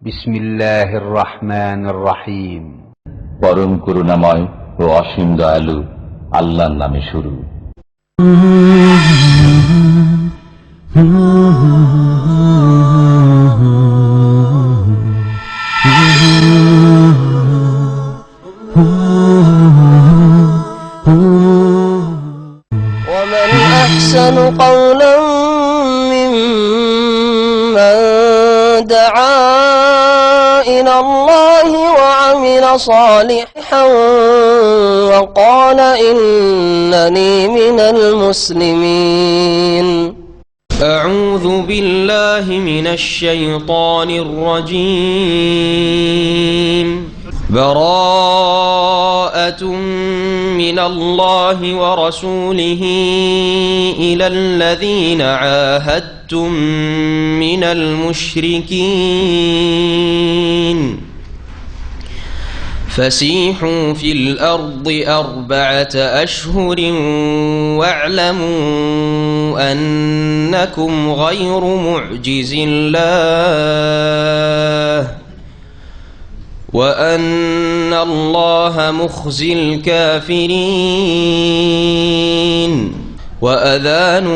বিসমিল্লাহির রহমানির রহিম। পরম করুণাময় ও অসীম দয়ালু আল্লাহর নামে শুরু। ومن أحسن قولا ممن دعا إلى الله وعمل صالحا وقال إنني من المسلمين. أعوذ بالله من الشيطان الرجيم. براءة من الله ورسوله إلى الذين عاهدتم من المشركين فسيحوا في الأرض 4 أشهر واعلموا أنكم غير معجز الله وأن الله مخزي الكافرين. وأذان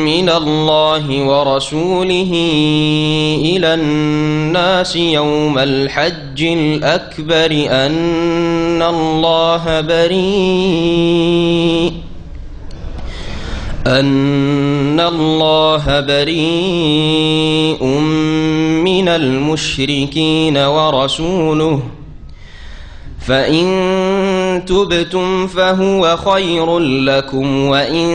من الله ورسوله إلى الناس يوم الحج الأكبر أن الله بريء من المشركين ورسوله فإن تبتم فهو خير لكم وإن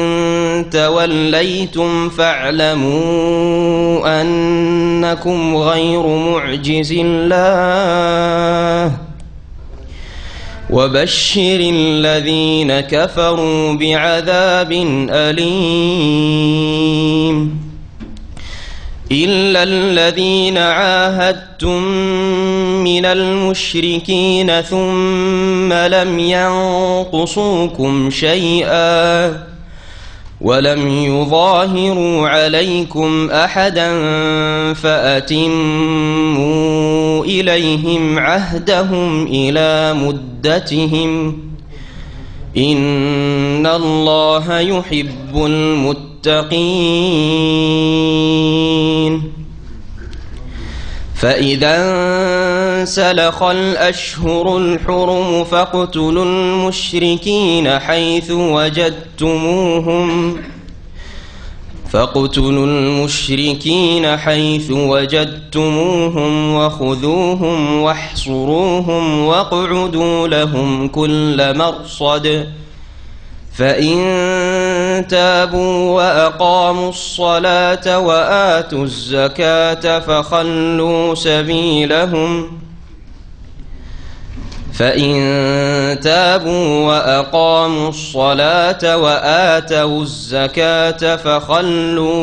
توليتم فاعلموا أنكم غير معجز الله وبشر الذين كفروا بعذاب أليم. إلا الذين عاهدتم من المشركين ثم لم ينقصوكم شيئا ولم يظاهروا عليكم أحدا فأتموا إليهم عهدهم إلى مدتهم إن الله يحب المتقين. فإذا انسلخ الأشهر الحرم فاقتلوا المشركين حيث وجدتموهم وخذوهم واحصروهم واقعدوا لهم كل مرصد فإن تابوا وأقاموا الصلاة وآتوا الزكاة فخلوا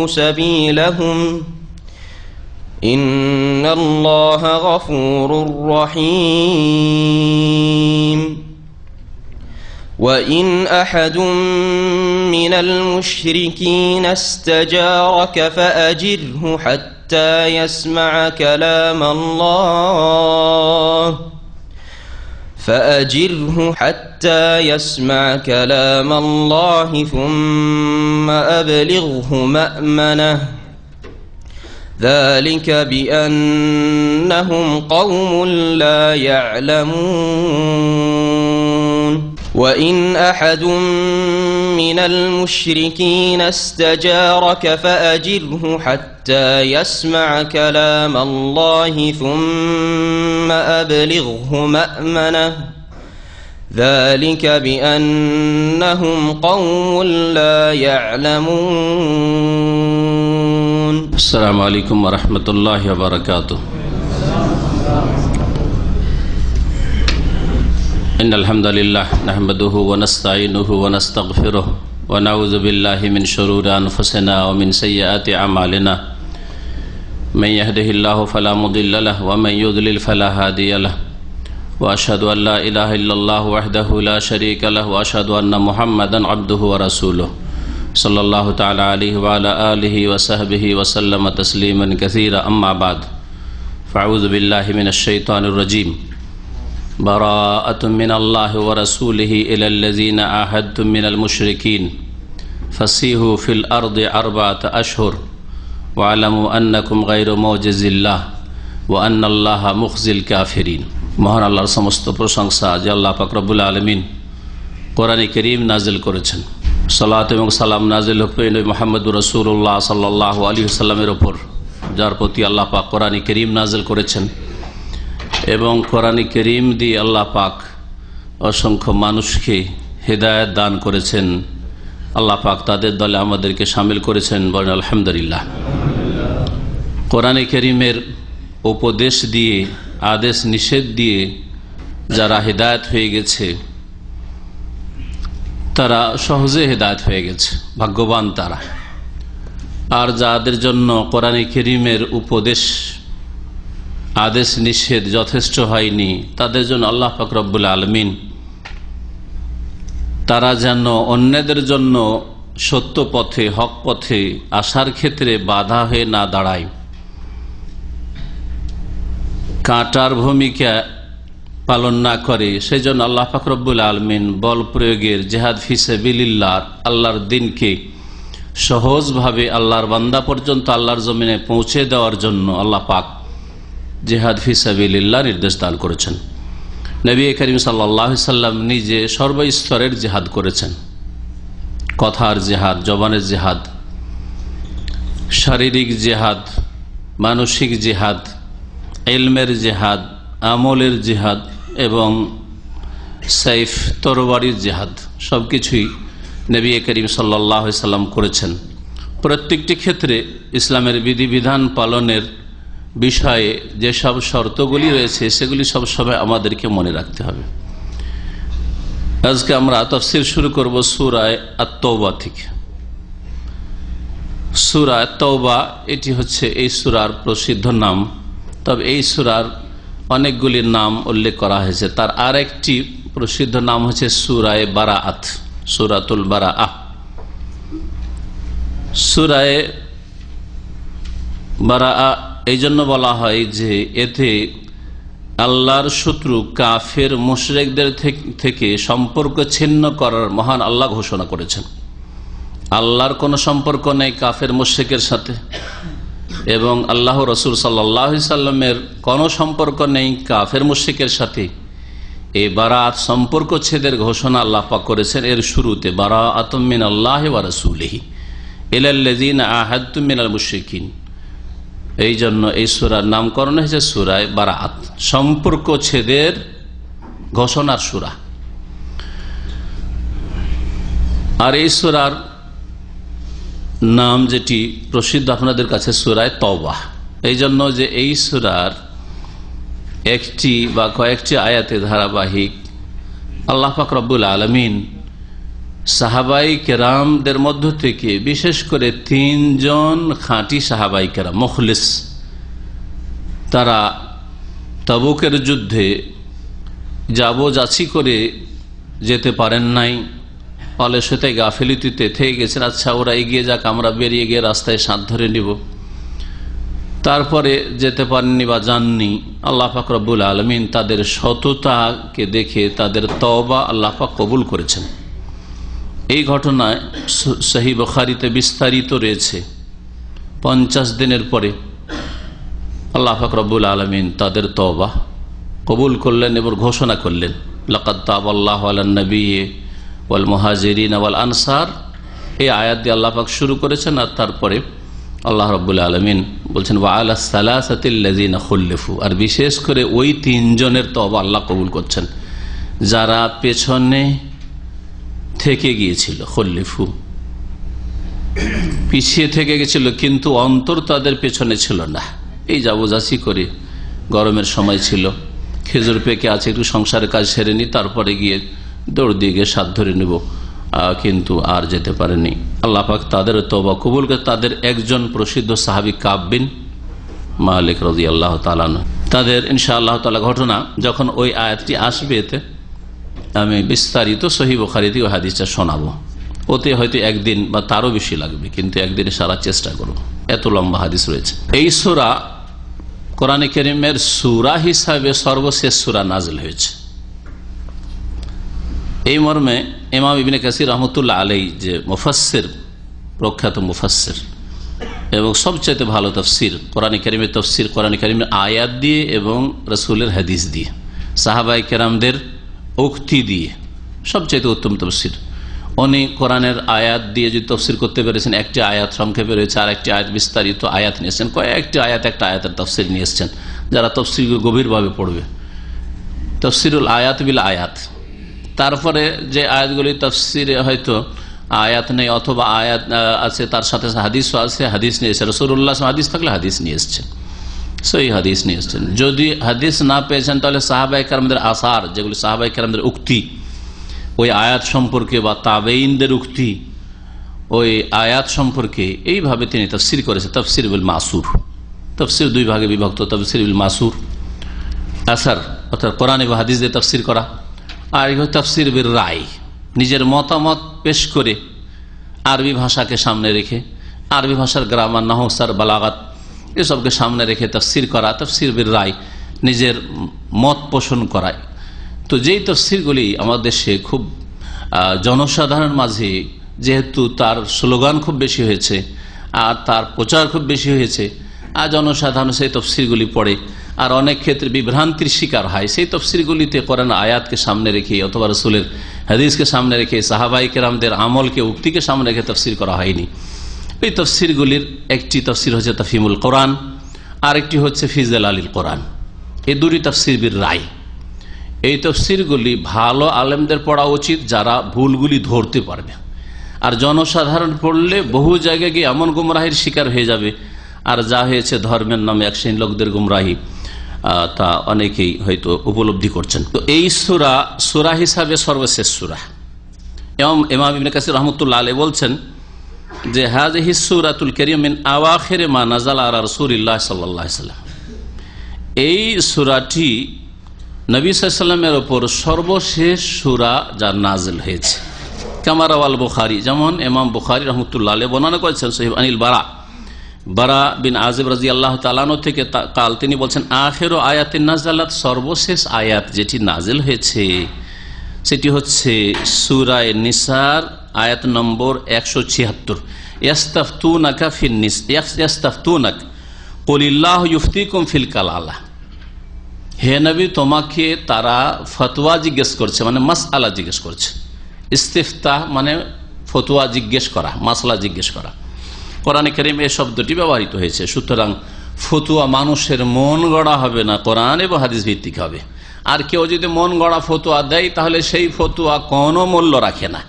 سبيلهم إن الله غفور رحيم. وإن أحد من المشركين استجارك فأجره حتى يسمع كلام الله ثم أبلغه مأمنه ذلك بأنهم قوم لا يعلمون. وإن أحد من المشركين استجارك فأجره حتى يسمع كلام الله ثم أبلغه مأمنه ذلك بأنهم قوم لا يعلمون. السلام عليكم ورحمة الله وبركاته. إن الحمد لله نحمده ونستعينه ونستغفره ونعوذ بالله من شرور أنفسنا ومن سيئات أعمالنا من يهده الله فلا مضل له ومن يضلل فلا هادي له وأشهد أن لا إله إلا الله وحده لا شريك له وأشهد أن محمدا عبده ورسوله صلى الله تعالى عليه وعلى آله وصحبه وسلم تسليما كثيرا. أما بعد فأعوذ بالله من الشيطان الرجيم براءة من الله ورسوله إلى الذين عاهدتم من المشركين فسيحوا في الأرض 4 أشهر واعلموا أنكم غير معجز الله وأن الله مخزي الكافرين। মহান আল্লাহর সমস্ত প্রশংসা যে আল্লাহ পাক রব্বুল আলামিন কোরআনে কারীম নাযিল করেছেন। সালাত এবং সালাম নাযিল হোক নবী মুহাম্মদ রাসূলুল্লাহ সাল্লাল্লাহু আলাইহি ওয়াসাল্লামের উপর, যার প্রতি আল্লাহ পাক কোরআনে কারীম নাযিল করেছেন এবং কোরআনে কারীম দিয়ে আল্লাহ পাক অসংখ্য মানুষকে হেদায়েত দান করেছেন। আল্লাহ পাক তাদের দলে আমাদেরকে শামিল করেছেন, বলেন আলহামদুলিল্লাহ। কোরআনে কারীমের উপদেশ দিয়ে, আদেশ নিষেধ দিয়ে যারা হেদায়েত হয়ে গেছে তারা সহজে হেদায়েত হয়ে গেছে, ভাগ্যবান তারা। আর যাদের জন্য কোরআনে কারীমের উপদেশ, আদেশ নিষেধ যথেষ্ট হয়নি, তাদের জন্য আল্লাহ পাক রব্বুল আলামিন তারা যেন অন্যদের জন্য সত্য পথে, হক পথে আসার ক্ষেত্রে বাধা হয়ে না দাঁড়ায়, কাঁটার ভূমিকা পালন না করে, সেই জন্য আল্লাহ পাক রব্বুল আলামিন বল প্রয়োগের, জিহাদ ফি সাবিলিল্লাহ, আল্লাহর দ্বীনকে সহজভাবে আল্লাহর বান্দা পর্যন্ত আল্লাহর জমিনে পৌঁছে দেওয়ার জন্য আল্লাহ পাক জিহাদ ফি সাবিলিল্লাহ নির্দেশ দান করেছেন। নবী করিম সাল্লাল্লাহু আলাইহি সাল্লাম নিজে সর্বস্তরের জিহাদ করেছেন। কথার জিহাদ, জবানের জিহাদ, শারীরিক জিহাদ, মানসিক জিহাদ, ইলমের জিহাদ, আমলের জিহাদ এবং সাইফ তরবারির জিহাদ, সবকিছুই নবী করিম সাল্লাল্লাহু আলাইহি সাল্লাম করেছেন। প্রত্যেকটি ক্ষেত্রে ইসলামের বিধিবিধান পালনের বিষয়ে যেসব শর্তগুলি রয়েছে সেগুলি সবসময় আমাদেরকে মনে রাখতে হবে। আজকে আমরা তাফসীর শুরু করব সূরা আত-তাওবা থেকে। সূরা আত-তাওবা এটি হচ্ছে এই সূরার প্রসিদ্ধ নাম। তবে এই সূরার অনেকগুলি নাম উল্লেখ করা হয়েছে, তার আরেকটি প্রসিদ্ধ নাম হচ্ছে সূরায়ে বারাআত, সূরাতুল বারাআহ। সূরায়ে বারাআহ এই জন্য বলা হয় যে এতে আল্লাহর শত্রু কাফের মুশরিকদের থেকে সম্পর্ক ছিন্ন করার মহান আল্লাহ ঘোষণা করেছেন। আল্লাহর কোনো সম্পর্ক নেই কাফের মুশরিকের সাথে এবং আল্লাহ রাসূল সাল্লাল্লাহু আলাইহি সাল্লামের কোনো সম্পর্ক নেই কাফের মুশরিকের সাথে। এই বারাআত সম্পর্ক ছেদের ঘোষণা আল্লাহ পাক করেছেন এর শুরুতে, বারাআতুম মিনাল্লাহি ওয়া রাসূলিহি ইলাল্লাযিনা আহাদতুম মিনাল মুশরিকিন। এই জন্য এই সূরার নামকরণ হয়েছে সূরায়ে বারাআত, সম্পর্ক ছেদের ঘোষণার সূরা। আর এই সূরার নাম যেটি প্রসিদ্ধ আপনাদের কাছে সূরায়ে তাওবা, এই জন্য যে এই সূরার একটি বা কয়েকটি আয়াতে ধারাবাহিক আল্লাহ পাক রব্বুল আলামিন সাহাবাই কেরামদের মধ্য থেকে বিশেষ করে 3 জন খাঁটি সাহাবাই কেরাম মুখলিস, তারা তাবুকের যুদ্ধে যাবো-যাচি করে যেতে পারেন নাই, অলসতায় গাফিলতিতে থেকে গেছেন। আচ্ছা ওরা এগিয়ে যাক, আমরা বেরিয়ে গিয়ে রাস্তায় সাথ ধরে নিব, তারপরে যেতে পারেননি বা যাননি। আল্লাহ পাক রব্বুল আলামিন তাদের সততাকে দেখে তাদের তওবা আল্লাহ পাক কবুল করেছেন। এই ঘটনায় সহিহ বুখারীতে বিস্তারিত রয়েছে। 50 দিনের পরে আল্লাহ পাক রব্বুল আলামিন তাদের তওবা কবুল করলেন এবং ঘোষণা করলেন, লাকাদ তাবাল্লাহু আলান নবিয়্যি ওয়াল মুহাজিরিন ওয়াল আনসার। এই আয়াত দিয়ে আল্লাহ পাক শুরু করেছেন, আর তারপরে আল্লাহ রাব্বুল আলামিন বলছেন ওয়া আলাস সালাসাতিল্লাযিনা খুল্লিফু, আর বিশেষ করে ওই 3 জনের তওবা আল্লাহ কবুল করছেন যারা পেছনে থেকে গিয়েছিল। খুল্লিফু, পিছিয়ে থেকে গেছিল কিন্তু অন্তর তাদের পেছনে ছিল না। এই যাবো-যাচি করে, গরমের সময় ছিল, খেজুর পেকে আছে, একটু সংসারের কাজ সেরে নি, তারপরে গিয়ে দৌড় দিয়ে গিয়ে সাথ ধরে নেব, কিন্তু আর যেতে পারেনি। আল্লাহ পাক তাদের তওবা কবুল করে। তাদের একজন প্রসিদ্ধ সাহাবী কাব বিন মালিক রাদিয়াল্লাহু তাআলা আনহু, তাদের ইনশাআল্লাহ তাআলা ঘটনা যখন ওই আয়াতটি আসবে এতে আমি বিস্তারিত সহিহ বুখারীতে ওই হাদিসটা শোনাবো। ওতে হয়তো একদিন বা তারও বেশি লাগবে, কিন্তু একদিনে সারা চেষ্টা করব, এত লম্বা হাদিস রয়েছে। এই সূরা কোরআনে কারীমের সূরা হিসাবে সর্বশেষ সূরা নাযিল হয়েছে। এই মর্মে ইমাম ইবনে কাসির রহমতুল্লাহ আলাইহি যে মুফাসসির, প্রখ্যাত মুফাসসির এবং সবচেয়ে ভালো তাফসীর, কোরআনে কারীমের তাফসীর কোরআনে কারীমের আয়াত দিয়ে এবং রাসূলের হাদিস দিয়ে, সাহাবায়ে কেরামদের উক্তি দিয়ে সবচেয়ে উত্তম তাফসীর। উনি কোরআনের আয়াত দিয়ে যদি তাফসীর করতে পেরেছেন, একটি আয়াত সংক্ষেপে রয়েছে আর একটি আয়াত বিস্তারিত আয়াত নিয়েছেন, কয়েকটি আয়াত একটা আয়াতের তাফসীর নিয়ে এসেছেন। যারা তাফসীর গভীরভাবে পড়বে, তাফসীরুল আয়াত বিল আয়াত। তারপরে যে আয়াতগুলি তাফসীরে হয়তো আয়াত নেই অথবা আয়াত আছে তার সাথে হাদিসও আছে, হাদিস নিয়ে এসেছে, রাসূলুল্লাহ হাদিস থাকলে হাদিস নিয়ে এসেছেন, সহি হাদিস নিয়ে এসেছেন। যদি হাদিস না পেয়েছেন তাহলে সাহাবায়ে কেরামদের আসার, যেগুলি সাহাবায়ে কেরামদের উক্তি ওই আয়াত সম্পর্কে বা তাবেঈনদের উক্তি ওই আয়াত সম্পর্কে, এইভাবে তিনি তাফসীর করেছেন। তাফসীর বিল মাসুর, তাফসীর দুই ভাগে বিভক্ত, তাফসীর বিল মাসুর আসার অর্থাৎ কোরআন এবং হাদিস দিয়ে তাফসীর করা, আর তাফসীর বিল রায়, নিজের মতামত পেশ করে আরবি ভাষাকে সামনে রেখে, আরবি ভাষার গ্রামার, নাহু, সার, বালাগাত এসবকে সামনে রেখে তাফসীর করা, তাফসীর বিল রায়, নিজের মত পোষণ করায়। তো যেই তাফসীরগুলি আমাদের দেশে খুব জনসাধারণ মাঝে যেহেতু তার স্লোগান খুব বেশি হয়েছে আর তার প্রচার খুব বেশি হয়েছে, আর জনসাধারণ সেই তাফসীরগুলি পড়ে আর অনেক ক্ষেত্রে বিভ্রান্তির শিকার হয়। সেই তাফসীরগুলিতে কোরআন আয়াতকে সামনে রেখে অথবা রাসূলের হাদিসকে সামনে রেখে, সাহাবায়ে কেরামদের আমলকে, উক্তিকে সামনে রেখে তাফসীর করা হয়নি। এই তাফসীরগুলির একটি তাফসীর হচ্ছে তাফহিমুল কোরআন, আরেকটি হচ্ছে ফি জালালিল কোরআন। এই দুটি তাফসীর বিল রায়। এই তাফসীরগুলি ভালো আলেমদের পড়া উচিত যারা ভুলগুলি ধরতে পারবে, আর জনসাধারণ পড়লে বহু জায়গায় গিয়ে এমন গুমরাহির শিকার হয়ে যাবে। আর যা হয়েছে ধর্মের নামে এক শ্রেণীর লোকদের গুমরাহি, তা অনেকেই হয়তো উপলব্ধি করছেন। তো এই সূরা হিসাবে সর্বশেষ সূরা। ইমাম ইবনে কাসির রহমতুল্লাহ আলাইহি বলছেন যে হাযিহি সূরাতুল কারীমা মিন আওয়াখির মা নাযালা আলা রাসূলিল্লাহ সাল্লাল্লাহু আলাইহি ওয়াসাল্লাম। এই সূরাটি নবী সাল্লাল্লাহু আলাইহি ওয়াসাল্লামের উপর সর্বশেষ সূরা যা নাযিল হয়েছে। কামা রাওয়াল বুখারী, যেমন ইমাম বুখারী রাহমাতুল্লাহ আলাইহি বর্ণনা করেছেন সহিহ আনিল বারা বিন আযিব রাদিয়াল্লাহু তাআলা আনহু থেকে কাল, তিনি বলছেন আখিরু আয়াতিন নাযালাত, সর্বশেষ আয়াত যেটি নাযিল হয়েছে সেটি হচ্ছে সূরা নিসার আয়াত নম্বর 176। ইয়াস্তাফতুনাকা ফিন ইয়াস্তাফতুনাক কুলিল্লাহু ইফতিকুম ফিল কালালা। হে নবী, তোমাকে তারা ফতোয়া জিজ্ঞেস করছে, মানে মাসআলা জিজ্ঞেস করছে। ইস্তিফতাহ মানে ফতোয়া জিজ্ঞেস করা, মাসলা জিজ্ঞেস করা। কোরআনে কারীমে এই শব্দটি ব্যবহৃত হয়েছে। সুতরাং ফতোয়া মানুষের মন গড়া হবে না, কোরআন এবং হাদিস ভিত্তিক হবে। আর কেউ যদি মন গড়া ফতোয়া দেয় তাহলে সেই ফতোয়া কোনো মূল্য রাখে না,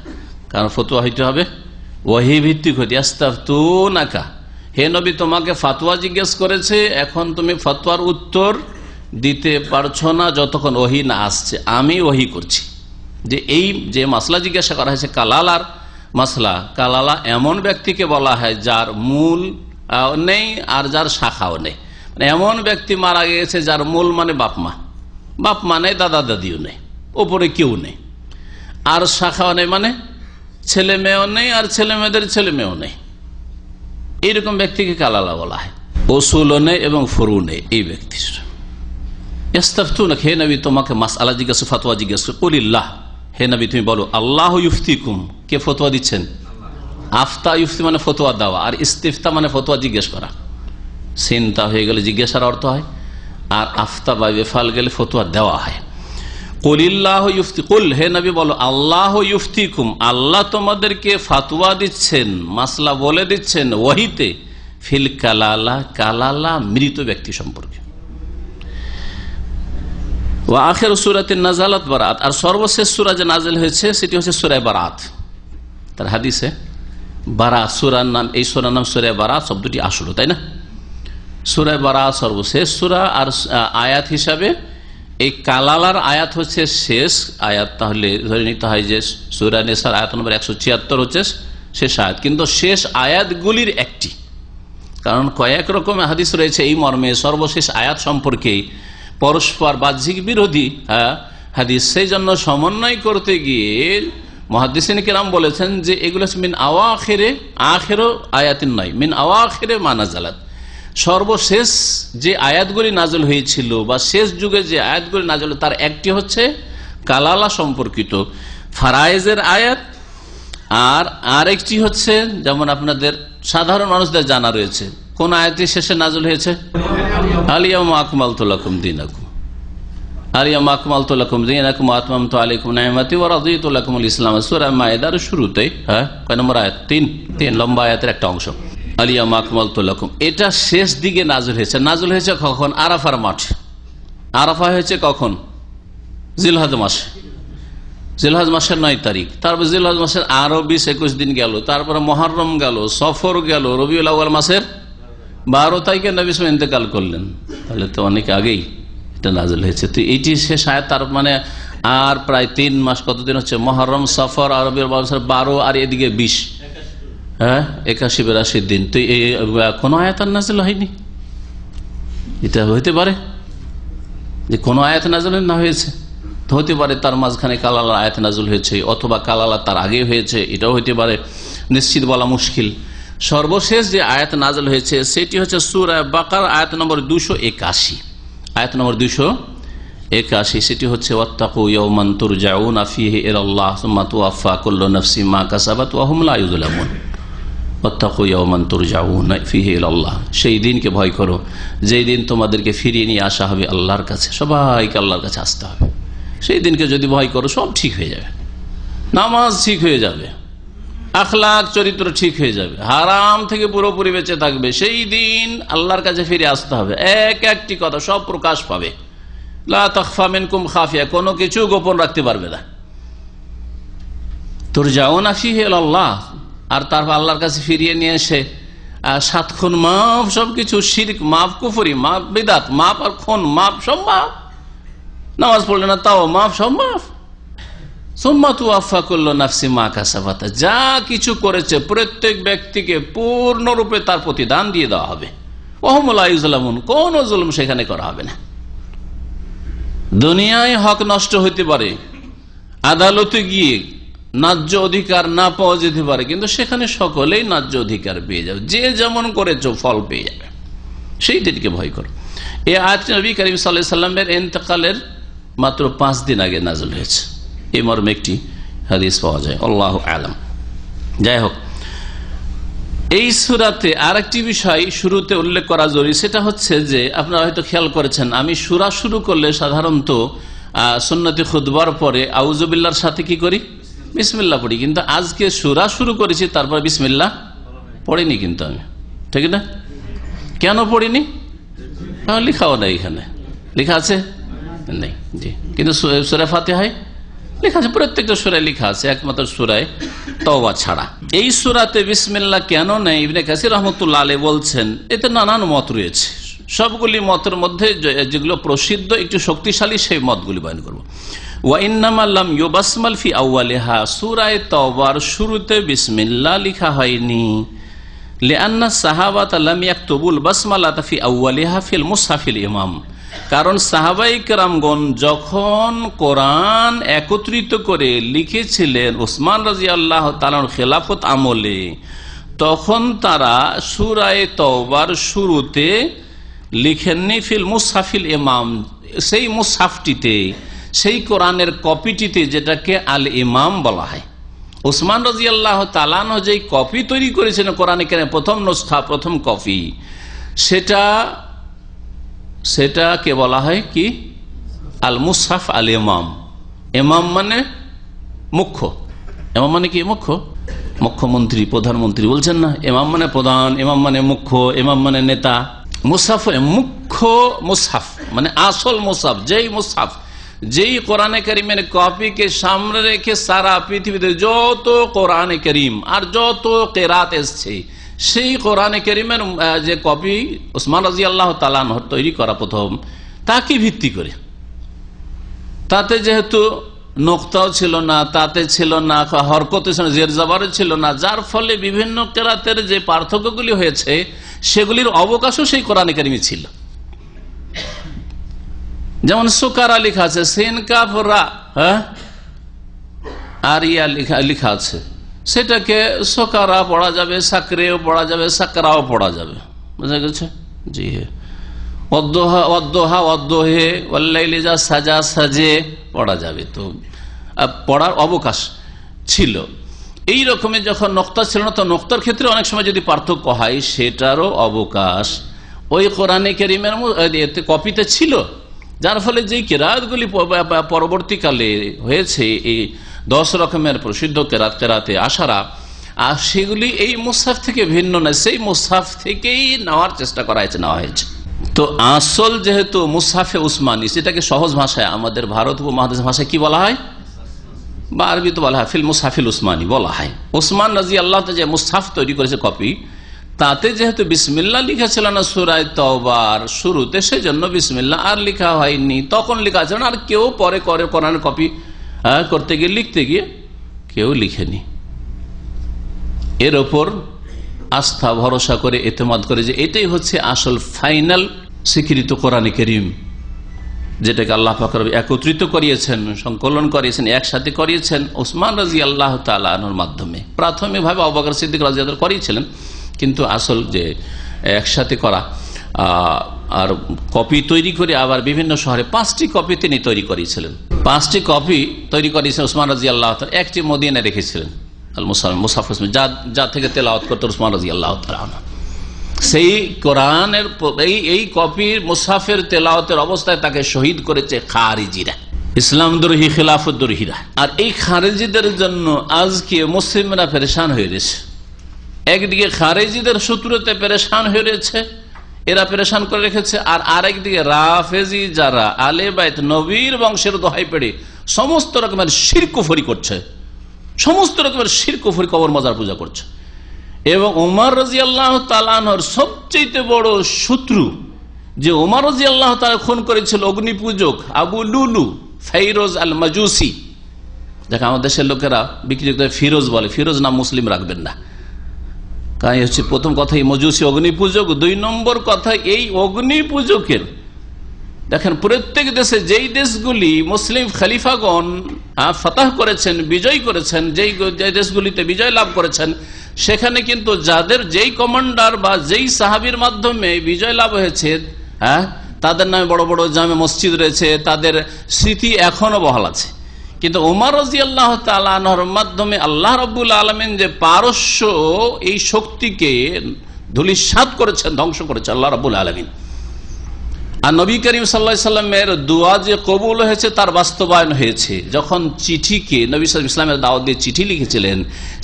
কারণ ফতোয়া হইতে হবে ওহী ভিত্তিক হইতে। ইস্তাফতুনাকা, হে নবী, তোমাকে ফতোয়া জিজ্ঞেস করেছে, এখন তুমি ফতোয়ার উত্তর দিতে পারছো না যতক্ষণ ওহী না আসছে। আমি ওহী করছি। যে এই যে মাসলা জিজ্ঞাসা করা হয়েছে কালালার মাসলা, কালালা এমন ব্যক্তিকে বলা হয় যার মূল নেই আর যার শাখাও নেই। এমন ব্যক্তি মারা গেছে যার মূল মানে বাপ মা নেই, দাদা দাদিও নেই, ওপরে কেউ নেই, আর শাখাও নেই মানে ছেলে মেয়েও নেই আর ছেলে মেয়েদের ছেলে মেয়েও নেই। এইরকম ব্যক্তিকে কালালা বলা হয়। ওসুলও নেই এবং ফুরু নেই এই ব্যক্তির। ইস্তাফতুনাক, হে নবী, তোমাকে মাসআলা জিজ্ঞাসা, ফতোয়া জিজ্ঞাসা। কুলিল্লাহ, হে নবী তুমি বলো, আল্লাহু ইফতিকুম, কে ফতোয়া দিচ্ছেন? আফতা, ইফতি মানে ফতোয়া দেওয়া, আর ইস্তিফতা মানে ফতোয়া জিজ্ঞেস করা। সিনতা হয়ে গেলে জিজ্ঞাসার অর্থ হয়, আর আফতা বা বেফাল গেলে ফতোয়া দেওয়া হয়। কুলিল্লাহু ইফতি, কুল, হে নবী বলো, আল্লাহু ইফতিকুম, আল্লাহ তোমাদেরকে ফতোয়া দিচ্ছেন, মাসলা বলে দিচ্ছেন ওহীতে, ফিল কালালা, কালালা মৃত ব্যক্তি সম্পর্কে। ওয়া আখির সূরাতিন নাযালাত বারাত, আর সর্বশেষ সূরা যে নাযিল হয়েছে সেটি হচ্ছে সূরা বারাত। তার হাদিসে বারাত সূরার নাম, এই সূরার নাম সূরা বারাত শব্দটি আসলো, তাই না? সূরা বারাত সর্বশেষ সূরা, আর আয়াত হিসাবে এই কালালার আয়াত হচ্ছে শেষ আয়াত। তাহলে ধরে নিতে হয় যে সূরা নিসার আয়াত নম্বর 176 হচ্ছে শেষ আয়াত, কিন্তু শেষ আয়াতগুলির একটি, কারণ কয়েক রকমের হাদিস রয়েছে এই মর্মে সর্বশেষ আয়াত সম্পর্কে পরস্পর বাহ্যিক বিরোধী হাদিস। সেই জন্য সমন্বয় করতে গিয়ে মুহাদ্দিসিন কিরাম বলেছেন যে এগুলো মিন আওয়াখিরে, আখির আয়াতিন নয়, মিন আওয়াখিরে মা নাযালাত, সর্বশেষ যে আয়াতগুলি নাজল হয়েছিল বা শেষ যুগে যে আয়াতগুলি নাজল, তার একটি হচ্ছে কালালা সম্পর্কিত ফারায়েজের আয়াত, আর আরেকটি হচ্ছে যেমন আপনাদের সাধারণ মানুষদের জানা রয়েছে। কোন আয়াতটি শেষে নাজল হয়েছে? আলিয়াউমা আকমালতু লাকুম দীনাকুম, আলিয়াউমা আকমালতু লাকুম দীনাকুম ওয়া আতমামতু আলাইকুম নি'মাতি ওয়া রাদিতু লাকুমুল ইসলাম, সূরা মায়েদার শুরুতে। হ্যাঁ, কয় নম্বর আয়াত? 3 লম্বা আয়াতের একটা অংশ, আলিয়াউমা আকমালতু লাকুম। এটা শেষ দিকে নাজল হয়েছে। নাজল হয়েছে কখন? আরাফার মাঠে। আরাফা হয়েছে কখন? জিলহজ মাসে, জিলহজ মাসের 9 তারিখ। তারপর জিলহজ মাসের আরো 20-21 দিন গেল, তারপরে মুহররম গেল, সফর গেল, রবিউল আউয়াল মাসের 12 তারিখে নবী সাল্লাল্লাহু আলাইহি ওয়াসাল্লাম ইন্তেকাল করলেন। তাহলে তো অনেক আগেই এটা নাজল হয়েছে। তো এইটি শেষ আয়াত। তার মানে আর প্রায় 3 মাস, কতদিন হচ্ছে? মুহররম, সফর আর রবিউল আউয়াল মাসের 12 আর এদিকে 20, হ্যাঁ 81-82 দিন। তো কোন আয়াত আর নাজল হয়নি? এটা হইতে পারে যে কোন আয়াত নাজল না হয়েছে? হতে পারে তার মাঝখানে কালালা আয়াত নাজল হয়েছে, অথবা কালালা তার আগে হয়েছে, এটাও হতে পারে, নিশ্চিত বলা মুশকিল। সর্বশেষ যে আয়াত নাজল হয়েছে সেটি হচ্ছে সূরা বাকারা আয়াত নম্বর 281, আয়াত নম্বর 281। সেটি হচ্ছে ওয়াত্তাকু ইয়াওমান তুরজাউনা ফীহি ইলাল্লাহ সুম্মা তুওয়াফা কুল্লু নাফসিন মা কাসাবাত ওয়া হুম লা ইউযলামুন। ওয়াত্তাকু ইয়াওমান তুরজাউনা ফীহি ইলাল্লাহ, সেই দিনকে ভয় করো যেই দিন তোমাদেরকে ফিরিয়ে নিয়ে আসা হবে আল্লাহর কাছে। সবাইকে আল্লাহর কাছে আসতে হবে। সেই দিনকে যদি ভয় করো সব ঠিক হয়ে যাবে, নামাজ ঠিক হয়ে যাবে, আখলাক চরিত্র ঠিক হয়ে যাবে, হারাম থেকে পুরোপুরি বেঁচে থাকবে। সেই দিন আল্লাহর কাছে ফিরে আসতে হবে। এক একটি কথা সব প্রকাশ পাবে। লা তাখফা মিনকুম খাফিয়া, কোনো কিছু গোপন রাখতে পারবে না। তুরজাউনা ফীহি ইলাল্লাহ, আর তারপর আল্লাহর কাছে ফিরিয়ে নিয়ে এসে 7 খুন মাফ, সবকিছু শিরক মাফ, কুফরি মাফ, বিদআত মাফ, আর খুন মাফ, সব মাফ। নামাজ পড়লে না তাও মাফ, সব মাফ। সুম্মা তুওয়াফা কুল্লু নাফসিন মা কাসাবাত, যা কিছু করেছে প্রত্যেক ব্যক্তিকে পূর্ণরূপে তার প্রতিদান দিয়ে দেওয়া হবে। ওয়া হুম লা ইউযলামুন, কোন জুলুম সেখানে করা হবে না। দুনিয়ায় হক নষ্ট হতে পারে, আদালতে গিয়ে ন্যায্য অধিকার না পাওয়া যেতে পারে, কিন্তু সেখানে সকলেই ন্যায্য অধিকার পেয়ে যাবে। যে যেমন করেছো ফল পেয়ে যাবে। সেই দিনকে ভয় করো। এই আয়াতটি নবী করিম সাল্লাল্লাহু আলাইহি ওয়াসাল্লামের ইন্তেকালের মাত্র 5 দিন আগে নাজল হয়েছে। এই মর্মে একটি হাদিস পাওয়া যায়, আল্লাহু আ'লাম। যাই হোক, এই সূরাতে আরেকটি বিষয় শুরুতে উল্লেখ করা জরুরি, সেটা হচ্ছে যে আপনারা হয়তো খেয়াল করেছেন, আমি সূরা শুরু করলে সাধারণত সুন্নতে খুতবার পরে আউযু বিল্লাহর সাথে কি করি? বিসমিল্লাহ পড়ি। কিন্তু আজকে সূরা শুরু করেছি, তারপর বিসমিল্লাহ পড়িনি কিন্তু আমি, ঠিক না? কেন পড়িনি? লেখাও নাই, এখানে লেখা আছে নেই, জি। কিন্তু সূরা ফাতিহায় লেখা আছে, প্রত্যেকটা সূরায় লেখা আছে, একমাত্র সূরায় তওবা ছাড়া। এই সূরাতে বিসমিল্লাহ কেন নেই? ইবনে কাসির রাহমাতুল্লাহ আলাইহি বলছেন, এতে নানান মত রয়েছে। সবগুলি মতের মধ্যে যেগুলো প্রসিদ্ধ, একটু শক্তিশালী, সেই মতগুলি বয়ান করব। ওয়া ইন্নামা লাম ইউবাসমাল ফি আউয়ালিহা, সূরা তওবার শুরুতে বিসমিল্লাহ লেখা হয়নি। লিআন্না সাহাবাতা লাম ইয়াকতুবুল বাসমালাতা ফি আউয়ালিহা ফিল মুসহাফিল ইমাম, কারণ সাহাবায়ে কেরামগণ যখন কোরআন একত্রিত করে লিখেছিলেন উসমান রাদিয়াল্লাহু তাআলার খেলাফত আমলে, তখন তারা সূরা তওবার শুরুতে লিখেননি ফিল মুসহাফিল ইমাম, সেই মুসহাফটিতে, সেই কোরআনের কপিটিতে, যেটাকে আল ইমাম বলা হয়। উসমান রাদিয়াল্লাহু তাআলা আনহু যেই কপি তৈরি করেছেন কোরআনে কারিমের প্রথম নুসখা, প্রথম কপি, সেটাকে বলা হয় কি? আল মুসহাফ আল ইমাম। ইমাম মানে মুখ্য। ইমাম মানে কি? মুখ্য, মুখ্যমন্ত্রী, প্রধানমন্ত্রী বলছেন না? ইমাম মানে প্রধান, ইমাম মানে মুখ্য, ইমাম মানে নেতা। মুসহাফ মুখ্য, মুসহাফ মানে আসল মুসহাফ, যেই মুসহাফ, যেই কোরআনে কারিমের কপিকে সামনে রেখে সারা পৃথিবীতে যত কোরআনে কারিম আর যত কেরাত এসছে, সেই কোরআনে কারিমের যে কপি উসমান রাদিয়াল্লাহু তাআলা আনহু তৈরি করা প্রথম, তাকে ভিত্তি করে, তাতে যেহেতু নোক্তাও ছিল না, তাতে ছিল না হরকতে ছিল না, জের জবরও ছিল না, যার ফলে বিভিন্ন কেরাতের যে পার্থক্যগুলি হয়েছে সেগুলির অবকাশও সেই কোরআনে কারিমে ছিল। যেমন সুকারা লেখা আছে, সিন কাফ রা, হ্যাঁ, আর ইয়া লেখা আছে, সেটাকে সোকারা পড়া যাবে, সাকরেও পড়া যাবে, সাকরাও পড়া যাবে, বুঝা গেছে? জি হ্যাঁ, ওয়াদ্দোহা ওয়াদ্দোহে ওয়াল্লাইলি যা সাজা সাজে পড়া যাবে, তো পড়ার অবকাশ ছিল। এই রকমের যখন নোক্তা ছিল না, তো নোক্তার ক্ষেত্রে অনেক সময় যদি পার্থক্য হয় সেটারও অবকাশ ওই কোরআনে কারীমের কপিতে ছিল, যার ফলে যেই কেরাতগুলি পরবর্তীকালে হয়েছে এই 10 রকমের প্রসিদ্ধ কেরাতে আসারা, আর সেগুলি এই মুসহাফ থেকে ভিন্ন নয়, সেই মুসহাফ থেকেই নেওয়ার চেষ্টা করা হয়েছে। তো আসল যেহেতু মুসহাফে উসমানী, সেটাকে সহজ ভাষায় আমাদের ভারত উপমহাদেশ ভাষায় কি বলা হয়, বা আরবি তো বলা হয় ফিল মুসহাফিল উসমানী বলা হয়। উসমান রাদিয়াল্লাহু তাআলা যে মুসহাফ তৈরি করেছে কপি, তাতে যেহেতু বিসমিল্লাহ লিখা ছিল না সূরা তাওবার শুরুতে, সেজন্য বিসমিল্লাহ আর লিখা হয়নি। তখন লিখা ছিল না, আর কেউ পরে কোরআনের কপি করতে গিয়ে লিখতে গিয়ে কেউ লিখেনি। এর ওপর আস্থা ভরসা করে এতেমাদ করে যে এটাই হচ্ছে আসল ফাইনাল স্বীকৃত কোরআনে কারীম, যেটাকে আল্লাহ পাক একত্রিত করিয়েছেন, সংকলন করিয়েছেন, একসাথে করিয়েছেন ওসমান রাদিয়াল্লাহু তাআলা আনহুর মাধ্যমে। প্রাথমিকভাবে আবু বকর সিদ্দিক রাদিয়াল্লাহু আনহু করিয়েছিলেন, কিন্তু আসল যে একসাথে করা আর কপি তৈরি করে আবার বিভিন্ন শহরে 5টি কপি তিনি তৈরি করিয়েছিলেন। 5টি কপি তৈরি করিয়েছেন ওসমান রাদিয়াল্লাহু তাআলা, একটি মদিনায় রেখেছিলেন আল মুসহাফ উসমানী, যা থেকে তেলাওয়াত করতেন ওসমান রাদিয়াল্লাহু তাআলা আনহু। সেই কোরআনের এই কপির মুসহাফের তেলাওয়াতের অবস্থায় তাকে শহীদ করেছে খারিজিরা, ইসলাম দ্রোহী খিলাফত দ্রোহীরা। আর এই খারিজিদের জন্য আজকে মুসলিমরা পেরেশান হয়ে রয়েছে। একদিকে খারিজিদের শত্রুতে পেরেশান হয়ে রয়েছে, এরা পেরেশান করে রেখেছে, আর আরেকদিকে রাফেজি যারা আলে বাইত নবীর বংশের দোহাই পেড়ে সমস্ত রকমের শিরক কুফরি করছে, সমস্ত রকমের শিরক কুফরি, কবর মাজার পূজা করছে। এবং ওমর রাদিয়াল্লাহু তাআলা আনহুর সবচেয়ে বড় শত্রু, যে ওমর রাদিয়াল্লাহু তাআলা খুন করেছিল অগ্নিপূজক আবু লুলু ফিরোজ আল মাজুসি, যাকে আমাদের দেশের লোকেরা বিক্রি করে ফিরোজ বলে। ফিরোজ নাম মুসলিম রাখবেন না, কারণ হচ্ছে প্রথম কথা এই মজুসি অগ্নিপূজক, 2 নম্বর কথা এই অগ্নিপূজকের দেখেন প্রত্যেক দেশে যেই দেশগুলি মুসলিম খলিফাগণ ফাতাহ করেছেন, বিজয় করেছেন, যেই দেশগুলিতে বিজয় লাভ করেছেন, সেখানে কিন্তু যাদের যেই কমান্ডার বা যেই সাহাবীর মাধ্যমে বিজয় লাভ হয়েছে, তাদের নামে বড় বড় জামে মসজিদ রয়েছে, তাদের স্মৃতি এখনো বহাল আছে। কিন্তু ওমর রাদিয়াল্লাহু তাআলা আনহুর মাধ্যমে আল্লাহ রাব্বুল আলামিন যে পারস্য এই শক্তিকে ধূলিসাৎ করেছেন, ধ্বংস করেছেন আল্লাহ রাব্বুল আলামিন। আর নবী করিম সাল্লাল্লাহু আলাইহি সাল্লামের দোয়া যে কবুল হয়েছে তার বাস্তবায়ন হয়েছে। যখন চিঠিকে নবী সাল্লাল্লাহু আলাইহি ওয়াসাল্লামের দাওয়াত দিয়ে চিঠি লিখেছিলেন,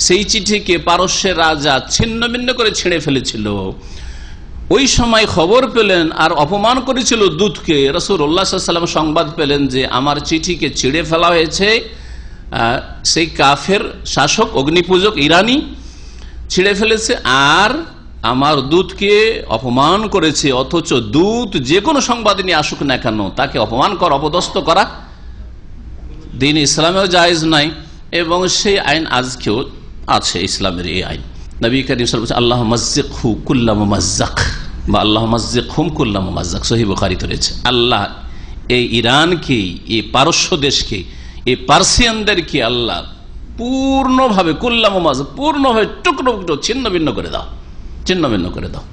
সেই চিঠিকে পারস্যের রাজা ছিন্ন ভিন্ন করে ছিঁড়ে ফেলেছিল। ওই সময় খবর পেলেন আর অপমান করেছিল দূতকে। রাসূলুল্লাহ সাল্লাল্লাহু আলাইহি ওয়াসাল্লাম সংবাদ পেলেন যে আমার চিঠিকে ছিঁড়ে ফেলা হয়েছে, সেই কাফের শাসক অগ্নিপূজক ইরানি ছিঁড়ে ফেলেছে, আর আমার দূতকে অপমান করেছে। অথচ দূত যে কোনো সংবাদ নিয়ে আসুক না কেন, তাকে অপমান করা, অপদস্থ করা দ্বীন ইসলামেও জায়েজ নাই, এবং সেই আইন আজকেও আছে ইসলামের এই আইন। নবী করিম সাল্লাল্লাহু আলাইহি ওয়াসাল্লাম আল্লাহ মাজ্জিকহু কুল্লা মুমাজ্জাক, বা আল্লাহ মাজ্জিকহুম কুল্লা মুমাজ্জাক, সহিহ বুখারীতে রয়েছে। আল্লাহ এই ইরানকে, এই পারস্য দেশকে, এই পার্সিয়ানদেরকে আল্লাহ পূর্ণভাবে কুল্লা মুমাজ্জাক, পূর্ণভাবে টুকরো টুকরো ছিন্ন ভিন্ন করে দাও, ছিন্ন ভিন্ন করে দাও।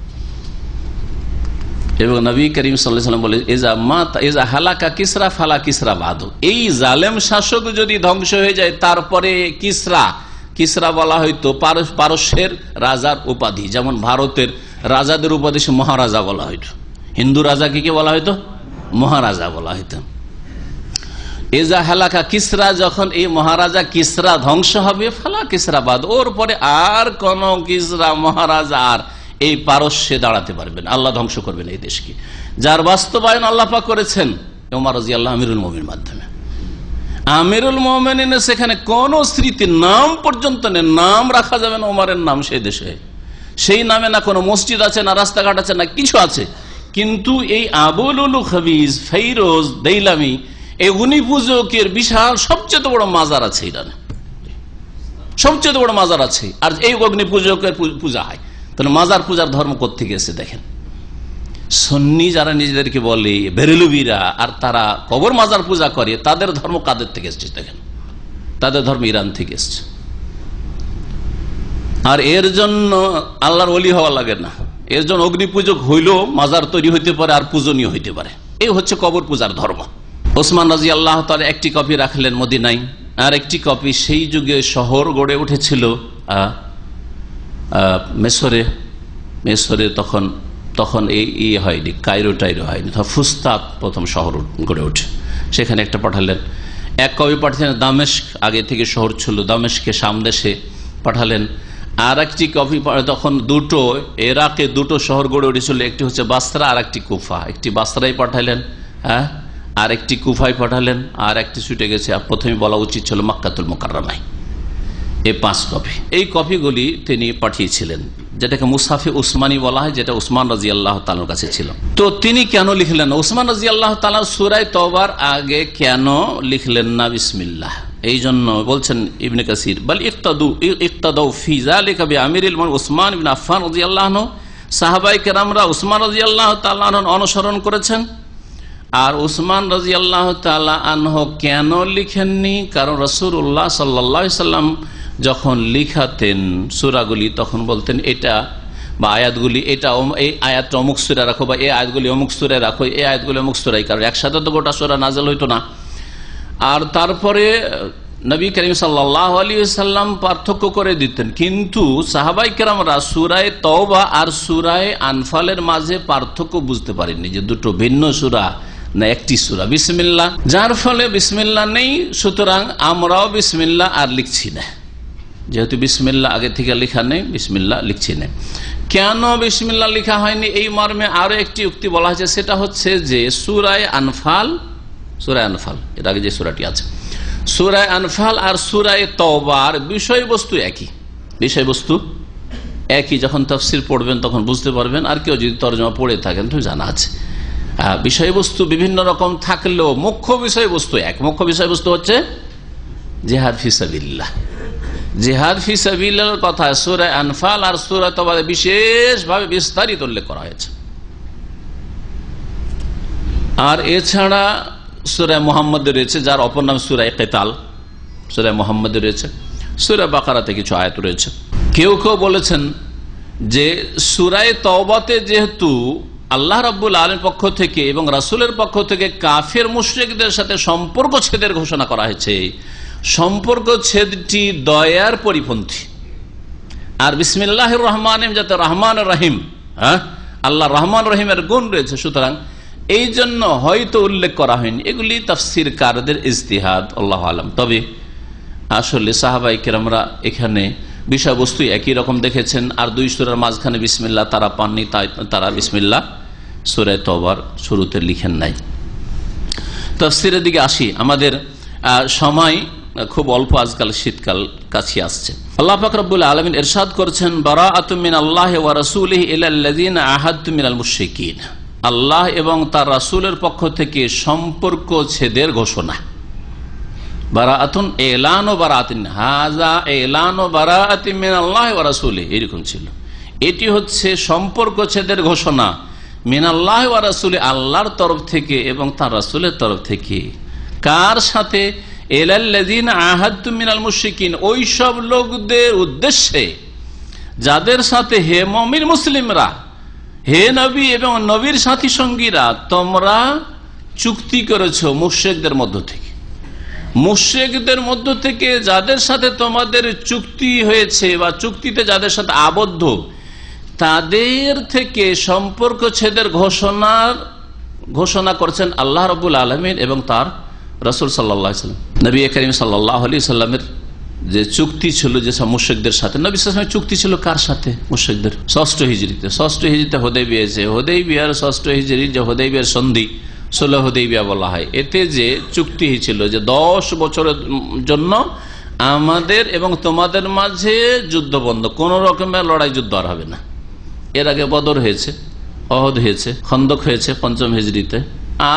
এবং নবী করিম সাল্লাল্লাহু আলাইহি ওয়াসাল্লাম বলে ইজা হালাকা কিসরা ফালা কিসরা বাদু, এই জালেম শাসক যদি ধ্বংস হয়ে যায় তারপরে কিসরা বলা হয়তো পারস্যের রাজার উপাধি, যেমন ভারতের রাজাদের উপাধি সে মহারাজা বলা হইতো, হিন্দু রাজাকে কি বলা হইতো, মহারাজা বলা হইতো। এজা হালাকা কিসরা, যখন এই মহারাজা কিসরা ধ্বংস হবে, ফালা কিসরা বাদ, ওর পরে আর কোন কিসরা মহারাজা আর এই পারস্যে দাঁড়াতে পারবেন, আল্লাহ ধ্বংস করবেন এই দেশকে। যার বাস্তবায়ন আল্লাহ পাক করেছেন ওমর রাদিয়াল্লাহু আমিরুল মুমিনের মাধ্যমে। আমিরুল মুমিনের সেখানে কোন স্মৃতি নাম পর্যন্ত নেই, নাম রাখা যাবে না ওমরের নাম সেই দেশে, সেই নামে না কোনো মসজিদ আছে, না রাস্তাঘাট আছে, না কিছু আছে। কিন্তু এই আবু লুলু খাবিজ ফিরোজ দেইলামি এই অগ্নিপূজকের বিশাল সবচেয়ে বড় মাজার আছে ইরানে, সবচেয়ে বড় মাজার আছে, আর এই অগ্নিপূজকের পূজা হয়। তাহলে মাজার পূজার ধর্ম কোত্থেকে এসেছে দেখেন। সুন্নি যারা নিজেদেরকে বলে বেরেলভিরা, আর তারা কবর মাজার পূজা করে, তাদের ধর্ম কাদের থেকে এসেছে দেখেন, তাদের ধর্ম ইরান থেকে এসেছে। আর এর জন্য আল্লাহর ওলি হওয়া লাগে না, এর জন্য অগ্নিপূজক হইলেও মাজার তৈরি হইতে পারে আর পূজনীয় হইতে পারে। এই হচ্ছে কবর পূজার ধর্ম। ওসমান রাদিয়াল্লাহু তাআলা একটি কপি রাখলেন মদিনায়, আর একটি কপি সেই যুগে শহর গড়ে উঠেছিল মেসরে তখন এই হয়নি, কায়রো টাইরো হয়নি, ফুস্তাত প্রথম শহর গড়ে ওঠে, সেখানে একটা পাঠালেন। এক কবি পাঠালেন দামেস্ক, আগে থেকে শহর ছিল, দামেস্কে সামদেশে পাঠালেন। আর একটি কপি তখন দুটো ইরাকে দুটো শহর গড়ে উঠেছিল, একটি হচ্ছে বাসরা আর একটি কুফা। একটি বাসরাই পাঠালেন, আর একটি কুফায় পাঠালেন, আর একটি ছুটে গেছে, প্রথমে বলা উচিত ছিল মক্কাতুল মুকাররমায়। এই 5 কপি, এই কপিগুলি তিনি পাঠিয়েছিলেন, যেটাকে মুসাফে উসমানী বলা হয়, যেটা উসমান রাদিয়াল্লাহু তাআলার কাছে ছিল। তো তিনি কেন লিখলেন উসমান রাদিয়াল্লাহু তাআলা সূরা তওবার আগে কেন লিখলেন না বিসমিল্লাহ? এই জন্য বলছেন ইবনে কাসির, বল ইক্তাদু ফি যালিকা বিআমিরিল মুমিনিন উসমান ইবনে আফফান রাদিয়াল্লাহু আনহু, সাহাবায়ে কেরামরা উসমান রাদিয়াল্লাহু তাআলা আনহু অনুসরণ করেছেন। আর উসমান রাদিয়াল্লাহু তাআলা আনহু কেন লিখেননি? কারণ রাসূলুল্লাহ সাল্লাল্লাহু আলাইহি সাল্লাম যখন লিখাতেন সূরাগুলি তখন বলতেন এটা বা আয়াতগুলি, এটা এই আয়াতটা অমুক সূরা রাখো, বা এই আয়াতগুলি অমুক সূরায় রাখো, এই আয়াতগুলি অমুক সূরায়, কারণ একসাথে তো গোটা সূরা নাযিল হইতো না। আর তারপরে নবী করিম সাল্লাল্লাহু আলাইহি ওয়াসাল্লাম পার্থক্য করে দিতেন, কিন্তু সাহাবায়ে কেরামরা সূরা তওবা আর সূরা আনফালের মাঝে পার্থক্য বুঝতে পারেননি, যে দুটো ভিন্ন সূরা না একটি সূরা বিসমিল্লাহ। যার ফলে বিসমিল্লাহ নেই, সুতরাং আমরাও বিসমিল্লাহ আর লিখছি না, যেহেতু বিসমিল্লাহ আগে থেকে লেখা নেই, বিসমিল্লাহ লিখছি না। কেন বিসমিল্লাহ লেখা হয়নি এই মর্মে আরো একটি উক্তি বলা হয়েছে, সেটা হচ্ছে যে সূরা আনফাল এর আগে যে সূরাটি আছে, সূরা আনফাল আর সূরা তওবার বিষয়বস্তু একই। যখন তাফসীর পড়বেন তখন বুঝতে পারবেন, আর কেউ যদি তরজমা পড়ে থাকেন তো জানা আছে। বিষয়বস্তু বিভিন্ন রকম থাকলেও মুখ্য বিষয়বস্তু এক। মুখ্য বিষয়বস্তু হচ্ছে জিহাদ ফি সাবিলিল্লাহ। জিহাদ ফি সাবিলিল্লাহর কথা সূরা আনফাল আর সূরা তওবায় বিশেষভাবে বিস্তারিত উল্লেখ করা হয়েছে। আর এছাড়া সূরা মুহাম্মদ রয়েছে, যার অপর নাম সূরা কিতাল। সূরা মুহাম্মদ রয়েছে, সূরা বাকারাতে কিছু আয়াত রয়েছে। কেউ কেউ বলেছেন যে সূরা তওবাতে যেহেতু আল্লাহ রাব্বুল আলামিনের পক্ষ থেকে এবং রাসূলের পক্ষ থেকে কাফের মুশরিকদের সাথে সম্পর্ক ছেদের ঘোষণা করা হয়েছে, সম্পর্ক ছেদটি দয়ার পরিপন্থী। আর বিসমিল্লাহির রহমানির যাতে রহমান রহিম, আল্লাহ রহমান রহিমের গুণ রয়েছে, সুতরাং এই জন্য হয়তো উল্লেখ করা হয়নি। এগুলি তাফসীরকারদের ইজতিহাদ, আল্লাহু আলাম। তবে আসলে সাহাবায়ে কেরামরা এখানে বিষয়বস্তু একই রকম দেখেছেন, আর দুই সূরার মাঝখানে বিসমিল্লাহ তারা পাননি, তাই তারা বিসমিল্লাহ সূরা তওবার শুরুতে লিখেন নাই। তাফসীরের দিকে আসি। আমাদের সময় খুব অল্প, আজকাল শীতকাল কাছে আসছে। আল্লাহ পাক রব্বুল আলামিন ইরশাদ করেছেন, বারাআতুম মিনাল্লাহি ওয়া রাসূলিহি ইলাল্লাযিনা আহাদতুম মিনাল মুশরিকিন। আল্লাহ এবং তার রাসূলের পক্ষ থেকে সম্পর্ক ছেদের ঘোষণা। বারাআতুন এলান ও বারাআতিন, হাযা এলান ও বারাআতিন মিনাল্লাহি ওয়া রাসূলিহি, এরকম ছিল। এটি হচ্ছে সম্পর্ক ছেদের ঘোষণা মিনাল্লাহি ওয়া রাসূলিহি, আল্লাহর তরফ থেকে এবং তার রাসূলের তরফ থেকে। কার সাথে? ইলাল্লাযিনা আহাদতুম মিনাল মুশরিকিন, ওই সব লোকদের উদ্দেশ্যে যাদের সাথে হে মুমিন মুসলিমরা, হে নবী এবং নবীর সাথী সঙ্গীরা, তোমরা চুক্তি করেছো মুশরিকদের মধ্য থেকে। মুশরিকদের মধ্য থেকে যাদের সাথে তোমাদের চুক্তি হয়েছে বা চুক্তিতে যাদের সাথে আবদ্ধ, তাদের থেকে সম্পর্ক ছেদের ঘোষণা করছেন আল্লাহ রাব্বুল আলামিন এবং তার রাসূল সাল্লাল্লাহু আলাইহি ওয়াসাল্লাম। নবী করিম সাল্লাল্লাহু আলাইহি সাল্লামের যে চুক্তি ছিল যেসব মুশরিকদের সাথে, নবী সাল্লাল্লাহু আলাইহি ওয়াসাল্লামের চুক্তি ছিল কার সাথে? মুশরিকদের। ষষ্ঠ হিজরিতে হুদাইবিয়া এসে, হুদাইবিয়ার ষষ্ঠ হিজরি যে হুদাইবিয়ার সন্ধি, সুলহ হুদাইবিয়া বলা হয়, এতে যে চুক্তি হয়েছিল যে 10 বছরের জন্য আমাদের এবং তোমাদের মাঝে যুদ্ধ বন্ধ, কোন রকমের লড়াই যুদ্ধ আর হবে না। এর আগে বদর হয়েছে, অহদ হয়েছে, খন্দক হয়েছে 5ম হিজরিতে,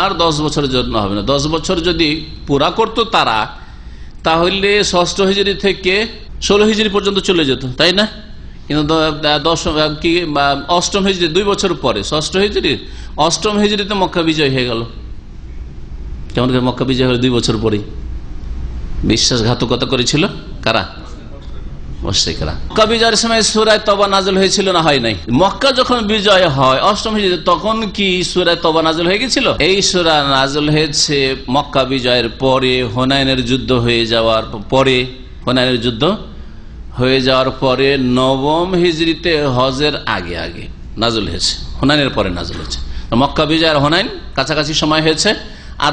আর 10 বছরের জন্য হবে না। 10 বছর যদি পুরা করতো তারা, তাহলে ষষ্ঠ হিজরি থেকে 16 হিজরি পর্যন্ত চলে যেত, তাই না? কিন্তু 8ম হিজরি 2 বছর পরে, ষষ্ঠ হিজরি 8ম হিজরিতে মক্কা বিজয় হয়ে গেল। কেমন করে মক্কা বিজয় হলো? 2 বছর পরেই। বিশ্বাসঘাতকতা করেছিল কারা? মুশরিকরা। মক্কা বিজয়ের সময় সূরা তওবা নাযিল হয়েছিল না হয় নাই? মক্কা যখন বিজয় হয় অষ্টম হিজরিতে, তখন কি সূরা তওবা নাযিল হয়ে গেছিল? এই সূরা নাযিল হয়েছে মক্কা বিজয়ের পরে, হুনাইনের যুদ্ধ হয়ে যাওয়ার পরে। হুনাইনের যুদ্ধ হয়ে যাওয়ার পরে নবম হিজরিতে, হজের আগে আগে নাযিল হয়েছে, হুনাইনের পরে নাযিল হয়েছে। মক্কা বিজয় আর হুনাইন কাছাকাছি সময় হয়েছে, আর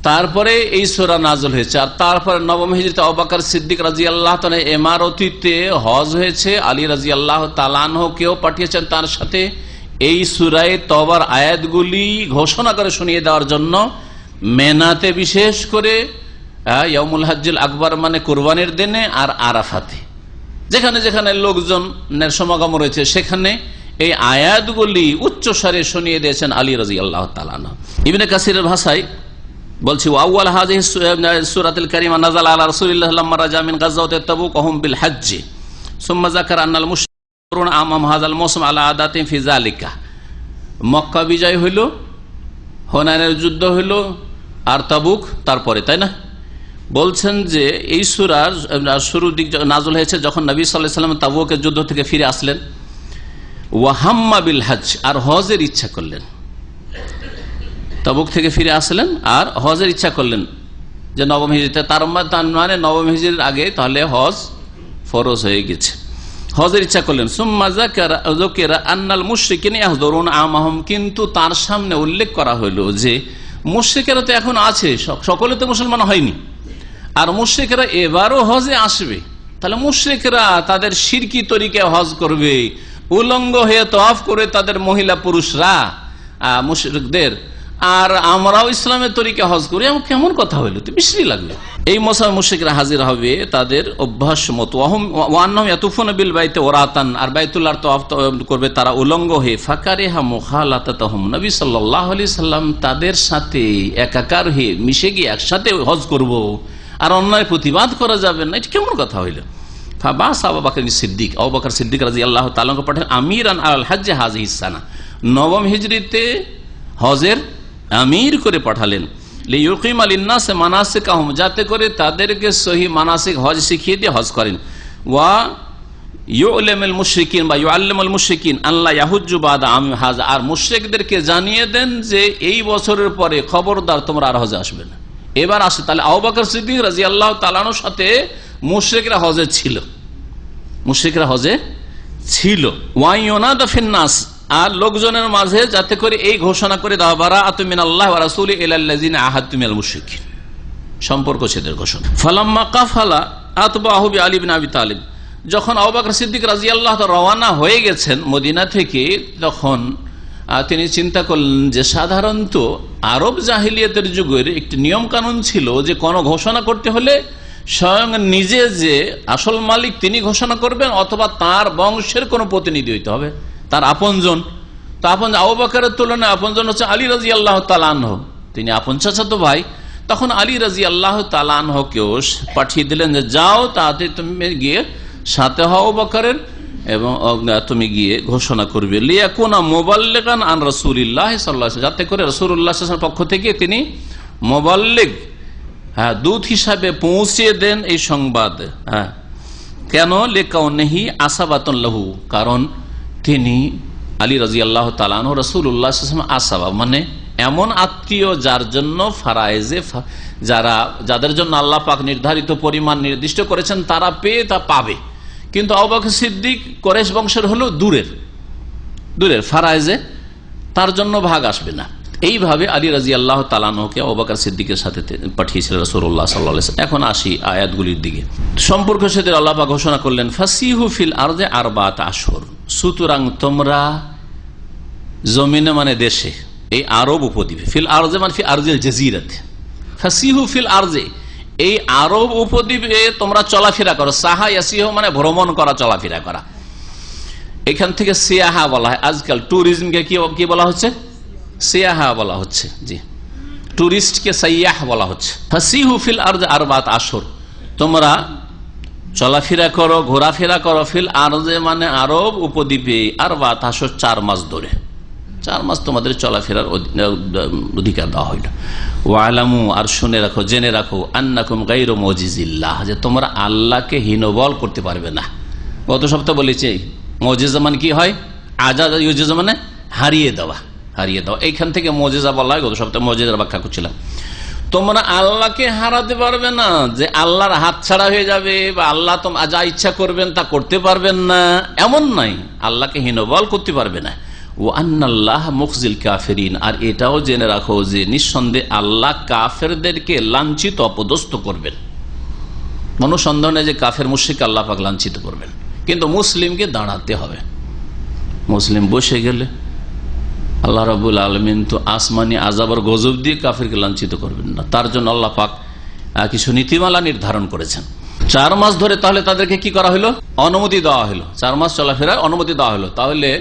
তারপরে এই সূরা নাযিল হয়েছে। আর তারপরে নবম হিজরিতে আবু বকর সিদ্দিক রাদিয়াল্লাহু তাআলা ইমারতিতে হজ হয়েছে, আলী রাদিয়াল্লাহু তাআলা আনহুকেও পাঠিয়েছেন তার সাথে এই সূরায়ে তওবার আয়াতগুলি ঘোষণা করে শুনিয়ে দেওয়ার জন্য। মেনাতে বিশেষ করে ইয়াউমুল হজ্জুল আকবার মানে কুরবানির দিনে, আর আরাফাতে, যেখানে যেখানে লোকজনের সমাগম রয়েছে সেখানে এই আয়াতগুলি উচ্চস্বরে শুনিয়ে দিয়েছেন আলী রাদিয়াল্লাহু তাআলা আনহু। ইবনে কাসিরের ভাষায় বলছি, আউয়াল হাযিহি সূরাতুল কারীমা নাযালা আলা রাসূলিল্লাহ লাম্মা রাজা মিন গাযওয়াতি তাবুক ওয়া হুম বিল হজ্জ সুম্মা যাকারা আন্নাল মুশরিকুনা আমাম হাযাল মৌসুম আলা আদাতিহিম ফি যালিকা। মক্কা বিজয় হইল, হুনাইনের যুদ্ধ হইল, আর তাবুক তারপরে, তাই না? বলছেন যে এই সূরার শুরুর দিক নাযিল হয়েছে যখন নবী সাল্লাল্লাহু আলাইহি ওয়াসাল্লাম তাবুকের যুদ্ধ থেকে ফিরে আসলেন। ওয়া হাম্মা বিল হজ্জ, আর হজের ইচ্ছা করলেন। তাবুক থেকে ফিরে আসলেন আর হজের ইচ্ছা করলেন, যে নবম হিজরিতে, তার মানে নবম হিজরির আগে তাহলে হজ ফরজ হয়ে গেছে। হজের ইচ্ছা করলেন। সুম্মা যাকারা আন্নাল মুশরিকিনা ইয়াহযুরুনা আমাহুম, কিন্তু তার সামনে উল্লেখ করা হলো যে মুশরিকেরা তো এখন আছে, সকলে তো মুসলমান হয়নি, আর মুশরিকেরা এবারও হজে আসবে। তাহলে মুশরিকরা তাদের শিরকি তরিকায় হজ করবে, উলঙ্গ হয়ে তওয়াফ করে তাদের মহিলা পুরুষরা মুশরিকদের, আর আমরাও ইসলামের তরিকা হজ করি, এমন কেমন কথা হইল? তো বিশ্রী লাগলো। এই মৌসুমে মুশরিকরা হাজির হবে তাদের অভ্যাস মতো। ওয়ান্নাহুম ইয়াতুফুনা বিল বাইতি ওরাতান, আর বাইতুল্লাহর তওয়াফ করবে তারা উলঙ্গ হয়ে। ফাকারিহা মুখালাতাতাহুম, নবী সাল্লাল্লাহু আলাইহি সাল্লাম তাদের সাথে একাকার হয়ে মিশে গিয়ে একসাথে হজ করব আর অন্যায় প্রতিবাদ করা যাবে না, এটা কেমন কথা হইল? ফাবাস আবু বকর সিদ্দিক, আবু বকর সিদ্দিক রাদিয়াল্লাহু তাআলা কে পাঠালেন আমিরান আলাল হজ্জ হাযিহিস সানা, নবম হিজরিতে হজের আমির করে পাঠালেন। লিইউকিমা লিন্নাস মানাসিকাহুম, যাতে করে তাদেরকে সহি মানাসিক হজ শিখিয়ে দিয়ে হজ করেন। ওয়া ইউলামুল মুশরিকিন বা ইউআল্লিমুল মুশরিকিন আল্লাহ ইয়াহুজ্জু বাদা আম হাযা, আর মুশরিকদেরকে জানিয়ে দেন যে এই বছরের পরে খবরদার তোমরা আর হজে আসবে না, এবার আসে। তাহলে আবু বকর সিদ্দিক রাদিয়াল্লাহু তাআলা আনহুর সাথে মুশরিকরা হজে ছিল, মুশরিকরা হজে ছিল। ওয়া ইউনাদা ফিন নাস, আর লোকজনের মাঝে যাতে করে এই ঘোষণা করে দেওয়া, বারাআতু মিনাল্লাহি ওয়া রাসূলিহি ইলাল্লাযিনা আহাদতুম মিনাল মুশরিকিন, সম্পর্ক ছেদের ঘোষণা। ফালাম্মা কাফালা আতবাহু বিআলী ইবনে আবি তালিব, যখন আবু বকর সিদ্দিক রাদিয়াল্লাহু তাআলা রওনা হয়ে গেছেন মদিনা থেকে, তখন তিনি চিন্তা করলেন যে সাধারণত আরব জাহিলিয়াতের যুগের একটি নিয়ম কানুন ছিল যে কোনো ঘোষণা করতে হলে স্বয়ং নিজে যে আসল মালিক তিনি ঘোষণা করবেন, অথবা তার বংশের কোনো প্রতিনিধি হইতে হবে, তার আপনজন। তো আপন আবু বকরের তুলনায় আপনজন হচ্ছে আলী রাদিয়াল্লাহু তাআলা আনহু, তিনি আপন চাচাতো ভাই। তখন আলী রাদিয়াল্লাহু তাআলা আনহুকেও পাঠিয়ে দিলেন যে যাও, তাতে তুমি গিয়ে সাথে আবু বকরের, এবং তুমি গিয়ে ঘোষণা করবে। লিয়াকুনা মুবাল্লিগান আন রাসূলিল্লাহ সাল্লাল্লাহু আলাইহি ওয়াসাল্লাম, যাতে করে রাসূলুল্লাহ সাল্লাল্লাহু আলাইহি ওয়াসাল্লামের পক্ষ থেকে তিনি মুবাল্লিগ, দূত হিসাবে পৌঁছে দেন এই সংবাদ। কেন? লিকাউনিহি আসাবাতুন লাহু, কারণ তিনি আলী রাদিয়াল্লাহু তাআলা আনহু রাসূলুল্লাহ সাল্লাল্লাহু আলাইহি ওয়াসাল্লাম আসাবা মানে এমন আত্মীয় যার জন্য ফারায়েজে, যাদের জন্য আল্লাহ পাক নির্ধারিত পরিমাণ নির্দিষ্ট করেছেন তারা পেয়ে তা পাবে। কিন্তু আবু বকর সিদ্দিক কুরাইশ বংশের হলো দূরের ফারায়েজে, তার জন্য ভাগ আসবে না। এইভাবে আলী রাদিয়াল্লাহু তাআলা আনহুকে আবু বকর সিদ্দিকের সাথে পাঠিয়েছিলেন রাসূলুল্লাহ সাল্লাল্লাহু আলাইহি ওয়াসাল্লাম। এখন আসি আয়াতগুলির দিকে। সম্পর্ক সাথে আল্লাহ পাক ঘোষণা করলেন, ফাসিহু ফিল আরদে আরবাআত আশহুর, সুতরাং তোমরা জমিনে মানে দেশে, এই আরব উপদ্বীপে, ফিল আরজে মানে ফি আরজিল জাজিরাতে, ফাসিহু ফিল আরজে, এই আরব উপদ্বীপে তোমরা চলাফেরা করো। সাহা ইয়াসিহু মানে ভ্রমণ করা, চলাফেরা করা। এখান থেকে সিয়াহা বলা হয়, আজকাল ট্যুরিজমকে কি বলা হচ্ছে? সিয়াহা বলা হচ্ছে, জি, টুরিস্টকে সাইয়াহ বলা হচ্ছে। ফাসিহু ফিল আরজে আরবাআত আশহুর, তোমরা চলাফেরা করো, ঘোরাফেরা করো, ফিল আরজে মানে আরব উপদ্বীপে, আরবাআত আশহুর 4 মাস ধরে, 4 মাস তোমাদের চলাফেরার অধিকার দেওয়া হইল। ওয়ালামু, আর শুনে রাখো, জেনে রাখো, আন্নাকুম গায়রু মুজিজিল্লাহ, যে তোমরা আল্লাহকে হীনবল করতে পারবে না। গত সপ্তাহ বলেছি মুজিজা মানে কি হয়, আজাদ ইউজিজা মানে হারিয়ে দেওয়া, হারিয়ে দেওয়া। এইখান থেকে মুজিজা বলা হয়। গত সপ্তাহে মুজিজার ব্যাখ্যা করছিলাম। তোমরা আল্লাহকে হারাতে পারবে না, যে আল্লাহর হাত ছাড়া হয়ে যাবে বা আল্লাহ যা ইচ্ছা করবেন তা করতে পারবেন না, এমন নাই। আল্লাহকে হীনবল করতে পারবে না। ও আন্নাল্লাহ মুখজিল কাফিরিন, আর এটাও জেনে রাখো যে নিঃসন্দেহে আল্লাহ কাফেরদেরকে লাঞ্ছিত অপদস্থ করবেন। কোনো সন্দেহ নেই যে কাফের মুশরিক আল্লাহ পাক লাঞ্ছিত করবেন, কিন্তু মুসলিমকে দাঁড়াতে হবে। মুসলিম বসে গেলে আল্লাহ রাব্বুল আলামিন তো আসমানি আযাবের গজব দিয়ে কাফেরকে লাঞ্ছিত করবেন না। তার জন্য আল্লাহ পাক কিছু নীতিমালা নির্ধারণ করেছেন। 4 মাস ধরে তাহলে তাদেরকে কি করা হলো, অনুমতি দেওয়া হলো। 4 মাস চলাফেরার অনুমতি দেওয়া হলো। তাহলে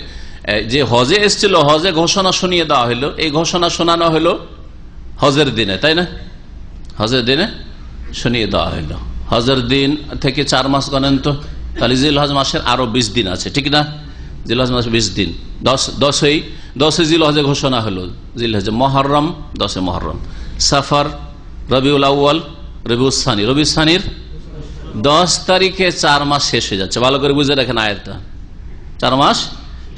যে হজে এসেছিল, হজে ঘোষণা শুনিয়ে দেওয়া হলো। এই ঘোষণা শোনানো হলো হজের দিনে, তাই না? হজের দিনে শুনিয়ে দেওয়া হলো। হজের দিন থেকে 4 মাস গণেন তো, তাহলে জিলহজ মাসের আরো 20 দিন আছে, ঠিক না? জিলহজ মাসে 20 দিন। 10 জিলহজে ঘোষণা হলো। জিলহজে মুহররম, 10 মুহররম, সফর, রবিউল আউয়াল, রবিউল সানি। রবিউল সানির 10 তারিখে 4 মাস শেষ হয়ে যাচ্ছে। ভালো করে বুঝে রাখেন আয়াতটা, 4 মাস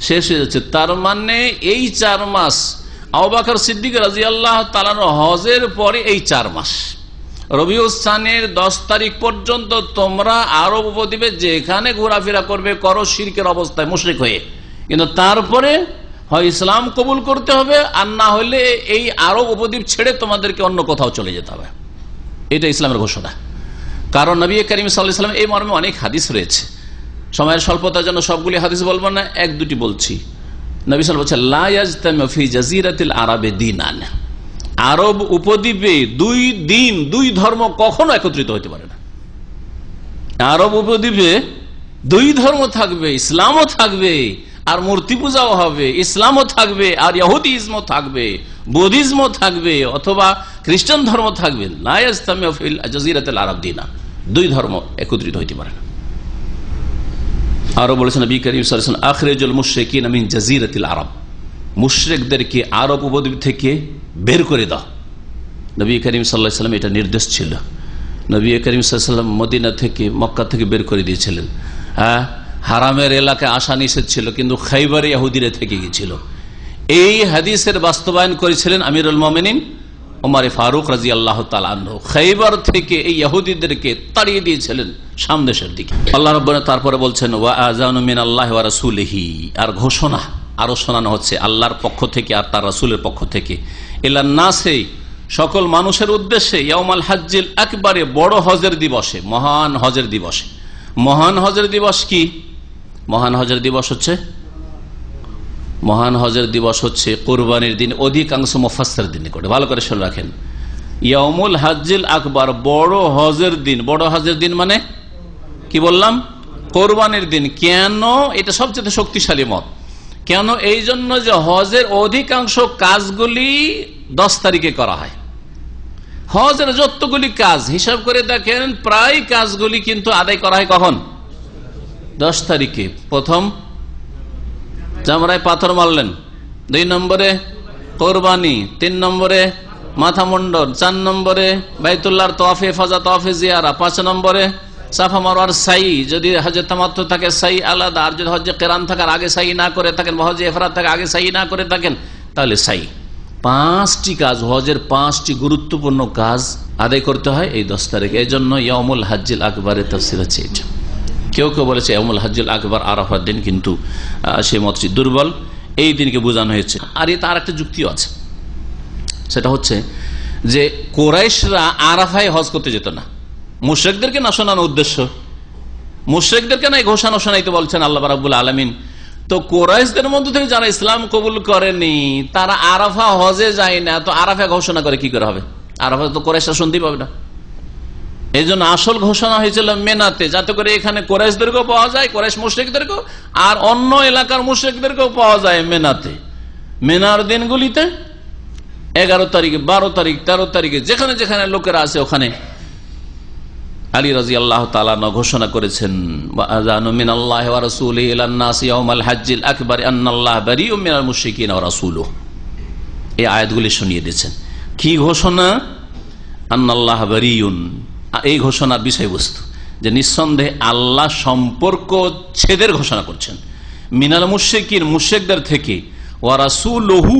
শেষ হয়ে যাচ্ছে। তার মানে এই 4 মাস আবু বকর সিদ্দিক রাদিয়াল্লাহু তাআলা হজের পরে এই 4 মাস, রবিউল সানির 10 তারিখ পর্যন্ত তোমরা আরব উপদ্বীপে যেখানে ঘোরাফেরা করবে করো শিরকের অবস্থায় মুশরিক হয়ে, কিন্তু তারপরে হয় ইসলাম কবুল করতে হবে, আর না হলে এই আরব উপদ্বীপ ছেড়ে তোমাদেরকে অন্য কোথাও চলে যেতে হবে। এটা ইসলামের ঘোষণা। কারণ নবী করিম সাল্লাল্লাহু আলাইহি ওয়াসাল্লাম এই মর্মে অনেক হাদিস রয়েছে। সময়ের স্বল্পতার জন্য সবগুলি হাদিস বলবো না, 1-2টি বলছি। নবী সাল্লাল্লাহু আলাইহি ওয়াসাল্লাম বলেছেন, লা ইয়াজতামিউ ফি জাজিরাতিল আরাবে দীনান, আরব উপদ্বীপে 2 দিন 2 ধর্ম কখনো একত্রিত হতে পারে না। আরব উপদ্বীপে 2 ধর্ম থাকবে, ইসলামও থাকবে আর মূর্তি পূজাও হবে, ইসলামও থাকবে আর ইহুদিজমও থাকবে, বৌদ্ধিজমও থাকবে, অথবা খ্রিস্টান ধর্ম থাকবে। লা ইয়াজতামিউ ফিল জাজিরাতিল আরাব দীনান, 2 ধর্ম একত্রিত হতে পারে না। আরো বলেছেন নবী করিম সাল্লাল্লাহু আলাইহি ওয়াসাল্লাম, আখরিজুল মুশরিকিনা মিন জাজিরাতিল আরব, মুশরিকদেরকে আরব উপদ্বীপ থেকে বের করে দাও। নবী করিম সাল্লাল্লাহু আলাইহি ওয়াসাল্লাম এটা নির্দেশ ছিল। নবী করিম সাল্লাল্লাহু আলাইহি ওয়াসাল্লাম মদিনা থেকে, মক্কা থেকে বের করে দিয়েছিলেন। হ্যাঁ, হারামের এলাকায় আসা নিষেধ ছিল, কিন্তু খাইবারে ইহুদিরা থেকে গিয়েছিল। এই হাদিসের বাস্তবায়ন করেছিলেন আমিরুল মুমিনিন ওমর ফারুক রাদিয়াল্লাহু তাআলা আনহু। খাইবার থেকে এই ইহুদিদেরকে তাড়িয়ে দিয়েছিলেন শাম দেশের দিকে। আল্লাহ রাব্বুল তারপরে বলছেন, ওয়া আযানু মিনাল্লাহি ওয়া রাসূলিহি, আর ঘোষণা আরো শোনানো হচ্ছে আল্লাহর পক্ষ থেকে আর তার রাসূলের পক্ষ থেকে, ইলান নাসে, সকল মানুষের উদ্দেশ্যে, ইয়াউমাল হজ্জিল আকবারে, বড় হজের দিবসে, মহান হজের দিবসে। মহান হজের দিবস কি? মহান হজের দিবস হচ্ছে, মহান হজের দিবস হচ্ছে কুরবানির দিন। অধিকাংশ মুফাসসির দিন করে, ভালো করে শুনে রাখেন। ইয়াউমুল হজ্জিল আকবার, বড় হজের দিন। বড় হজের দিন মানে কি বললাম? কুরবানির দিন। কেন? এটা সবচেয়ে শক্তিশালী মত। কেন? এই জন্য যে হজের অধিকাংশ কাজগুলি 10 তারিখে করা হয়। হজের যতগুলি কাজ হিসাব করে দেখেন, প্রায় কাজগুলি কিন্তু আদায় করা হয় কখন? 10 তারিখে। প্রথম জামরায় পাথর মারলেন, 2 নম্বরে কোরবানি, 3 নম্বরে মাথা মুন্ডন, 4 নম্বরে বাইতুল্লাহর তওয়াফে ফাজা, তওয়াফে জিয়ারা, 5 নম্বরে সাফা মারওয়ার সাই। যদি হজে তামাত্তু থাকে সাই আলাদা, আর যদি হজে কিরান থাকার আগে সাই না করে থাকেন, হজে ইফরাদ থাকে আগে সাই না করে থাকেন, তাহলে সাই। 5টি কাজ, হজের 5টি গুরুত্বপূর্ণ কাজ আদায় করতে হয় এই 10 তারিখে। এই জন্য ইয়াউমুল হজ্জিল আকবরের তাফসীর আছে এটা। কেউ কেউ বলেছে ইয়াউমুল হজ্জিল আকবর আরাফার দিন, কিন্তু সেই মতটি দুর্বল। এই দিনকে বোঝানো হয়েছে। আর তার একটা যুক্তিও আছে, সেটা হচ্ছে যে কুরাইশরা আরাফায় হজ করতে যেত না। মুশরিকদেরকে না শোনানো উদ্দেশ্য, মুশরিকদেরকে না ঘোষণা শোনাইতে বলছেন আল্লাহ রাব্বুল আলামিন। তো কুরাইশদের মধ্য থেকে যারা ইসলাম কবুল করেনি, তারা আরাফা হজে যায় না, তো আরাফা ঘোষণা করে কি করে হবে? আরাফা তো কুরাইশরা শুনতেই পাবে না। এই জন্য আসল ঘোষণা হয়েছিল মেনাতে, যাতে করে এখানে কুরাইশদেরকেও পাওয়া যায়, কুরাইশ মুশরিকদেরকেও, আর অন্য এলাকার মুশরিকদেরকেও পাওয়া যায় মেনাতে। মেনার দিনগুলিতে 11 তারিখে, 12 তারিখ, 13 তারিখে যেখানে যেখানে লোকেরা আছে ওখানে আলী রাদিয়াল্লাহু তাআলা ঘোষণা করেছেন, আযানু মিনাল্লাহি ওয়া রাসূলিহি ইলান নাসি ইয়াউমাল হাজ্জিল আকবার আন্নাল্লাহা বারিউম মিনাল মুশরিকিনা ওয়া রাসূলুহু। এই আয়াতগুলি শুনিয়ে দিয়েছেন। কি ঘোষণা? আন্নাল্লাহা বারিউন, এই ঘোষণার বিষয়বস্তু যে নিঃসন্দেহে আল্লাহ সম্পর্ক ছেদের ঘোষণা করছেন মিনাল মুশরিকিন, মুশরিকদের থেকে, ওয়া রাসূলুহু,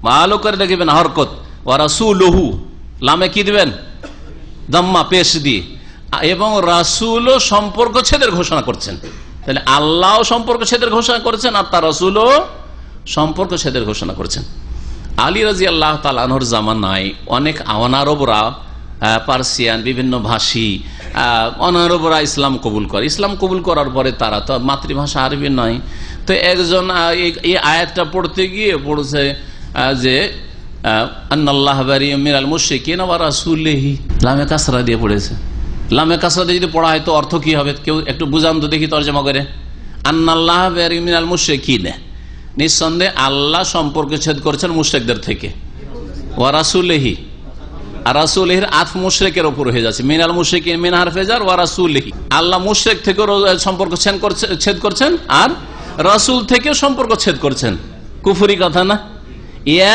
ভালো করে দেখবেন হরকত, ওয়া রাসূলুহু, লামে কি দিবেন? দাম্মা, পেশ দিয়ে, এবং রাসূলও সম্পর্ক ছেদের ঘোষণা করছেন। তাহলে আল্লাহ সম্পর্ক ছেদের ঘোষণা করেছেন আর তার রাসূলও সম্পর্ক ছেদের ঘোষণা করেছেন। আলী রাদিয়াল্লাহু তাআলা আনহুর জামানায় অনেক অনারবরা, পার্সিয়ান, বিভিন্ন ভাষী অনারবরা ইসলাম কবুল করে। ইসলাম কবুল করার পরে তারা তো মাতৃভাষা আরবি নয়, তো একজন এই আয়াতটা পড়তে গিয়ে পড়ছে যে আন্নাল্লাহা বারিউম মিনাল মুশরিকিনা ওয়া রাসূলিহি, লামে কাসরা দিয়ে পড়েছে। লামে কাসরা দিয়ে যদি পড়া হয় তো অর্থ কি হবে? কেউ একটু বুঝান তো দেখি, তরজমা করে। আন্নাল্লাহা বারিউম মিনাল মুশরিকিনা, নিঃসন্দেহে আল্লাহ সম্পর্ক ছেদ করেছেন মুশরিকদের থেকে। ওয়া রাসূলিহি, আর রাসূলিহির আতফ মুশরিকের উপর হয়ে যাচ্ছে। মিনাল মুশরিকিন মিন হারফে জার, ওয়া রাসূলিহি, আল্লাহ মুশরিক থেকে সম্পর্ক ছেদ করছেন আর রাসূল থেকেও সম্পর্ক ছেদ করছেন। কুফরি কথা না?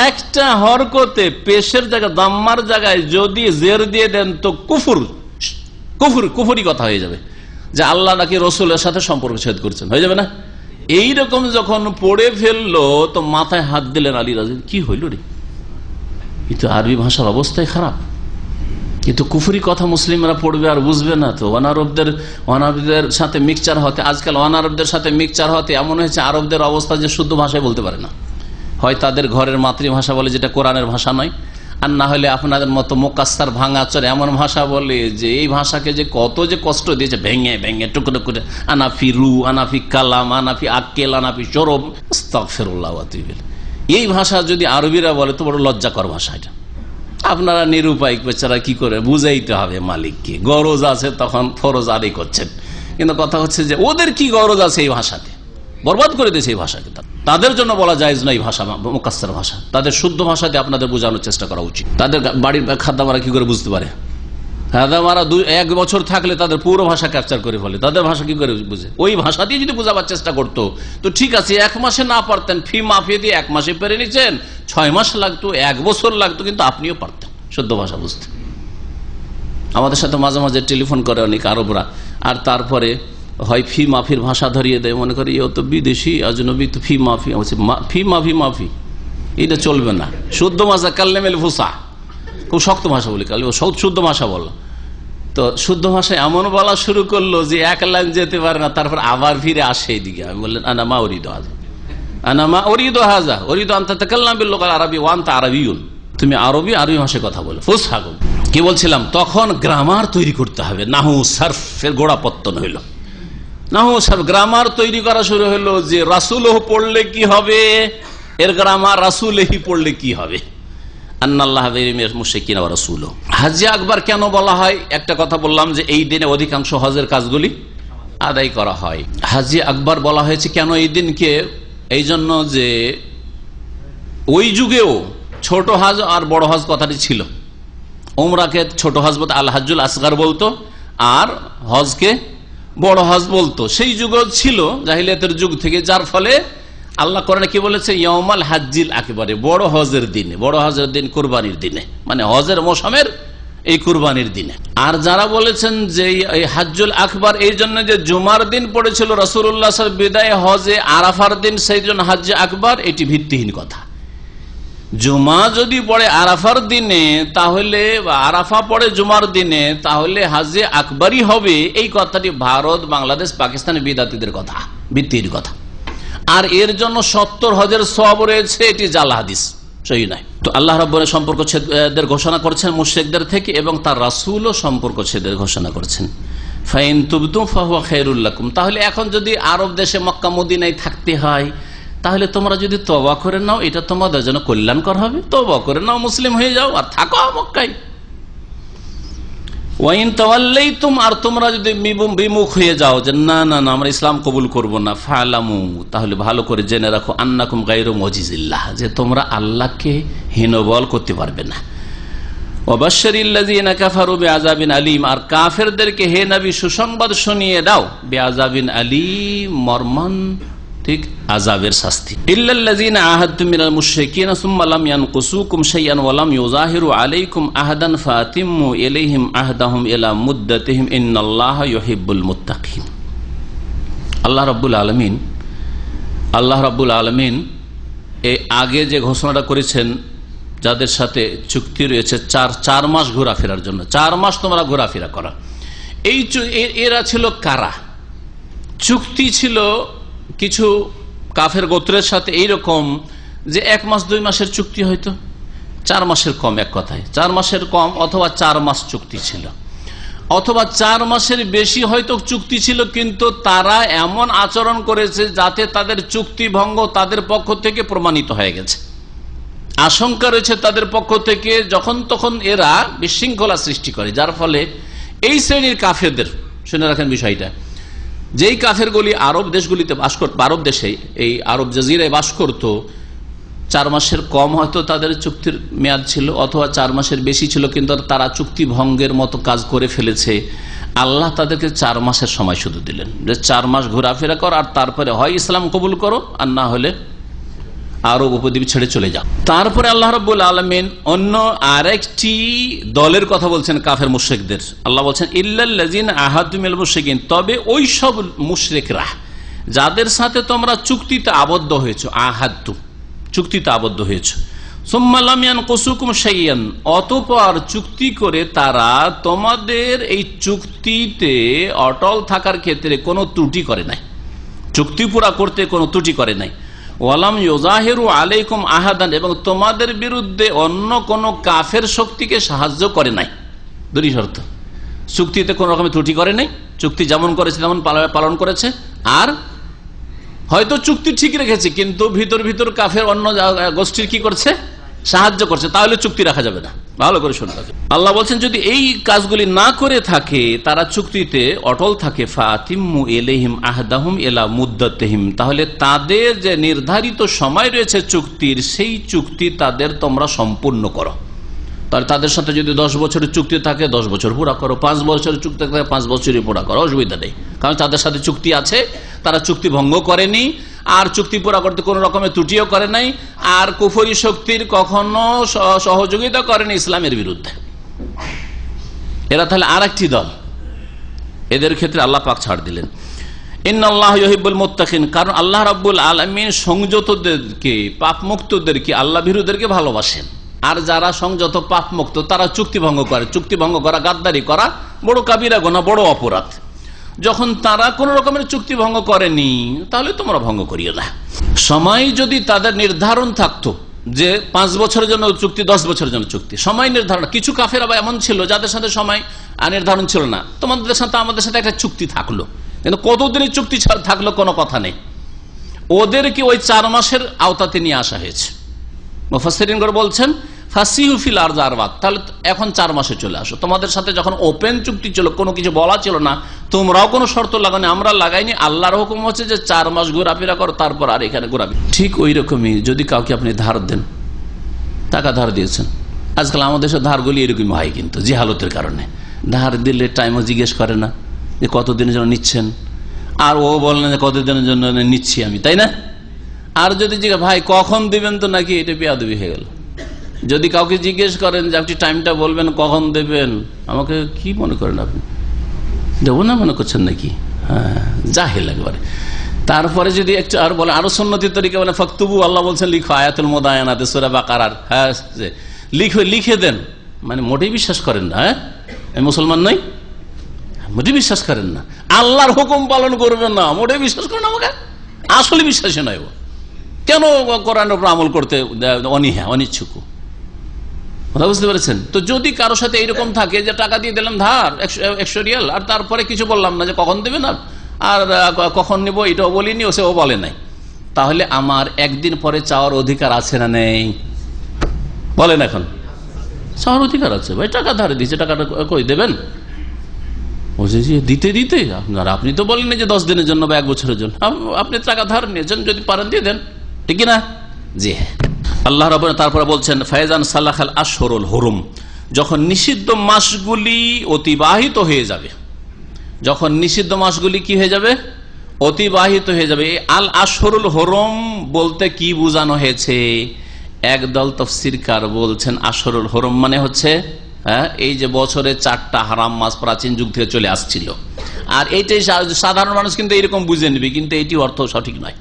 একটা হরকতে পেশের জায়গায়, দাম্মার জায়গায় যদি জের দিয়ে দেন তো কুফরি কথা হয়ে যাবে, যে আল্লাহ নাকি রসুলের সাথে সম্পর্ক ছেদ করছেন, হয়ে যাবে না? এইরকম যখন পড়ে ফেললো তো মাথায় হাত দিলেন আলী রাজি, কি হইল রে, কিন্তু আরবি ভাষার অবস্থাই খারাপ, কিন্তু কুফরি কথা মুসলিমরা পড়বে আর বুঝবে না। তো অনারবদের সাথে মিক্সচার হতে, আজকাল অনারবদের সাথে মিক্সচার হতে এমন হয়েছে আরবদের অবস্থা যে শুদ্ধ ভাষায় বলতে পারে না। হয় তাদের ঘরের মাতৃভাষা বলে, যেটা কোরআনের ভাষা নয়, আর না হলে আপনাদের মতো মোকাস্তার ভাঙাচর এমন ভাষা বলে যে এই ভাষাকে যে কত যে কষ্ট দিয়েছে, ভেঙে ভেঙে টুকরো করে, আনাফি রু, আনাফি কালাম, আনাফি আক্কেল, আনাফি সরব, আস্তাগফিরুল্লাহ ওয়া আতুবু ইলাইহি। এই ভাষা যদি আরবিরা বলে তো বড় লজ্জাকর ভাষা। এটা আপনারা নিরুপায় বেচারা কি করে বুঝাইতে হবে মালিককে, গরজ আছে তখন ফরজ আদায় করছেন, কিন্তু কথা হচ্ছে যে ওদের কি গরজ আছে এই ভাষাতে, বরবাদ করে দিয়েছে এই ভাষাকে। তাদের জন্য বলা জায়েজ না এই ভাষা, মুকাসসার ভাষা। তাদের শুদ্ধ ভাষাতে আপনাদের বোঝানোর চেষ্টা করা উচিত। তাদের বাড়ির খাদ্দামারা কি করে বুঝতে পারে? খাদ্দামারা 1 বছর থাকলে তাদের পুরো ভাষা ক্যাপচার করে ফেলে, তাদের ভাষা কি করে বুঝে? ওই ভাষা দিয়ে যদি বোঝাবার চেষ্টা করতো তো ঠিক আছে, 1 মাসে না পারতেন, ফি মাফিয়ে দিয়ে 1 মাসে পেরে নিচ্ছেন, 6 মাস লাগতো, 1 বছর লাগতো, কিন্তু আপনিও পারতেন শুদ্ধ ভাষা বুঝতে। আমাদের সাথে মাঝে মাঝে টেলিফোন করে অনেক আরবরা, আর তারপরে হয় ফি মাফির ভাষা ধরিয়ে দেয়, মনে করে ও তো বিদেশি আজনবী, তো ফি মাফি, ফি মাফি মাফি, এটা চলবে না। শুদ্ধ ভাষা কাল্লেমেল ফুসা, খুব শক্ত ভাষা বলি, কাল শুদ্ধ ভাষা বলো। তো শুদ্ধ ভাষায় এমন বলা শুরু করলো যে 1 লাইন যেতে পারে না, তারপর আবার ফিরে আসে এদিকে। আমি বললেন আনামা অরিদ হাজা, আনামা অরিদ হাজা, অরিদ আনতা তাকাল্লাম বিল লুগাল আরবি ওয়া আনতা আরবিয়ুন, তুমি আরবি ভাষায় কথা বলো, ফুসহা। কি বলছিলাম? তখন গ্রামার তৈরি করতে হবে, নাহু সারফের গোড়াপত্তন হইল। নাহু সারফ গ্রামার তৈরি করা শুরু হলো যে রাসূলহ পড়লে কি হবে, এর গ্রামার রাসূলহি পড়লে কি হবে। আন্নাল্লাহা বারিউম মুশরিকিনা ওয়া রাসূলুহু। হাজ্জে আকবার কেন বলা হয়? একটা কথা বললাম যে এই দিনে অধিকাংশ হজের কাজগুলি আদায় করা হয়। হাজ্জে আকবার বলা হয়েছে কেন এই দিনকে? এই জন্য যে ওই যুগেও ছোট হজ আর বড় হজ কথাটি ছিল। উমরাকে ছোট হজ বলতে আল হাজ্জুল আসগার বলতো, আর হজকে বড় হজ বলতো। সেই যুগও ছিল জাহিলিয়াতের যুগ থেকে, যার ফলে আল্লাহ কোরআনে কি বলেছে? ইয়াউমাল হাজ্জিল আকবারে, বড় হজের দিনে। বড় হজের দিন কুরবানির দিনে, মানে হজের মৌসুমের এই কুরবানির দিনে। আর যারা বলেছেন যে এই হাজ্জুল আকবার এই জন্য যে জুমার দিন পড়েছিল রাসূলুল্লাহ সাল্লাল্লাহু আলাইহি ওয়াসাল্লাম বিদায় হজে, আরাফার দিন, সেই জন্য হাজ্জে আকবার, এটি ভিত্তিহীন কথা। জুমা যদি পড়ে আরাফার দিনে, তাহলে আরাফা পড়ে জুমার দিনে, তাহলে হাজ্জে আকবরই হবে, এই কথাটি ভারত, বাংলাদেশ, পাকিস্তানের বিদাতীদের কথা, ভিত্তিহীন কথা। আর এর জন্য 70 হজের সওয়াব রয়েছে, এটি জাল হাদিস, সহি নয়। তো আল্লাহ রাব্বুল সম্পর্ক ছেদের ঘোষণা করছেন মুশরিকদের থেকে, এবং তার রাসূলও সম্পর্ক ছেদের ঘোষণা করছেন। ফাইন তুবতুম ফাহুয়া খায়রুল লাকুম, তাহলে এখন যদি আরব দেশে মক্কা মদিনায় থাকতে হয়, তাহলে তোমরা যদি তওবা করে নাও, এটা তোমাদের জন্য কল্যাণকর হবে। তওবা করে নাও, মুসলিম হয়ে যাও, আর থাকো মক্কায়। ওয়াইন তাওয়াল্লাইতুম, আর তোমরা যদি বিমুখ হয়ে যাও যে না না না আমরা ইসলাম কবুল করব না, ফালামু, তাহলে ভালো করে জেনে রাখো আন্নাকুম গায়রু মুজিজিল্লাহ, যে তোমরা আল্লাহকে হীনবল করতে পারবে না। ওয়াবাশশিরিল্লাযীনা কাফারু বিআযাবিন আলীম, আর কাফেরদেরকে হে নবী সুসংবাদ শুনিয়ে দাও বিআযাবিন আলীম, মর্মান্তিক আযাবের শাস্তি। ইল্লাল্লাযীনা আহাদতুম মিনাল মুশরিকিনা সুম্মা লাম ইয়ানকুসুকুম শাইআন ওয়া লাম ইউযাহিরু আলাইকুম আহাদান ফাতিম্মু ইলাইহিম আহদাহুম ইলা মুদ্দাতিহিম ইন্নাল্লাহা ইউহিব্বুল মুত্তাকিন। আল্লাহ রাব্বুল আলামিন এই আগে যে ঘোষণাটা করেছেন যাদের সাথে চুক্তি রয়েছে চার মাস ঘোরাফেরার জন্য, 4 মাস তোমরা ঘোরাফেরা করা, এরা ছিল কারা? চুক্তি ছিল কিছু কাফের গোত্রের সাথে এইরকম যে 1 মাস 2 মাসের চুক্তি, হয়তো 4 মাসের কম, এক কথায় 4 মাসের কম অথবা 4 মাস চুক্তি ছিল, অথবা 4 মাসের বেশি হয়তো চুক্তি ছিল, কিন্তু তারা এমন আচরণ করেছে যাতে তাদের চুক্তি ভঙ্গ তাদের পক্ষ থেকে প্রমাণিত হয়ে গেছে। আশঙ্কা রয়েছে তাদের পক্ষ থেকে যখন তখন এরা বিশৃঙ্খলা সৃষ্টি করে, যার ফলে এই শ্রেণীর কাফেরদের, শুনে রাখেন বিষয়টা, যেই কাফেরগুলি আরব দেশগুলিতে বাস করত, আরব দেশে এই আরব জাজিরায় বাস করত, 4 মাসের কম হয়তো তাদের চুক্তির মেয়াদ ছিল, অথবা 4 মাসের বেশি ছিল, কিন্তু তারা চুক্তি ভঙ্গের মতো কাজ করে ফেলেছে। আল্লাহ তাদেরকে 4 মাসের সময় শুধু দিলেন, যে 4 মাস ঘোরাফেরা কর, আর তারপরে হয় ইসলাম কবুল করো, আর না হলে আরব উপদ্বীপ ছেড়ে চলে যাও। তারপরে আল্লাহ রাব্বুল আলামিন অন্য আরেকটি দলের কথা বলছেন, কাফের মুশরিকদের। আল্লাহ বলছেন ইল্লাল্লাযীনা আহাদু মিনাল মুশরিকিন, তবে ওই সব মুশরিকরা যাদের সাথে তোমরা চুক্তিতে আবদ্ধ হয়েছো, আহাদু চুক্তিতে আবদ্ধ হয়েছো, সুম্মা লাম ইয়ানকুসুকুম শাইআন, অতঃপর চুক্তি করে তারা তোমাদের এই চুক্তিতে অটল থাকার ক্ষেত্রে কোনো ত্রুটি করে নাই, চুক্তি পুরা করতে কোনো ত্রুটি করে নাই। ওয়ালাম ইউযাহিরু আলাইকুম আহাদান, এবং তোমাদের বিরুদ্ধে অন্য কোন কাফের শক্তিকে সাহায্য করে নাই। দুই শর্ত, চুক্তিতে কোন রকমের ত্রুটি করে নাই, চুক্তি যেমন করেছে তেমন পালন করেছে, আর হয়তো চুক্তি ঠিক রেখেছে কিন্তু ভিতর কাফের অন্য গোষ্ঠীর কি করছে, সাহায্য করছে, তাহলে চুক্তি রাখা যাবে না। ভালো করে শুনতে হবে, আল্লাহ বলছেন যদি এই কাজগুলি না করে থাকে, তারা চুক্তিতে অটল থাকে, ফাতিম্মু ইলাইহিম আহদাহুম ইলা মুদ্দাতিহিম, তাহলে তাদের যে নির্ধারিত সময় রয়েছে চুক্তির, সেই চুক্তি তাদের তোমরা সম্পূর্ণ করো। তাহলে তাদের সাথে যদি 10 বছরের চুক্তি থাকে 10 বছর পুরা করো, 5 বছরের চুক্তি থাকে 5 বছরই পুরা করো, অসুবিধা নেই, কারণ তাদের সাথে চুক্তি আছে, তারা চুক্তি ভঙ্গ করেনি, আর চুক্তি পুরা করতে কোন রকমের ত্রুটিও করে নাই, আর কুফরি শক্তির কখনো সহযোগিতা করেনি ইসলামের বিরুদ্ধে। এরা তাহলে আর একটি দল, এদের ক্ষেত্রে আল্লাহ পাক ছাড় দিলেন। ইন্নাল্লাহা ইউহিব্বুল মুত্তাকিন, কারণ আল্লাহ রাব্বুল আলামিন সংযতদেরকে, পাপ মুক্তদেরকে, আল্লাহ ভীরুদেরকে ভালোবাসেন। আর যারা সংযত পাপ মুক্ত তারা চুক্তি ভঙ্গ করে, চুক্তি ভঙ্গ করা, গাদ্দারি করা বড় কাবিরা গুনাহ, বড় অপরাধ। যখন তারা কোন রকমের চুক্তি ভঙ্গ করেনি, তাহলে তোমরা ভঙ্গ করিও না। সময় যদি তাদের নির্ধারণ থাকতো যে 5 বছরের জন্য চুক্তি, 10 বছরের জন্য চুক্তি, সময় নির্ধারণ, কিছু কাফের আবার এমন ছিল যাদের সাথে সময় নির্ধারণ ছিল না, তোমাদের সাথে আমাদের সাথে একটা চুক্তি থাকলো, কিন্তু কতদিনের চুক্তি থাকলো কোনো কথা নেই, ওদেরকে ওই 4 মাসের আওতাতে নিয়ে আসা হয়েছে। মুফাসসিরিনগণ বলছেন ফাসিহু ফিল আরদ আরবাত, তাহলে এখন 4 মাসে চলে আসো। তোমাদের সাথে যখন ওপেন চুক্তি ছিল, কোনো কিছু বলা ছিল না, তোমরাও কোনো শর্ত লাগানি, আমরা লাগাইনি, আল্লাহর হুকুম হচ্ছে যে 4 মাস ঘোরাফেরা করো, তারপর আর এখানে ঘোরাবি। ঠিক ওই রকমই যদি কাউকে আপনি ধার দেন, টাকা ধার দিয়েছেন, আজকাল আমাদের সব ধারগুলি এরকম হয়, কিন্তু জিহালতের কারণে ধার দিলে টাইমও জিজ্ঞেস করে না যে কতদিনের জন্য নিচ্ছেন, আর ও বলেন যে কতদিনের জন্য নিচ্ছি আমি, তাই না? আর যদি জিজ্ঞেস ভাই কখন দিবেন, তো নাকি এটা বেয়াদবি হয়ে গেল। যদি কাউকে জিজ্ঞেস করেন যে আপনি টাইমটা বলবেন, কখন দেবেন, আমাকে কি মনে করেন আপনি, দেবো না মনে করছেন নাকি? হ্যাঁ, জাহেল একবারে। তারপরে যদি একটু আর বলে, আরো সুন্নতি তরিকা বলে ফাকতুবু, আল্লাহ বলছেন লিখো, আয়াতুল মুদায়ানাতে সূরা বাকারার, হ্যাঁ লিখে দেন, মানে মোটেই বিশ্বাস করেন না। হ্যাঁ, আমি মুসলমান নই, মোটেই বিশ্বাস করেন না, আল্লাহর হুকুম পালন করবেন না, মোটেই বিশ্বাস করেন আমাকে, আসলে বিশ্বাসী নয় ও। কেন কোরআনের উপর আমল করতে অনিচ্ছুক, কথা বুঝতে পেরেছেন? তো যদি কারো সাথে এইরকম থাকে যে টাকা দিয়ে দিলাম ধার 100 রিয়াল, আর তারপরে কিছু বললাম না যে কখন দেবেন, আর কখন নেবো এটাও বলিনি, ও সেও বলে নাই, তাহলে আমার একদিন পরে চাওয়ার অধিকার আছে না নেই? বলেন, এখন চাওয়ার অধিকার আছে। ভাই টাকা ধারে দিচ্ছে, টাকাটা কই দেবেন? বলছে যে দিতে আপনার, আপনি তো বলেন যে 10 দিনের জন্য বা 1 বছরের জন্য, আপনি টাকা ধার নিয়েছেন, যদি পারেন দিয়ে দেন, ঠিক না? জি হ্যাঁ। আল্লাহ রাব্বুল তারপরে বলছেন ফায়জান সালাখাল আশহুরুল হুরুম, যখন নিষিদ্ধ মাসগুলি অতিবাহিত হয়ে যাবে, যখন নিষিদ্ধ মাসগুলি কি হয়ে যাবে, অতিবাহিত হয়ে যাবে। আল আশহুরুল হরম বলতে কি বোঝানো হয়েছে? একদল তাফসীরকার বলছেন আশহুরুল হরম মানে হচ্ছে এই যে বছরে 4টা হারাম মাস প্রাচীন যুগ থেকে চলে আসছিল, আর এইটাই সাধারণ মানুষ কিন্তু এরকম বুঝে নেবে, কিন্তু এটি অর্থ সঠিক নয়,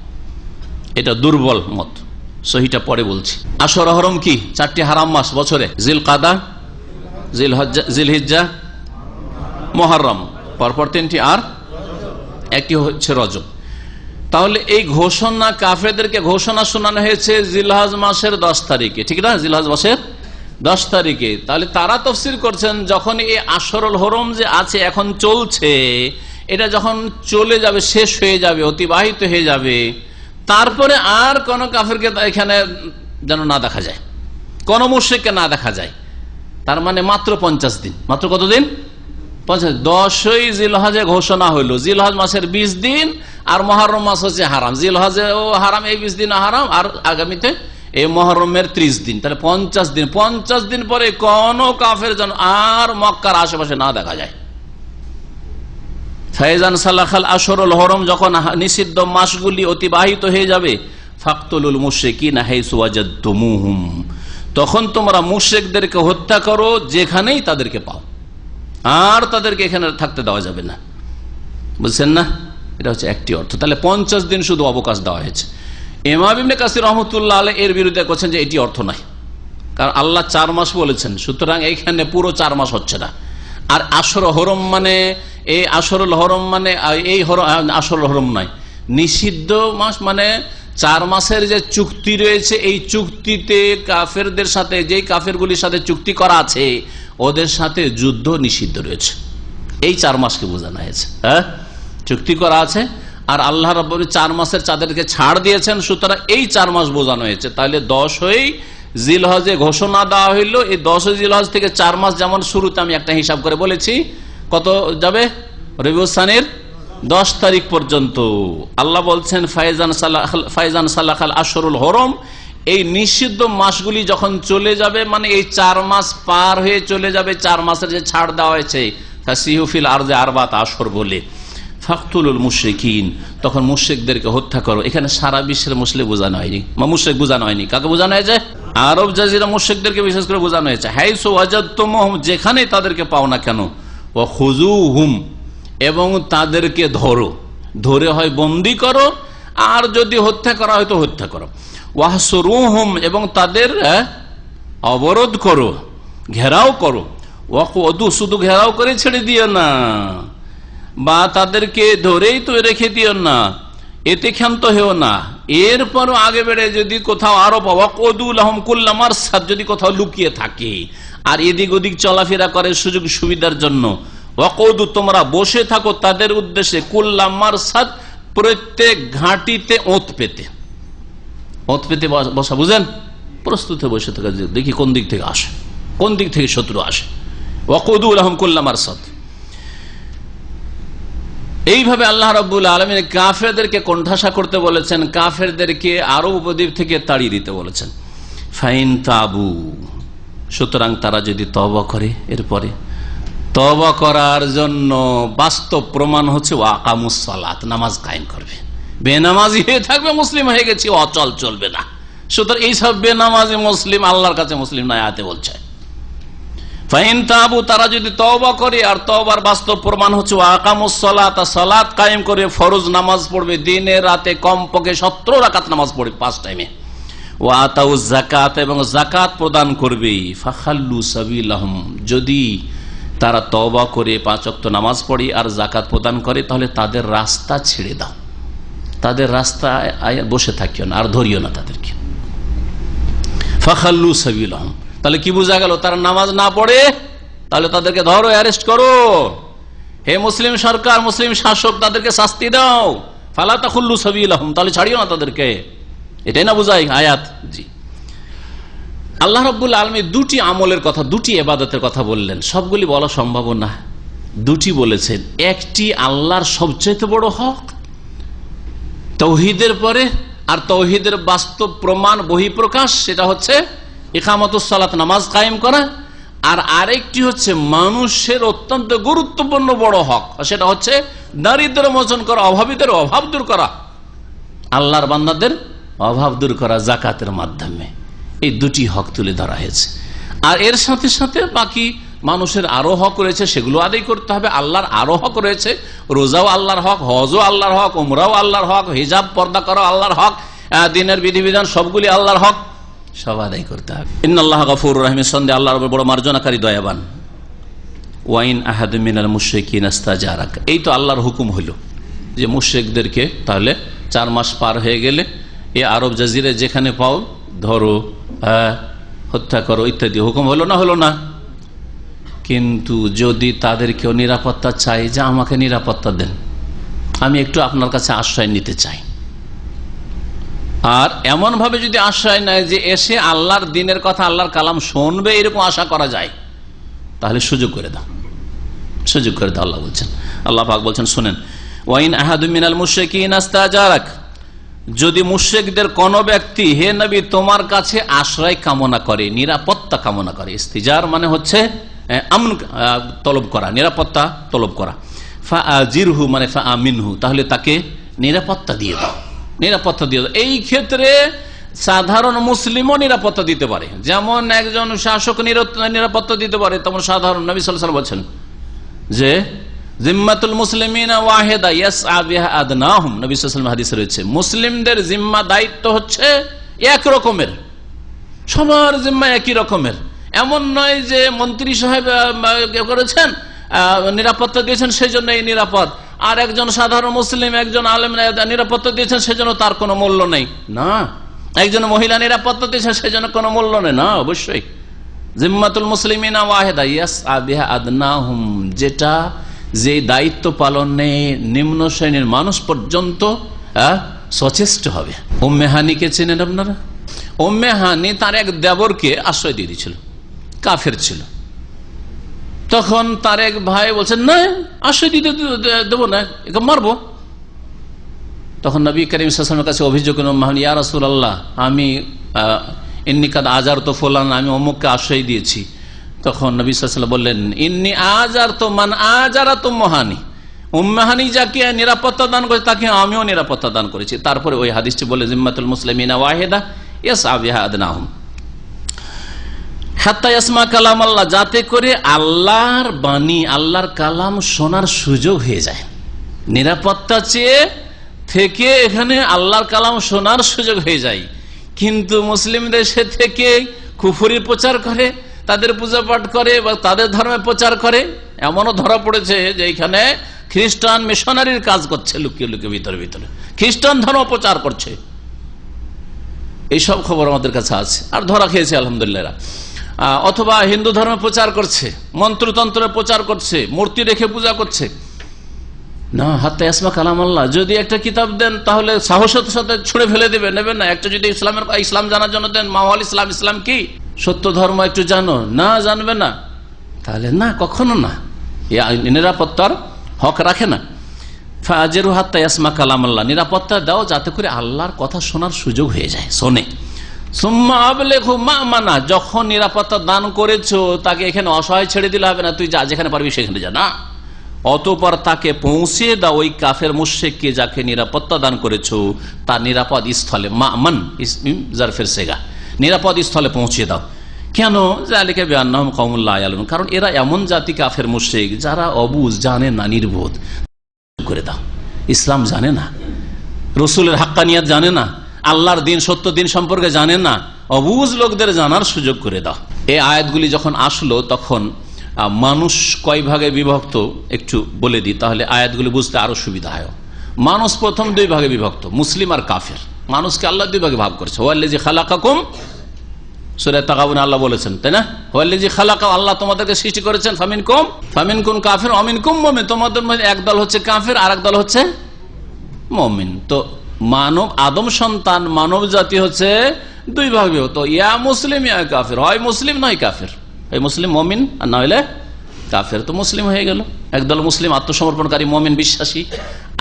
এটা দুর্বল মত, সহিটা পরে বলছি। আশহুর হরম কি? 4টি হারাম মাস বছরে, জিলকাদা, জিলহিজ্জা, মুহররম, পরপর 3টি, আর একটি হচ্ছে রজব। তাহলে এই ঘোষণা কাফেরদেরকে ঘোষণা শোনানো হয়েছে জিলহজ মাসের 10 তারিখে, ঠিক না? জিলহজ মাসের 10 তারিখে। তাহলে তারা তাফসীর করছেন যখন এই আশহুরুল হরম যে আছে এখন চলছে, এটা যখন চলে যাবে, শেষ হয়ে যাবে, অতিবাহিত হয়ে যাবে, তারপরে আর কোন কাফেরকে এখানে যেন না দেখা যায়, কোন মুশরিককে না দেখা যায়। তার মানে মাত্র 50 দিন, মাত্র কতদিন? 50। 10ই জিলহজে ঘোষণা হইল, জিলহজ মাসের 20 দিন, আর মুহররম মাস হচ্ছে হারাম, জিলহজে ও হারাম, এই 20 দিন হারাম, আর আগামীতে এই মুহররমের 30 দিন, তাহলে 50 দিন। 50 দিন পরে কোন কাফের যেন আর মক্কার আশেপাশে না দেখা যায়। ফাইজান সালাখাল আশহুরুল হরম, যখন নিষিদ্ধ মাসগুলি অতিবাহিত হয়ে যাবে, ফাকতুলুল মুশরিকিনা হাইসু ওয়াজাদতুমুহুম, তখন তোমরা মুশরিকদেরকে হত্যা করো যেখানেই তাদেরকে পাও, আর তাদেরকে এখানে থাকতে দেওয়া যাবে না। বুঝছেন না? এটা হচ্ছে একটি অর্থ। তাহলে 50 দিন শুধু অবকাশ দেওয়া হয়েছে। ইমাম ইবনে কাসির রাহমাতুল্লাহ আলাইহি এর বিরুদ্ধে বলেছেন যে এটি অর্থ নয়, কারণ আল্লাহ 4 মাস বলেছেন, সুতরাং এইখানে পুরো 4 মাস হচ্ছে না। আর আশহুর হরম মানে এই আশহুরুল হরম মানে এই আশহুরুল হরম নয়, নিষিদ্ধ মাস মানে 4 মাসের যে চুক্তি রয়েছে, এই চুক্তিতে কাফেরদের সাথে, যেই কাফেরগুলির সাথে চুক্তি করা আছে, ওদের সাথে যুদ্ধ নিষিদ্ধ রয়েছে, এই 4 মাসকে বোঝানো হয়েছে। হ্যাঁ, চুক্তি করা আছে, আর আল্লাহ রাব্বুল 4 মাসের চাঁদেরকে ছাড় দিয়েছেন, সুতরাং এই 4 মাস বোঝানো হয়েছে। তাহলে 10ই জিলহজে ঘোষণা দেওয়া হইল, এই 10ই জিলহজ থেকে 4 মাস, যেমন শুরুতে আমি একটা হিসাব করে বলেছি, কত যাবে? রবিউল সানির 10 তারিখ পর্যন্ত। আল্লাহ বলছেন ফাইজান সালাখাল আশহুরুল হরম, এই নিষিদ্ধ মাসগুলি যখন চলে যাবে, মানে এই 4 মাস পার হয়ে চলে যাবে, 4 মাসের যে ছাড় দেওয়া হয়েছে, ফাসিহু ফিল আরদি আরবাত আশহুর বলে, ফাকতুলুল মুশরিকিন, তখন মুশরিকদেরকে হত্যা করো। এখানে সারা বিশ্বের মুসলিম বোঝানো হয়নি, মুশরিক বোঝানো হয়নি, কাকে বোঝানো হয়েছে? আরব জাজিরা মুশরিকদেরকে বিশেষ করে বোঝানো হয়েছে। হাইসু ওয়াজাদতুমুহুম, যেখানে তাদেরকে পাও না কেন, ওয়া খুযুহুম, এবং তাদেরকে ধরো, ধরে হয় বন্দী করো, আর যদি হত্যা করা হয় তো হত্যা করো। ওয়াহসুরুহুম, এবং তাদের অবরোধ করো, ঘেরাও করো। ওয়াকুদু, শুধু ঘেরাও করে ছেড়ে দিও না, বা তাদেরকে ধরেই তো রেখে দিও না, এতে ক্ষান্ত হেও না। এরপরও আগে বেড়ে যদি কোথাও আরো ওয়াকুদু লাহুম কুল্লা মারসাদ, যদি কোথাও লুকিয়ে থাকে আর এদিক ওদিক চলাফেরা করে সুযোগ সুবিধার জন্য, ওয়াকুদু, তোমরা বসে থাকো তাদের উদ্দেশ্যে, কুল্লা মারসাদ, প্রত্যেক ঘাঁটিতে ওঁত পেতে। ওঁত পেতে বসা বুঝেন? প্রস্তুত হয়ে বসে থাকা, দেখি কোন দিক থেকে আসে, কোন দিক থেকে শত্রু আসে। ওয়াকুদু লাহুম কুল্লা মারসাদ। এইভাবে আল্লাহ রাব্বুল আলামিন কাফেরদেরকে কোণঠাসা করতে বলেছেন, কাফেরদেরকে আরব উপদ্বীপ থেকে তাড়িয়ে দিতে বলেছেন। ফাইন তাবু, সুতরাং তারা যদি তওবা করে, এরপরে তওবা করার জন্য বাস্তব প্রমাণ হচ্ছে ওয়াকামুস সালাত, নামাজ কায়েম করবে। বেনামাজি হয়ে থাকবে, মুসলিম হয়ে গেছি, অচল চলবে না। সুতরাং এইসব বেনামাজি মুসলিম আল্লাহর কাছে মুসলিম নয়, আয়াতে বলছে। ফাইন তাবু, তারা যদি তওবা করে, আর তওবার বাস্তব প্রমাণ হচ্ছে ওয়াকামুস সালাত, সালাত কায়েম করে, ফরজ নামাজ পড়বে, দিনে রাতে কমপক্ষে 17 রাকাত নামাজ পড়বে 5 টাইমে। ওয়া আতাউজ যাকাত, এবং যাকাত প্রদান করবে। ফাখাল্লু সাবিলাহুম, যদি তারা তওবা করে 5 ওয়াক্ত নামাজ পড়ে আর যাকাত প্রদান করে, তাহলে তাদের রাস্তা ছেড়ে দাও, তাদের রাস্তা বসে থাকিও না, আর ধরিও না তাদেরকে। ফাখাল্লু সাবিলাহুম, তাহলে কি বোঝা গেল? তারা নামাজ না পড়ে, তাহলে তাদেরকে ধরো, অ্যারেস্ট করো। হে মুসলিম সরকার, মুসলিম শাসক, তাদেরকে শাস্তি দাও। ফালা তাখুল্লু সাবিলাহুম, তাহলে ছাড়িও না তাদেরকে। এটাই না বুঝাই আয়াত? জি। আল্লাহ রাব্বুল আলামিন 2টি আমলের কথা, 2টি ইবাদতের কথা বললেন। সবগুলি বলা সম্ভব না, 2টি বলেছেন। একটি আল্লাহর সবচেয়ে বড় হক তাওহীদের পরে, আর তাওহীদের বাস্তব প্রমাণ বহিঃপ্রকাশ, সেটা হচ্ছে ইকামাতুস সালাত, নামাজ কায়েম করা। আর আরেকটি হচ্ছে মানুষের অত্যন্ত গুরুত্বপূর্ণ বড় হক, সেটা হচ্ছে দারিদ্র মোচন করা, অভাবীদের অভাব দূর করা, আল্লাহর বান্দাদের অভাব দূর করা যাকাতের মাধ্যমে। এই দুটি হক তুলে ধরা হয়েছে। আর এর সাথে সাথে বাকি মানুষের আরো হক রয়েছে, সেগুলো আদায় করতে হবে। আল্লাহর আরো হক রয়েছে, রোজাও আল্লাহর হক, হজও আল্লাহর হক, উমরাও আল্লাহর হক, হিজাব পর্দা করা আল্লাহর হক, দিনের বিধিবিধান সবগুলি আল্লাহর হক, সব আদায় করতে হবে। ইন্নাল্লাহ গফুরুর রহিম, সন্দেহে আল্লাহর বড় মার্জনাকারী, দয়াবান। ওয়াইন আহাদুম মিনাল মুশরিকিন ইস্তাজারাক, এই তো আল্লাহর হুকুম হলো যে মুশরিকদেরকে তাহলে 4 মাস পার হয়ে গেলে এই আরব জাজিরে যেখানে পাও ধরো, হত্যা করো ইত্যাদি হুকুম হলো না? হলো না। কিন্তু যদি তাদেরকেও নিরাপত্তা চাই, যে আমাকে নিরাপত্তা দেন, আমি একটু আপনার কাছে আশ্রয় নিতে চাই, আর এমন ভাবে যদি আশ্রয় নেয় যে এসে আল্লাহর দিনের কথা, আল্লাহর কালাম শুনবে, এরকম আশা করা যায়, তাহলে সুযোগ করে দাও, সুযোগ করে দাও। আল্লাহ বলছেন, আল্লাহ পাক বলছেন, শুনেন, ওয়াইন আহাদুম মিনাল মুশরিকিন ইস্তাজারাক, যদি মুশরিকদের কোন ব্যক্তি হে নবী তোমার কাছে আশ্রয় কামনা করে, নিরাপত্তা কামনা করে, ইস্তিজার মানে হচ্ছে আমন তলব করা, নিরাপত্তা তলব করা, ফাআজিরহু মানে ফাআমিনহু, তাহলে তাকে নিরাপত্তা দিয়ে দাও, নিরাপত্তা দিয়ে দাও। এই ক্ষেত্রে সাধারণ মুসলিমও নিরাপত্তা দিতে পারে, যেমন একজন শাসক নিরাপত্তা দিতে পারে, তেমন সাধারণ নবী সাল্লাল্লাহু আলাইহি ওয়াসাল্লাম বলছেন যে জিম্মাতুল মুসলিমিনা ওয়াহিদা ইয়াসআ বিহা আদনাহুম, নবী সাল্লাল্লাহু আলাইহি ওয়াসাল্লাম হাদিসে রয়েছে, মুসলিমদের জিম্মা দায়িত্ব হচ্ছে এক রকমের, সবার জিম্মা একই রকমের। এমন নয় যে মন্ত্রী সাহেব করেছেন, নিরাপত্তা দিয়েছেন সেই জন্য এই নিরাপদ, আর একজন সাধারণ মুসলিম, একজন আলেম নিরাপত্তা দিয়েছেন সেজন্য তার কোনো মূল্য নেই, না। একজন মহিলা নিরাপত্তা দিয়েছেন সেজন্য কোনো মূল্য নেই, না। অবশ্যই জিম্মাতুল মুসলিমিনা ওয়াহিদা ইয়াসআ বিহা আদনাহুম, যেটা যে দায়িত্ব পালনে নিম্ন শ্রেণীর মানুষ পর্যন্ত সচেষ্ট হবে। উম্মে হানিকে চেনেন আপনারা? উম্মে হানি তার এক দেবরকে আশ্রয় দিয়ে দিয়েছিল, কাফের ছিল। তখন তার এক ভাই বলছেন, না আশ্রয় দিতে দেবো না, একে মারবো। তখন নবী করিম সাল্লাল্লাহু আলাইহি ওয়াসাল্লামের কাছে অভিযোগ করলেন, ইয়া রাসূলুল্লাহ, আমি ইন্নী কাদ আজারতু ফুলান, আমি অমুককে আশ্রয় দিয়েছি। তখন নবী সাল্লাল্লাহু আলাইহি ওয়াসাল্লাম বললেন, ইন্নী আজারতু মান আজারাতু মুহানি, উম্মে হানি যাকে নিরাপত্তা দান করেছে তাকে আমিও নিরাপত্তা দান করেছি। তারপরে ওই হাদিসটি বলে, জিম্মাতুল মুসলিমিনা ওয়াহিদা ইয়াসআ বিহা আদনাহুম হাত্তা ইয়াসমা কালাম আল্লাহ, যাতে করে আল্লাহর বাণী, আল্লাহর কালাম শোনার সুযোগ হয়ে যায়। নিরাপত্তা চেয়ে থেকে এখানে আল্লাহর কালাম শোনার সুযোগ হয়ে যায়। কিন্তু মুসলিম দেশে থেকে কুফরি প্রচার করে, তাদের পূজা পাঠ করে বা তাদের ধর্মে প্রচার করে, এমনও ধরা পড়েছে যে এখানে খ্রিস্টান মিশনারির কাজ করছে, লুকিয়ে লুকিয়ে ভিতরে ভিতরে খ্রিস্টান ধর্ম প্রচার করছে। এইসব খবর আমাদের কাছে আছে, আর ধরা খেয়েছে আলহামদুলিল্লাহ। অথবা হিন্দু ধর্ম প্রচার করছে, মন্ত্রতন্ত্রের প্রচার করছে, মূর্তি রেখে পূজা করছে। না, হাত্তা ইয়াসমা কালাম আল্লাহ, যদি একটা কিতাব দেন তাহলে সাহসের সাথে ছুঁড়ে ফেলে দেবে, নেবেন না। একটা যদি ইসলাম জানার জন্য দেন, মাওয়াল ইসলাম, ইসলাম কি, সত্য ধর্ম একটু জানো, না জানবে না, তাহলে না, কখনো না, নিরাপত্তার হক রাখে না। ফাআজিরহু হাত্তা ইয়াসমা কালাম আল্লাহ, নিরাপত্তা দাও যাতে করে আল্লাহর কথা শোনার সুযোগ হয়ে যায়, শোনে। সুম্মা আবলিগহু মা'মানা, যখন নিরাপত্তা দান করেছো তাকে এখানে অসহায় ছেড়ে দিলে হবে না, তুই যা, যেখানে পারবি সেখানে যা, না। অতঃপর তাকে পৌঁছে দাও ওই কাফের মুশরিককে যাকে নিরাপত্তা দান করেছো তার নিরাপদ স্থলে, মা'মান জারফের সেগা, নিরাপদ স্থলে পৌঁছে দাও। কেন? যালিকা বিআন্নাহুম কওমুন লা ইয়ালামুন, কারণ এরা এমন জাতি কাফের মুশরিক যারা অবুঝ, জানে না, নির্বোধ। করে দাও, ইসলাম জানে না, রসুলের হাক্কানিয়াত জানে না, আল্লাহর দিন, সত্য দিন সম্পর্কে জানে না, অবুঝ লোকদের জানার সুযোগ করে দাও। এই আয়াতগুলি যখন আসলো তখন মানুষ কয় ভাগে বিভক্ত একটু বলে দিই, তাহলে আয়াতগুলি বুঝতে আরো সুবিধা হয়। মানুষ প্রথম 2 ভাগে বিভক্ত, মুসলিম আর কাফের। মানুষকে আল্লাহ 2 ভাগে ভাগ করেছে। ওয়াল্লাযী খালাকাকুম, সূরা তাগাবুন আল্লাহ বলেছেন, তাই না? ওয়াল্লাযী খালাকা, আল্লাহ তোমাদেরকে সৃষ্টি করেছেন, ফামিনকুম কাফির ওয়ামিনকুম মুমিন, তোমাদের মধ্যে এক দল হচ্ছে কাফির আর এক দল হচ্ছে মুমিন। তো মানব আদম সন্তান, মানব জাতি হচ্ছে 2 ভাগে বিভক্ত, ইয়া মুসলিম ইয়া কাফির, হয় মুসলিম নয় কাফির, এই মুসলিম মুমিন আর না হলে কাফের। তো মুসলিম হয়ে গেল, একদল মুসলিম আত্মসমর্পণকারী মুমিন বিশ্বাসী,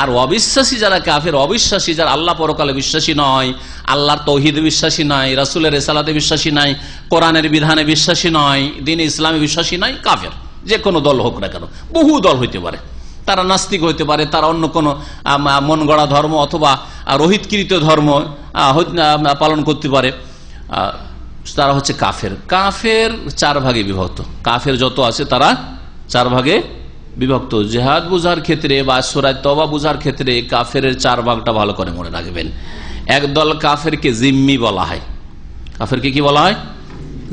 আর অবিশ্বাসী যারা কাফের, অবিশ্বাসী যারা আল্লাহ পরকালে বিশ্বাসী নয়, আল্লাহর তৌহিদে বিশ্বাসী নয়, রাসূলের রিসালাতে বিশ্বাসী নয়, কোরআনের বিধানে বিশ্বাসী নয়, দ্বীন ইসলামে বিশ্বাসী নয়, কাফের। যে কোনো দল হোক না কেন, বহু দল হইতে পারে, তারা নাস্তিক হইতে পারে, তারা অন্য কোনো মন গড়া ধর্ম অথবা রোহিতকৃত ধর্ম পালন করতে পারে, তারা হচ্ছে কাফের। কাফের 4 ভাগে বিভক্ত, কাফের যত আছে তারা 4 ভাগে বিভক্ত। জিহাদ বুঝার ক্ষেত্রে বা সূরা তওবা বুঝার ক্ষেত্রে কাফের 4 ভাগটা ভালো করে মনে রাখবেন। একদল কাফেরকে জিম্মি বলা হয়। কাফেরকে কি বলা হয়?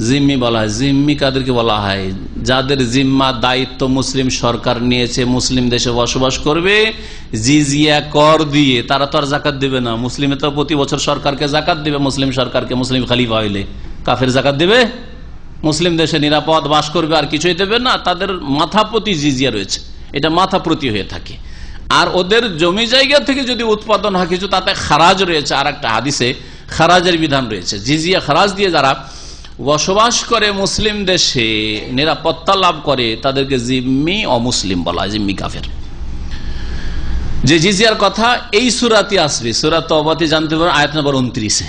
জিম্মি বলা হয়। জিম্মি কাদেরকে বলা হয়? যাদের জিম্মা দায়িত্ব মুসলিম সরকার নিয়েছে, মুসলিম দেশে বসবাস করবে, জিজিয়া কর দিয়ে। তারা তো আর জাকাত দেবে না, মুসলিমে তো প্রতি বছর সরকারকে জাকাত দেবে, মুসলিম সরকারকে, মুসলিম খলিফা হইলে। কাফের জাকাত দেবে? মুসলিম দেশে নিরাপদ বাস করবে, আর কিছুই দেবে না। তাদের মাথা প্রতি জিজিয়া রয়েছে, এটা মাথা প্রতি হয়ে থাকে। আর ওদের জমি জায়গা থেকে যদি উৎপাদন হয় কিছু, তাতে খারাজ রয়েছে। আর একটা হাদিসে খারাজের বিধান রয়েছে। জিজিয়া খারাজ দিয়ে যারা বসবাস করে মুসলিম দেশে, নিরাপত্তা লাভ করে, তাদেরকে জিম্মি অমুসলিম বলা হয়, জিম্মি কাফের। যে জিজিয়ার কথা এই সূরাতে আসবে, সূরা তওবাতে জানতে পারবেন আয়াত নম্বর 29-এ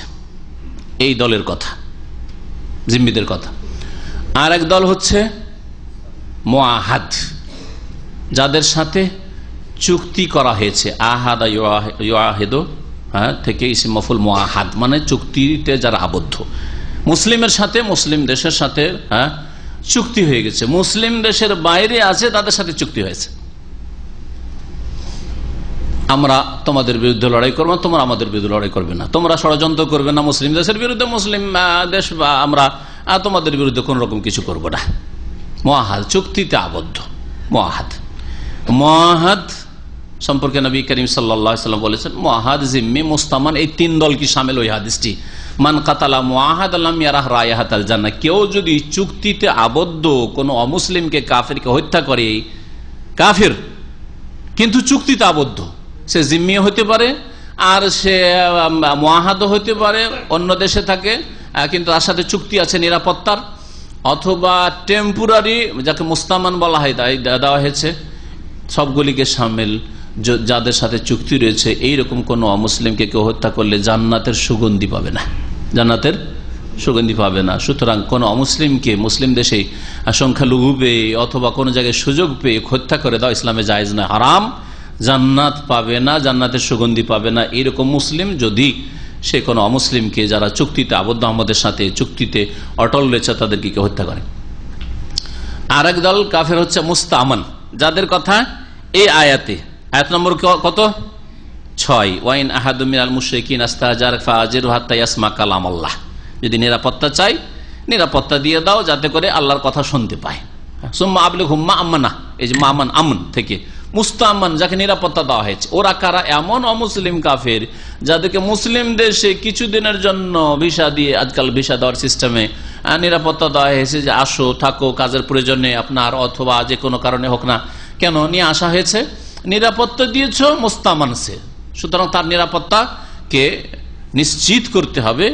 এই দলের কথা, জিম্মিদের কথা। আর এক দল হচ্ছে মুআহাদ, যাদের সাথে চুক্তি করা হয়েছে। আহাদা ইউআহিদু থেকে ইসম মফউল মুআহাদ, মানে চুক্তিতে যারা আবদ্ধ। মুসলিমের সাথে, মুসলিম দেশের সাথে চুক্তি হয়ে গেছে, মুসলিম দেশের বাইরে আছে, তাদের সাথে চুক্তি হয়েছে। আমরা তোমাদের বিরুদ্ধে লড়াই করবো, তোমরা আমাদের বিরুদ্ধে লড়াই করবে না, তোমরা ষড়যন্ত্র করবে না মুসলিম দেশের বিরুদ্ধে, মুসলিম দেশ বা আমরা তোমাদের বিরুদ্ধে কোন রকম কিছু করবো না। মুআহাদ, চুক্তিতে আবদ্ধ। মুআহাদ, মুআহাদ সম্পর্কে নবী করিম সাল্লাল্লাহু আলাইহি ওয়াসাল্লাম বলেছেন, মুআহাদ, জিম্মি, মুস্তামান, এই 3 দল কি শামিল ওই হাদিসটি। মান কাতালা মুআহাদ লাম ইয়ারাহ রায়াহাতাল জান্নাহ, কেউ যদি চুক্তিতে আবদ্ধ কোন অমুসলিমকে, কাফেরকে হত্যা করে, কাফের কিন্তু চুক্তিতে আবদ্ধ, সে জিম্মি হতে পারে আর সে মুআহাদও হতে পারে, অন্য দেশে থাকে কিন্তু তার সাথে চুক্তি আছে নিরাপত্তার, অথবা টেম্পোরারি যাকে মুস্তামান বলা হয় তাই দেওয়া হয়েছে। সবগুলিকে শামিল যাদের সাথে চুক্তি রয়েছে, এইরকম কোন অমুসলিমকে কেউ হত্যা করলে জান্নাতের সুগন্ধি পাবে না, জান্নাতের সুগন্ধি পাবে না। সুতরাং কোন অমুসলিমকে মুসলিম দেশে সংখ্যালঘু পেয়ে অথবা কোনো জায়গায় সুযোগ পেয়ে হত্যা করে দাও, ইসলামে জায়েজ না, হারাম, জান্নাত পাবে না, জান্নাতের সুগন্ধি পাবে না। এরকম মুসলিম যদি সে কোনো অমুসলিমকে যারা চুক্তিতে আবদ্ধ, আমাদের সাথে চুক্তিতে অটল রয়েছে, তাদেরকে কেউ হত্যা করে। আর এক দল কাফের হচ্ছে মুস্তামান, যাদের কথা এই আয়াতে, আয়াত নম্বর কত? 6, ওয়াইন আহাদু মিনাল মুশরিকিন আস্তাজার ফাজিরহু হাত্তা ইয়াসমা কালামাল্লাহ। যদি নিরাপত্তা চাই, নিরাপত্তা দিয়ে দাও যাতে করে আল্লাহর কথা শুনতে পায়। সুম্মা আবলিগহুম মা'মানা, এই যে মা'মান, আমন থেকে মুস্তামান, যাকে নিরাপত্তা দেওয়া হয়েছে। ওরা কারা? এমন অমুসলিম কাফের যাদেরকে মুসলিম দেশে কিছুদিনের জন্য ভিসা দিয়ে, আজকাল ভিসা দেওয়ার সিস্টেমে নিরাপত্তা দেওয়া হয়েছে যে আসো, থাকো, কাজের প্রয়োজনে আপনার, অথবা যে কোনো কারণে হোক না কেন নিয়ে আসা হয়েছে, নিরাপত্তা দিয়েছ মুস্তামান সে। সুতরাং তার নিরাপত্তাকে নিশ্চিত করতে হবে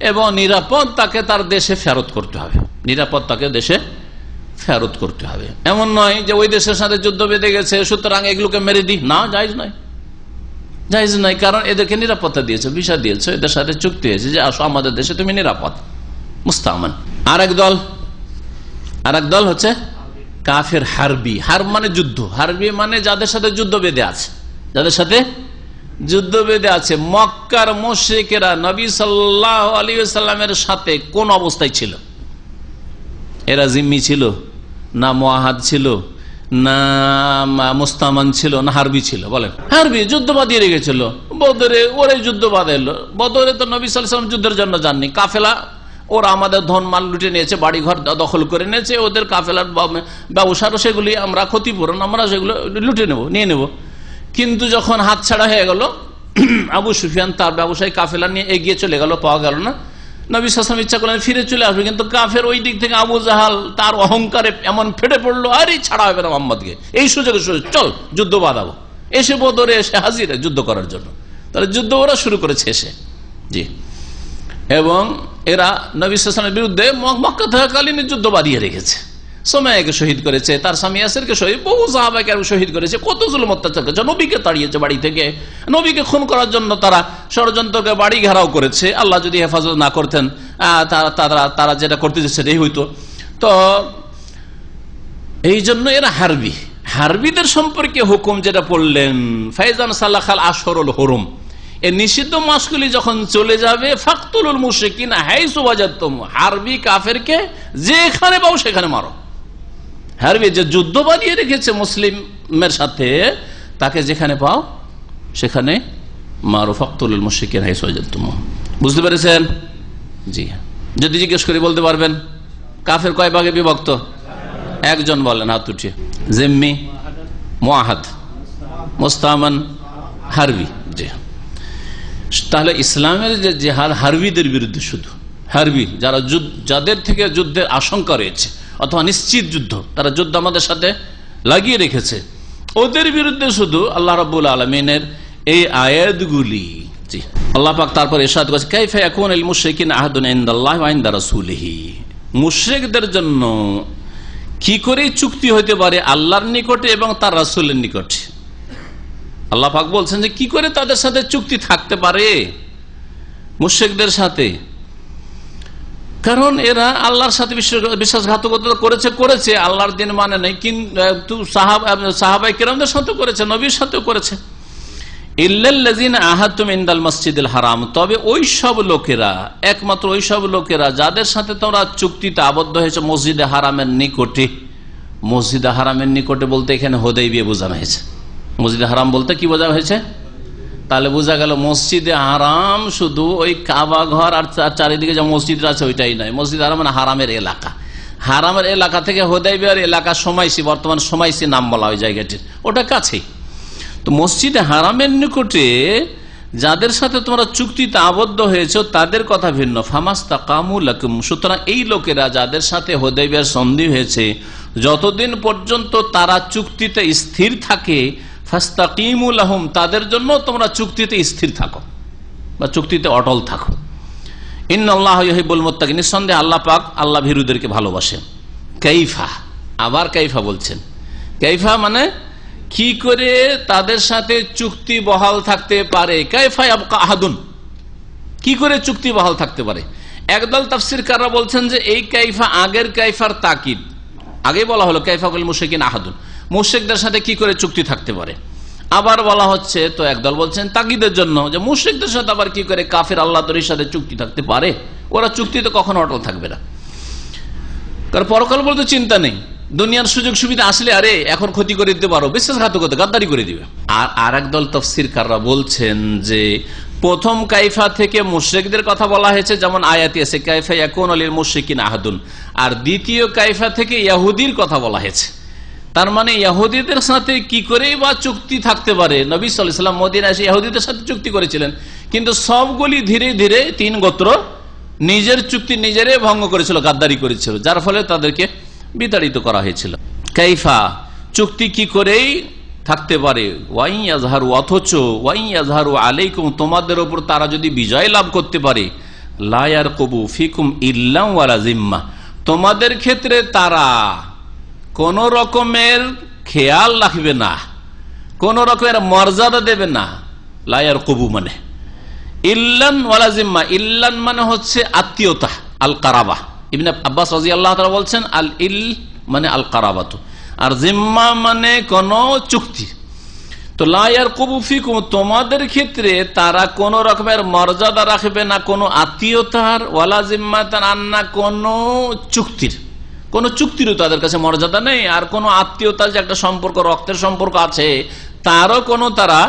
এবং নিরাপদ তাকে তার দেশে ফেরত করতে হবে, নিরাপদ তাকে দেশে ফেরত করতে হবে। এমন নয় যে ওই দেশের সাথে যুদ্ধ বেঁধে গেছে সুতরাং এগুলোকে মেরে দিই, না, জায়েজ নয়, জায়েজ নয়। কারণ এদেরকে নিরাপত্তা দিয়েছে, ভিসা দিয়েছে, এদের সাথে চুক্তি হয়েছে যে আসো আমাদের দেশে, তুমি নিরাপদ, মুস্তামান। আর এক দল হচ্ছে কাফের হারবি। হারব মানে যুদ্ধ, হারবি মানে যাদের সাথে যুদ্ধ বেঁধে আছে, যাদের সাথে যুদ্ধ বেঁধে আছে। মক্কার মুশরিকেরা নবী সাল্লাল্লাহু আলাইহি ওয়াসাল্লামের সাথে কোন অবস্থায় ছিল? এরা জিম্মি ছিল না মুআহাদ ছিল না মুস্তামান ছিল না হারবি ছিল? বলেন। হারবি, যুদ্ধ বাঁধিয়ে রেখেছিল। বদরে ওরাই যুদ্ধ বাঁধাইলো। বদরে তো নবী সাল্লাল্লাহু আলাইহি ওয়াসাল্লাম যুদ্ধের জন্য যাননি, কাফেলা ওরা আমাদের ধন মাল লুটে নিয়েছে, বাড়িঘর দখল করে নিয়েছে, ওদের কাফেলার ব্যবসারও সেগুলি আমরা ক্ষতিপূরণ আমরা সেগুলো লুটে নেব, নিয়ে নেব। কিন্তু যখন হাত ছাড়া হয়ে গেল, আবু সুফিয়ান তার ব্যবসায়ী কাফেলা নিয়ে এগিয়ে চলে গেল, পাওয়া গেল না। নবী সাল্লাল্লাহু আলাইহি ওয়াসাল্লাম ইচ্ছা করলেন ফিরে চলে আসবে, কিন্তু কাফের ওই দিক থেকে আবু জাহাল তার অহংকারে এমন ফেটে পড়লো, আরে ছাড়া হবে না মোহাম্মদকে, এই সুযোগে চল যুদ্ধ বাঁধাবো। এসে বদরে এসে হাজির যুদ্ধ করার জন্য, তাহলে যুদ্ধ ওরা শুরু করেছে এসে। জি, এবং এরা নবী সাল্লাল্লাহু আলাইহি ওয়াসাল্লামের বিরুদ্ধে মক্কা থাকাকালীন যুদ্ধ বাঁধিয়ে রেখেছে। সুমাইয়াকে শহীদ করেছে, তার স্বামী ইয়াসিরকে শহীদ, বহু সাহাবাকে শহীদ করেছে, কত জুলুম অত্যাচার করেছে, নবীকে তাড়িয়েছে বাড়ি থেকে, নবীকে খুন করার জন্য তারা ষড়যন্ত্রকে বাড়ি ঘেরাও করেছে। আল্লাহ যদি হেফাজত না করতেন তারা যেটা করতেছে সেটাই হইতো। তো এই জন্য এরা হারবি, হারবিদের সম্পর্কে হুকুম যেটা পড়লেন, ফাইজান সালাখাল আশহরুল হুরুম, এই নিষিদ্ধ মাসগুলি যখন চলে যাবে, ফাকতুলুল মুশরিকিন হাইসু ওয়াজাদতুম, হারবি কাফেরকে যেখানে পাও সেখানে মারো। হারবি যে যুদ্ধ বানিয়ে রেখেছে মুসলিমের সাথে, তাকে যেখানে পাও সেখানে মারো, ফাকতুলুল মুশরিকিন হাইসু ওয়াজাদতুম। বুঝতে পেরেছেন? জি। যদি জিজ্ঞেস করি বলতে পারবেন কাফের কয় ভাগে বিভক্ত? একজন বলেন হাত উঠিয়ে। জিম্মি, মুআহাদ, মুস্তামান, হারবি। জি। তাহলে ইসলামের যে জিহাদ হারবিদের বিরুদ্ধে, শুধু হারবি যারা যাদের থেকে যুদ্ধের আশঙ্কা রয়েছে অথবা নিশ্চিত যুদ্ধ, তারা যুদ্ধ আমাদের সাথে লাগিয়ে রেখেছে, ওদের বিরুদ্ধে শুধু আল্লাহ রাব্বুল আলামিনের এই আয়াতগুলি। জি। আল্লাহ পাক তারপর ইরশাদ করেছে, কাইফা ইয়াকুনুল মুশরিকিন আহাদুন ইনদাল্লাহি ওয়া ইনদা রাসূলিহি, মুশরিকদের জন্য কি করে চুক্তি হইতে পারে আল্লাহর নিকটে এবং তার রাসূলের নিকটে। আল্লাহ পাক বলছেন যে কি করে তাদের সাথে চুক্তি থাকতে পারে মুশরিকদের সাথে, কারণ এরা আল্লাহর সাথে বিশ্বাসঘাতকতা করেছে, আল্লাহর দিন মানে নেই, কিন্তু সাহাবায়ে কেরামদের সাথে করেছে, নবীর সাথেও করেছে। ইল্লাল্লাযিনা আহাদতুম ইনদাল মসজিদিল হারাম, তবে ওই সব লোকেরা, একমাত্র ওই সব লোকেরা যাদের সাথে তোমরা চুক্তিতে আবদ্ধ হয়েছে মসজিদে হারামের নিকটে। মসজিদে হারামের নিকটে বলতে এখানে হুদাইবিয়া বোঝানো হয়েছে। মসজিদে হারাম বলতে কি বোঝা হয়েছে? তাহলে বোঝা গেল মসজিদে হারাম শুধু ওই কাবা ঘর আর চারিদিকে যে মসজিদ আছে ওইটাই নয়। মসজিদ হারাম মানে হারামের এলাকা, হারামের এলাকা থেকে হুদাইবিয়ার এলাকা সময়সী, বর্তমান সময়সী নাম বলা ওই জায়গাটির, ওটা কাছেই। তো মসজিদে হারামের নিকটে যাদের সাথে তোমরা চুক্তিতে আবদ্ধ হয়েছে তাদের কথা ভিন্ন। ফামাস্তাকামু লাকুম, সুতরাং এই লোকেরা যাদের সাথে হুদাইবিয়ার সন্ধি হয়েছে, যতদিন পর্যন্ত তারা চুক্তিতে স্থির থাকে, ফাস্তাকিমু লাহুম, তাদের জন্য তোমরা চুক্তিতে স্থির থাকো বা চুক্তিতে অটল থাকো। ইন্নাল্লাহা ইউহিব্বুল মুত্তাকিন, নিঃসন্দেহে আল্লাহ পাক আল্লাহ ভীরুদেরকে ভালোবাসেন। কাইফা, আবার কাইফা বলছেন। কাইফা মানে কি করে তাদের সাথে চুক্তি বহাল থাকতে পারে। কাইফা ইয়াবকা আহাদুন, কি করে চুক্তি বহাল থাকতে পারে। একদল তাফসীরকাররা বলছেন যে এই কাইফা আগের কাইফার তাকিদ, আগে বলা হলো কাইফা কুল মুশরিকিন আহাদুন, মুশরিকদের সাথে কি করে চুক্তি থাকতে পারে। আবার বলা হচ্ছে, তো একদল বলছেন তাকিদের জন্য, যে মুশরিকদের সাথে আবার কি করে কাফের আল্লাহর সাথে চুক্তি থাকতে পারে, ওরা চুক্তিতে কখনো অটল থাকবে না, কারণ পরকাল বলতে চিন্তা নেই, দুনিয়ার সুযোগ সুবিধা আসলে আরে এখন ক্ষতি করে দিতে পারো, বিশ্বাসঘাতকতা গাদ্দারি করে দিবে। আর একদল তাফসীরকাররা বলছেন যে প্রথম কাইফা থেকে মুশরিকদের কথা বলা হয়েছে, যেমন আয়াতে আছে কাইফা ইয়াকুনু লিল মুশরিকিন আহাদুন, আর দ্বিতীয় কাইফা থেকে ইহুদির কথা বলা হয়েছে। তার মানে ইহুদিদের সাথে কি করে বা চুক্তি থাকতে পারে। নবী সাল্লাল্লাহু আলাইহি ওয়াসাল্লাম মদিনায় এসে ইহুদিদের সাথে চুক্তি করেছিলেন, কিন্তু সবগুলি ধীরে ধীরে তিন গোত্র নিজের চুক্তি নিজেরাই ভঙ্গ করেছিল, গাদ্দারি করেছিল, যার ফলে তাদেরকে বিতাড়িত করা হয়েছিল। কাইফা, চুক্তি কি করেই থাকতে পারে। ওয়াই আজহারু, অথচ ওয়াই আজহারু আলাইকুম, তোমাদের উপর তারা যদি বিজয় লাভ করতে পারে, লা ইয়ারকুবু ফিকুম ইল্লা ওয়ালা জিম্মা, তোমাদের ক্ষেত্রে তারা কোন রকমের খেয়াল রাখবে না, কোন রকমের মর্যাদা দেবে না। লা ইয়ারকুবু মানে ইল্লান ওয়ালা জিম্মা, ইল্লান মানে হচ্ছে আত্মীয়তা, আল কারাবা। ইবনে আব্বাস রাদিয়াল্লাহু তাআলা বলছেন আল ইল মানে আল কারাবাতু, আর জিম্মা মানে কোন চুক্তি। তো লা ইয়ারকুবু ফিকুম, তোমাদের ক্ষেত্রে তারা কোন রকমের মর্যাদা রাখবে না, কোন আত্মীয়তার, ওয়ালা জিম্মাতান, আর না কোন চুক্তির, কোন চুক্তিরও তাদের কাছে মর্যাদা নেই, আর কোন আত্মীয়তার যে একটা সম্পর্ক, রক্তের সম্পর্ক আছে, তারও তারা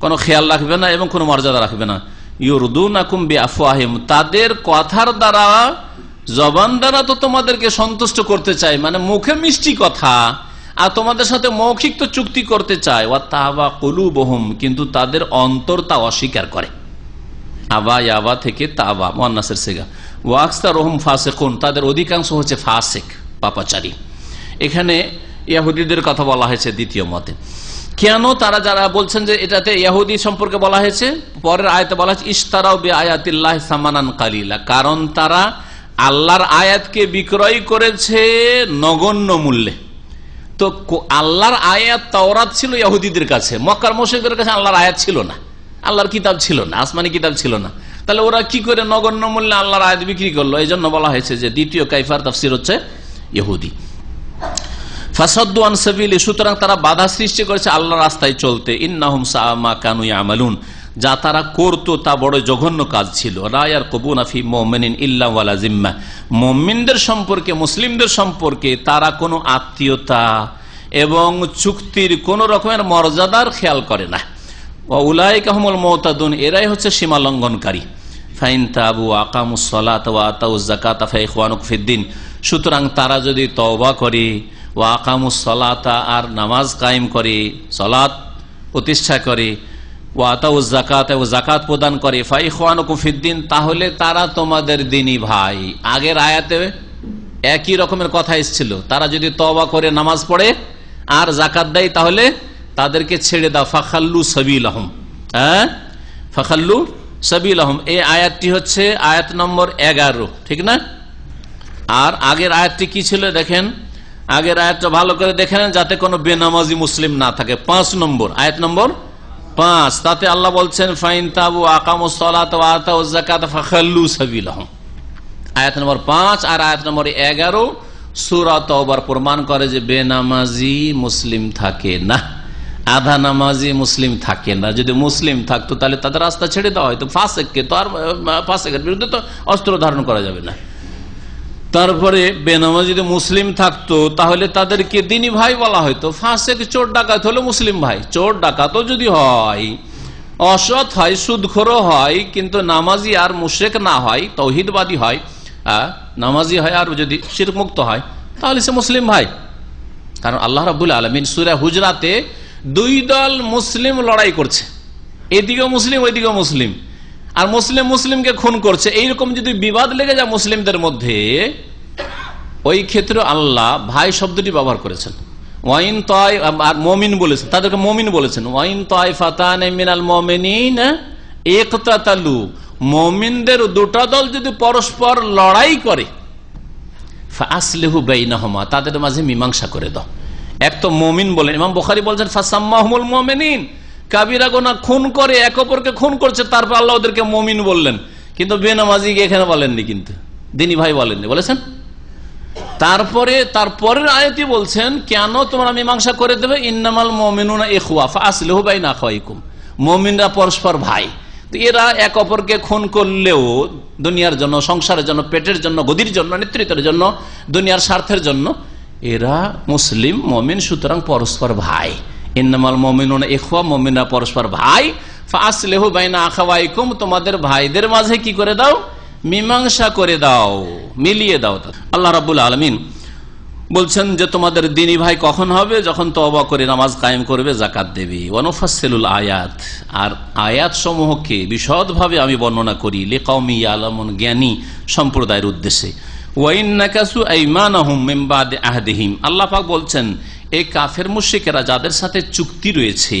কোনো খেয়াল রাখবে না এবং কোনো মর্যাদা রাখবে না। ইউরদুনাকুম বিআফওয়াহিম, তাদের কথার দ্বারা, জবান দ্বারা তো তোমাদেরকে সন্তুষ্ট করতে চায়, মানে মুখে মিষ্টি কথা, আর তোমাদের সাথে মৌখিক তো চুক্তি করতে চায়। ওয়া তাবা কুলুবুহুম, কিন্তু তাদের অন্তর তা অস্বীকার করে। আবা, ইয়াবা থেকে তাবা, মুয়ান্নাসের সিগা। ওয়া আকসারুহুম ফাসিকুন, তাদের অধিকাংশ হচ্ছে ফাসিক, পাপাচারী। এখানে ইহুদিদের কথা বলা হয়েছে দ্বিতীয় মতে। কেন তারা, যারা বলছেন যে এটাতে ইহুদি সম্পর্কে বলা হয়েছে, পরের আয়াতে বলা হয়েছে ইশতারাউ বিআয়াতিল্লাহি সামানান কালিলা, কারণ তারা আল্লাহর আয়াতকে বিক্রয় করেছে নগণ্য মূল্যে। তো আল্লাহর আয়াত তাওরাত ছিল ইহুদিদের কাছে, মক্কার মুশরিকদের কাছে আল্লাহর আয়াত ছিল না, আল্লাহর কিতাব ছিল না, আসমানি কিতাব ছিল না। তাহলে ওরা কি করে নগণ্য মূল্যে আল্লাহর আয়াত বিক্রি করলো? এই জন্য বলা হয়েছে যে দ্বিতীয় কাইফার তাফসীর হচ্ছে ইহুদি। ফাসাদ্দু আন সাবিলি, সুতরাং তারা বাধা সৃষ্টি করেছে আল্লাহর রাস্তায় চলতে। ইন্নাহুম সাআ মা কানু ইয়ামালুন, যা তারা করতো তা বড় জঘন্য কাজ ছিল। লা ইয়ারকুবুনা ফি মুমিনিন ইল্লা ওয়ালা জিম্মা, মুমিনদের সম্পর্কে, মুসলিমদের সম্পর্কে তারা কোনো আত্মীয়তা এবং চুক্তির কোন রকমের মর্যাদার খেয়াল করে না। ওয়া উলাইকা হুমুল মুতাদুন, এরাই হচ্ছে সীমা লঙ্ঘনকারী। ফাইন তাবু আকামুস সালাতা ওয়া আতাউজ যাকাতা ফাইখওয়ানুকুম ফিদ্দিন, সুতরাং তারা যদি তওবা করে, ওয়া আকামুস সালাতা, আর নামাজ কায়েম করে, সালাত প্রতিষ্ঠা করে, ওয়া আতাউজ যাকাতা, ও যাকাত প্রদান করে, ফাইখওয়ানুকুম ফিদ্দিন, তাহলে তারা তোমাদের দ্বীনি ভাই। আগের আয়াতে একই রকমের কথা এসেছিল, তারা যদি তওবা করে নামাজ পড়ে আর যাকাত দেয় তাহলে তাদেরকে ছেড়ে দাও। ফাখাল্লু সাবিলাহুম, হ্যাঁ, ফাখাল্লু সাবিলাহুম, এই আয়াতটি হচ্ছে আয়াত নম্বর 11, ঠিক না? আর আগের আয়াতটি কি ছিল দেখেন, আগের আয়াতটা ভালো করে দেখে নেন যাতে কোনো বেনামাজি মুসলিম না থাকে। 5 নম্বর, আয়াত নম্বর 5, তাতে আল্লাহ বলছেন ফাইন তাবু আকামুস সালাতা ওয়া আতাউজ যাকাতা ফাখাল্লু সাবিলাহুম। আয়াত নম্বর 5 আর আয়াত নম্বর 11 সূরা তাওবার প্রমাণ করে যে বেনামাজি মুসলিম থাকে না, আধা নামাজি মুসলিম থাকে না। যদি মুসলিম থাকতো তাহলে তাদের রাস্তা ছেড়ে দেওয়া হয়তো। ফাসেককে তো আর ফাসেকের বিরুদ্ধে তো অস্ত্র ধারণ করা যাবে না। তারপরে বেনামাজি যদি মুসলিম থাকতো তাহলে তাদেরকে দ্বীনি ভাই বলা হয়তো। ফাসেক চোর ডাকাত হলো মুসলিম ভাই। চোর ডাকাতও যদি হয়, অসৎ হয়, সুদখোরও হয়, কিন্তু নামাজি আর মুশরিক না হয়, তৌহিদবাদী হয়, নামাজি হয় আর যদি শিরক মুক্ত হয়, তাহলে সে মুসলিম ভাই। কারণ আল্লাহ রাব্বুল আলামিন সূরা হুজরাতে 2 দল মুসলিম লড়াই করছে, এদিকেও মুসলিম ওইদিকেও মুসলিম, আর মুসলিম মুসলিমকে খুন করছে। এইরকম যদি বিবাদ লেগে যায় মুসলিমদের মধ্যে, ওই ক্ষেত্রে আল্লাহ ভাই শব্দটি ব্যবহার করেছেন। ওয়াইন তাই, আর মুমিন বলেছেন, তাদেরকে মুমিন বলেছেন। ওয়াইন তাইফাতান মিনাল মুমিনিনা ইকতাতালু, মুমিনদের 2টা দল যদি পরস্পর লড়াই করে, ফাসলিহু বাইনাহুমা, তাদের মাঝে মীমাংসা করে দাও। এক তো মুমিন বলেন, ইমাম বুখারী বলেন ফাসাম্মাহুমুল মুমিনিন, কাবিরা গুনাহ খুন করে, এক অপরকে খুন করছে, তারপর আল্লাহ ওদেরকে মুমিন বললেন। কিন্তু বেনামাজিকে এখানে বলেননি, কিন্তু দ্বীনি ভাই বলেননি, বলেছেন। তারপরের আয়াতই বলছেন কেন তোমরা মীমাংসা করে দেবে, ইন্নামাল মুমিনুনা ইখওয়া ফাসলিহু বাইনা আখাওয়াইকুম, মুমিনরা পরস্পর ভাই। তো এরা এক অপরকে খুন করলেও দুনিয়ার জন্য, সংসারের জন্য, পেটের জন্য, গদির জন্য, নেতৃত্বের জন্য, দুনিয়ার স্বার্থের জন্য এরা মুসলিম মুমিন, সুতরাং পরস্পর ভাই। ইন্নামাল মুমিনুনা ইখওয়া, মুমিনরা পরস্পর ভাই। ফাসলিহু বাইনা আখাওয়াইকুম, তোমাদের ভাইদের মাঝে কি করে দাও, মীমাংসা করে দাও, মিলিয়ে দাও। আল্লাহ রাব্বুল আলামিন বলছেন যে তোমাদের দ্বীনি ভাই কখন হবে, যখন তওবা করে নামাজ কায়েম করবে, যাকাত দেবে। ওয়ানুফাসসিলুল আয়াত, আর আয়াত সমূহকে বিশদভাবে আমি বর্ণনা করি, লিকাওমি ইয়ালামুন, জ্ঞানী সম্প্রদায়ের উদ্দেশ্যে। ওয়া ইন্নাকাসু আইমানাহুম মিন বাদি আহদিহিম, আল্লাহ পাক বলছেন এই কাফের মুশরিকেরা যাদের সাথে চুক্তি রয়েছে,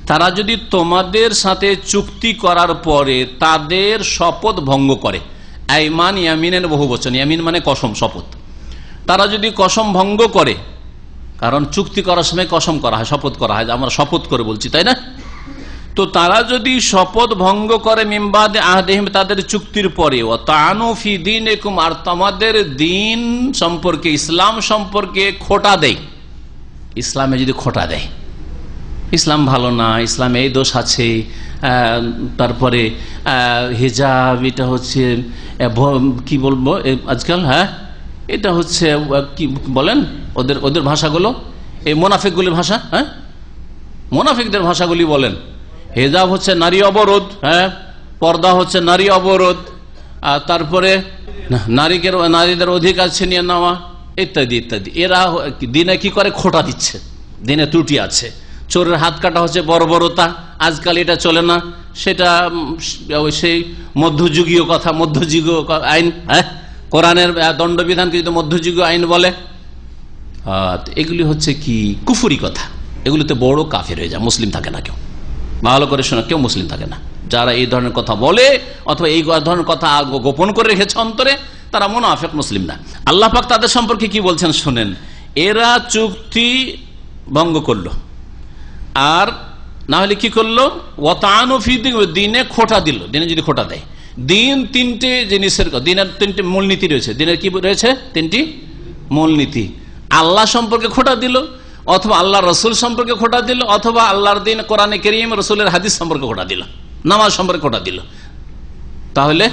তারা যদি তোমাদের সাথে চুক্তি করার পরে তাদের শপথ ভঙ্গ করে, আইমান ইয়ামিনের বহুবচন, ইয়ামিন মানে কসম, শপথ, তারা যদি কসম ভঙ্গ করে, কারণ চুক্তি করার সময় কসম করা হয়, শপথ করা হয়, আমরা শপথ করে বলছি, তাই না? তো তারা যদি শপথ ভঙ্গ করে মিম্বাদে আহদিহিম, তাদের চুক্তির পরে, ও তানু ফি দীনিকুম, আর তোমাদের দিন সম্পর্কে, ইসলাম সম্পর্কে খোটা দেয়, ইসলামে যদি খোটা দেয়, ইসলাম ভালো না, ইসলামে এই দোষ আছে, তারপরে হিজাব, এটা হচ্ছে কি বলবো আজকাল, হ্যাঁ এটা হচ্ছে কি বলেন ওদের ভাষাগুলো, এই মোনাফিকগুলির ভাষা, হ্যাঁ মোনাফিকদের ভাষাগুলি বলেন। হিজাব হচ্ছে নারী অবরোধ, হ্যাঁ পর্দা হচ্ছে নারী অবরোধ, আর তারপরে নারীদের অধিকার ছিনিয়ে নেওয়া, ইত্যাদি ইত্যাদি। এরা দিনে কি করে, খোটা দিচ্ছে, দিনে ত্রুটি আছে। চোরের হাত কাটা হচ্ছে বর্বরতা, আজকাল এটা চলে না, সেটা সেই মধ্যযুগীয় কথা, মধ্যযুগীয় আইন, হ্যাঁ কোরআনের দণ্ডবিধানকে যদি মধ্যযুগীয় আইন বলে, এগুলি হচ্ছে কি কুফরি কথা, এগুলিতে বড় কাফের হয়ে যায়, মুসলিম থাকে না কেউ। ভালো করে শোনা, কেউ মুসলিম থাকে না যারা এই ধরনের কথা বলে, অথবা এই ধরনের কথা গোপন করে রেখেছে অন্তরে, তারা মুনাফিক, মুসলিম না। আল্লাহ পাক তাদের সম্পর্কে কি বলছেন শুনেন, এরা চুক্তি ভঙ্গ করলো, আর না হলে কি করলো, দিনে খোটা দিল। দিনে যদি খোটা দেয়, দিন তিনটে জিনিসের, দিনের তিনটে মূলনীতি রয়েছে। দিনের কি রয়েছে? তিনটি মূলনীতি। আল্লাহ সম্পর্কে খোটা দিল, অথবা আল্লাহ রসুল সম্পর্কে খোটা দিল, অথবা আল্লাহর দিন কোরআনে কারীম রসুলের হাদিস সম্পর্কে খোটা দিল, নামাজ সম্পর্কে খোটা দিল। তাহলে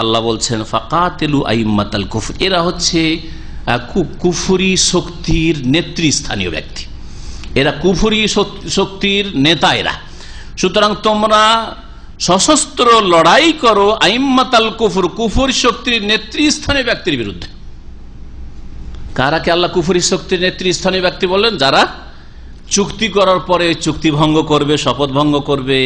আল্লাহ বলছেন ফাকাতিলু আইম্মাতাল কুফর, এরা হচ্ছে কুফরি শক্তির নেতৃস্থানীয় ব্যক্তি, এরা কুফরি শক্তির নেতা এরা। সুতরাং তোমরা সশস্ত্র লড়াই করো আইম্মাতাল কুফর, কুফরি শক্তির নেতৃস্থানীয় ব্যক্তির বিরুদ্ধে। কারাকে আল্লাহ কুফরি শক্তির নেতৃস্থানীয় ব্যক্তি বললেন? যারা চুক্তি করার পরে চুক্তি ভঙ্গ করবে, শপথ ভঙ্গ করবে,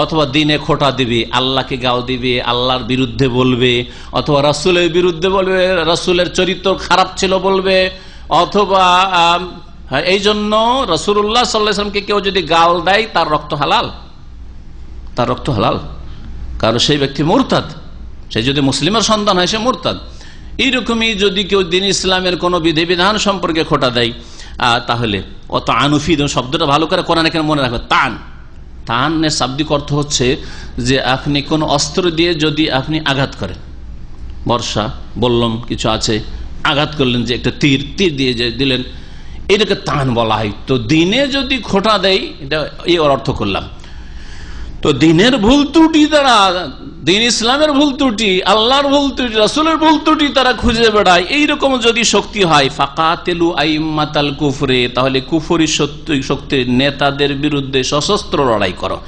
অথবা দিনে খোটা দিবে, আল্লাহকে গাও দিবে, আল্লাহর বিরুদ্ধে বলবে, অথবা রাসূলের বিরুদ্ধে বলবে, রাসূলের চরিত্র খারাপ ছিল বলবে, অথবা এই জন্য রাসূলুল্লাহ সাল্লাল্লাহু আলাইহি ওয়াসাল্লামকে কেউ যদি গাল দেয় তার রক্ত হালাল, তার রক্ত হালাল, কারণ সেই ব্যক্তি মুরতাদ। সে যদি মুসলিমের সন্তান হয় সে মুরতাদ। এইরকমই যদি কেউ দিন ইসলামের কোন বিধিবিধান সম্পর্কে খোটা দেয়, তাহলে অত আনুফিদ শব্দটা ভালো করে কোরআনে কেন মনে রাখবে। তানের শাব্দিক অর্থ হচ্ছে যে আপনি কোন অস্ত্র দিয়ে যদি আপনি আঘাত করেন, বর্ষা বললাম কিছু আছে, আঘাত করলেন, যে একটা তীর দিয়ে যে দিলেন, এটাকে তান বলা হয়। তো দিনে যদি খোটা দেয়, এটা এই অর্থ করলাম। তো দিনের ভুল ত্রুটি দ্বারা, দিন ইসলামের ভুল ত্রুটি, আল্লাহর ভুল ত্রুটি, রাসূলের ভুল ত্রুটি তারা খুঁজে বেড়ায়, এইরকম যদি শক্তি হয়, ফাকাতিলু আইম্মাতাল কুফরে, তাহলে কুফরি শক্তির নেতাদের বিরুদ্ধে সশস্ত্র লড়াই করো।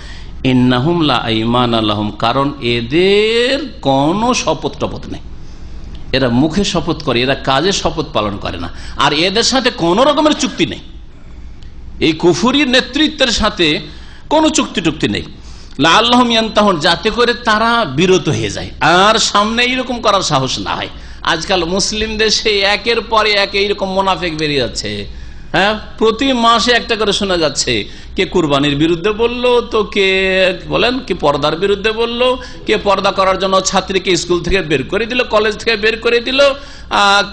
ইন্নাহুম লা আইমানা লাহুম, কারণ এদের কোনো শপথ টপথ নেই, এরা মুখে শপথ করে, এরা কাজে শপথ পালন করে না, আর এদের সাথে কোন রকমের চুক্তি নেই। এই কুফরির নেতৃত্বের সাথে কোনো চুক্তি টুক্তি নেই। লাআল্লাহুম ইয়ানতাহুন, যাতে করে তারা বিরত হয়ে যায়, আর সামনে এইরকম করার সাহস না হয়। আজকাল মুসলিম দেশে একের পরে এক এইরকম মুনাফিক বেরিয়ে যাচ্ছে। হ্যাঁ, প্রতি মাসে একটা করে শোনা যাচ্ছে, কে কুরবানির বিরুদ্ধে বললো, তো কে বলেন কি পর্দার বিরুদ্ধে বললো, কে পর্দা করার জন্য ছাত্রীকে স্কুল থেকে বের করে দিল, কলেজ থেকে বের করে দিল,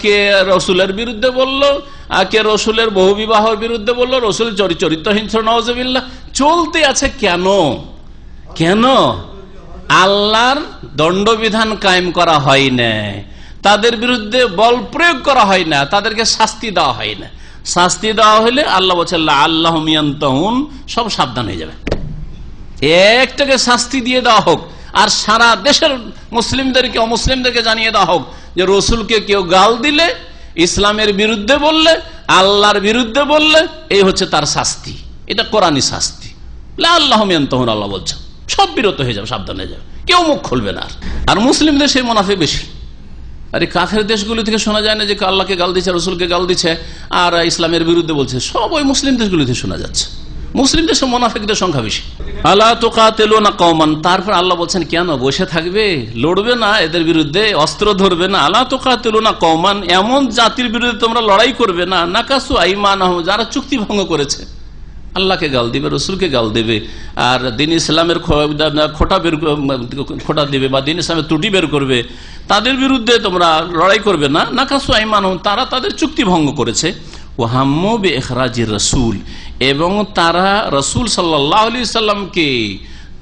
কে রসুলের বিরুদ্ধে বললো, কে রসুলের বহু বিবাহের বিরুদ্ধে বললো, রসুল চরিত্রহীন, নাউজুবিল্লাহ। চলতে আছে কেন? কেন? আল্লাহর দণ্ডবিধান কায়েম করা হয় না, তাদের বিরুদ্ধে বল প্রয়োগ করা হয় না, তাদেরকে শাস্তি দেওয়া হয় না। শাস্তি দেওয়া হলে আল্লাহ বলছেন লাআল্লাহুম ইয়ানতাহুন, সব সাবধান হয়ে যাবে। একটাকে শাস্তি দিয়ে দেওয়া হোক, আর সারা দেশের মুসলিমদেরকে অমুসলিমদেরকে জানিয়ে দেওয়া হোক যে রসুলকে কেউ গাল দিলে, ইসলামের বিরুদ্ধে বললে, আল্লাহর বিরুদ্ধে বললে, এই হচ্ছে তার শাস্তি। এটা কোরআনী শাস্তি। লাআল্লাহুম ইয়ানতাহুন, আল্লাহ বলছেন সব বিরত হয়ে যাবে, সাবধান হয়ে যাবে, কেউ মুখ খুলবে না। আর মুসলিম দেশে মুনাফিক বেশি। আরে কাফের দেশগুলি থেকে শোনা যায় না যে আল্লাহকে গাল দিচ্ছে, রসুলকে গাল দিচ্ছে, আর ইসলামের বিরুদ্ধে বলছে, সব ওই মুসলিম দেশগুলিতে শোনা যাচ্ছে। মুসলিম দেশে মুনাফিকদের সংখ্যা বেশি। আলা তুকাতিলুনা কওমান, তারপর আল্লাহ বলছেন কেন বসে থাকবে, লড়বে না এদের বিরুদ্ধে, অস্ত্র ধরবে না। আলা তুকাতিলুনা কওমান, এমন জাতির বিরুদ্ধে তোমরা লড়াই করবে না, নাকাসু আইমানাহুম, যারা চুক্তি ভঙ্গ করেছে, আল্লাহকে গাল দিবে, রসুলকে গাল দেবে, আর দিন ইসলামের খোটা দিবে, বা দিন ইসলামের ত্রুটি বের করবে, তাদের বিরুদ্ধে তোমরা লড়াই করবে না। নাকাসু আইমানহুম, তারা তাদের চুক্তি ভঙ্গ করেছে। ওয়াহাম্মু বিইখরাজির রাসূল, এবং তারা রাসূল সাল্লাল্লাহু আলাইহি সাল্লামকে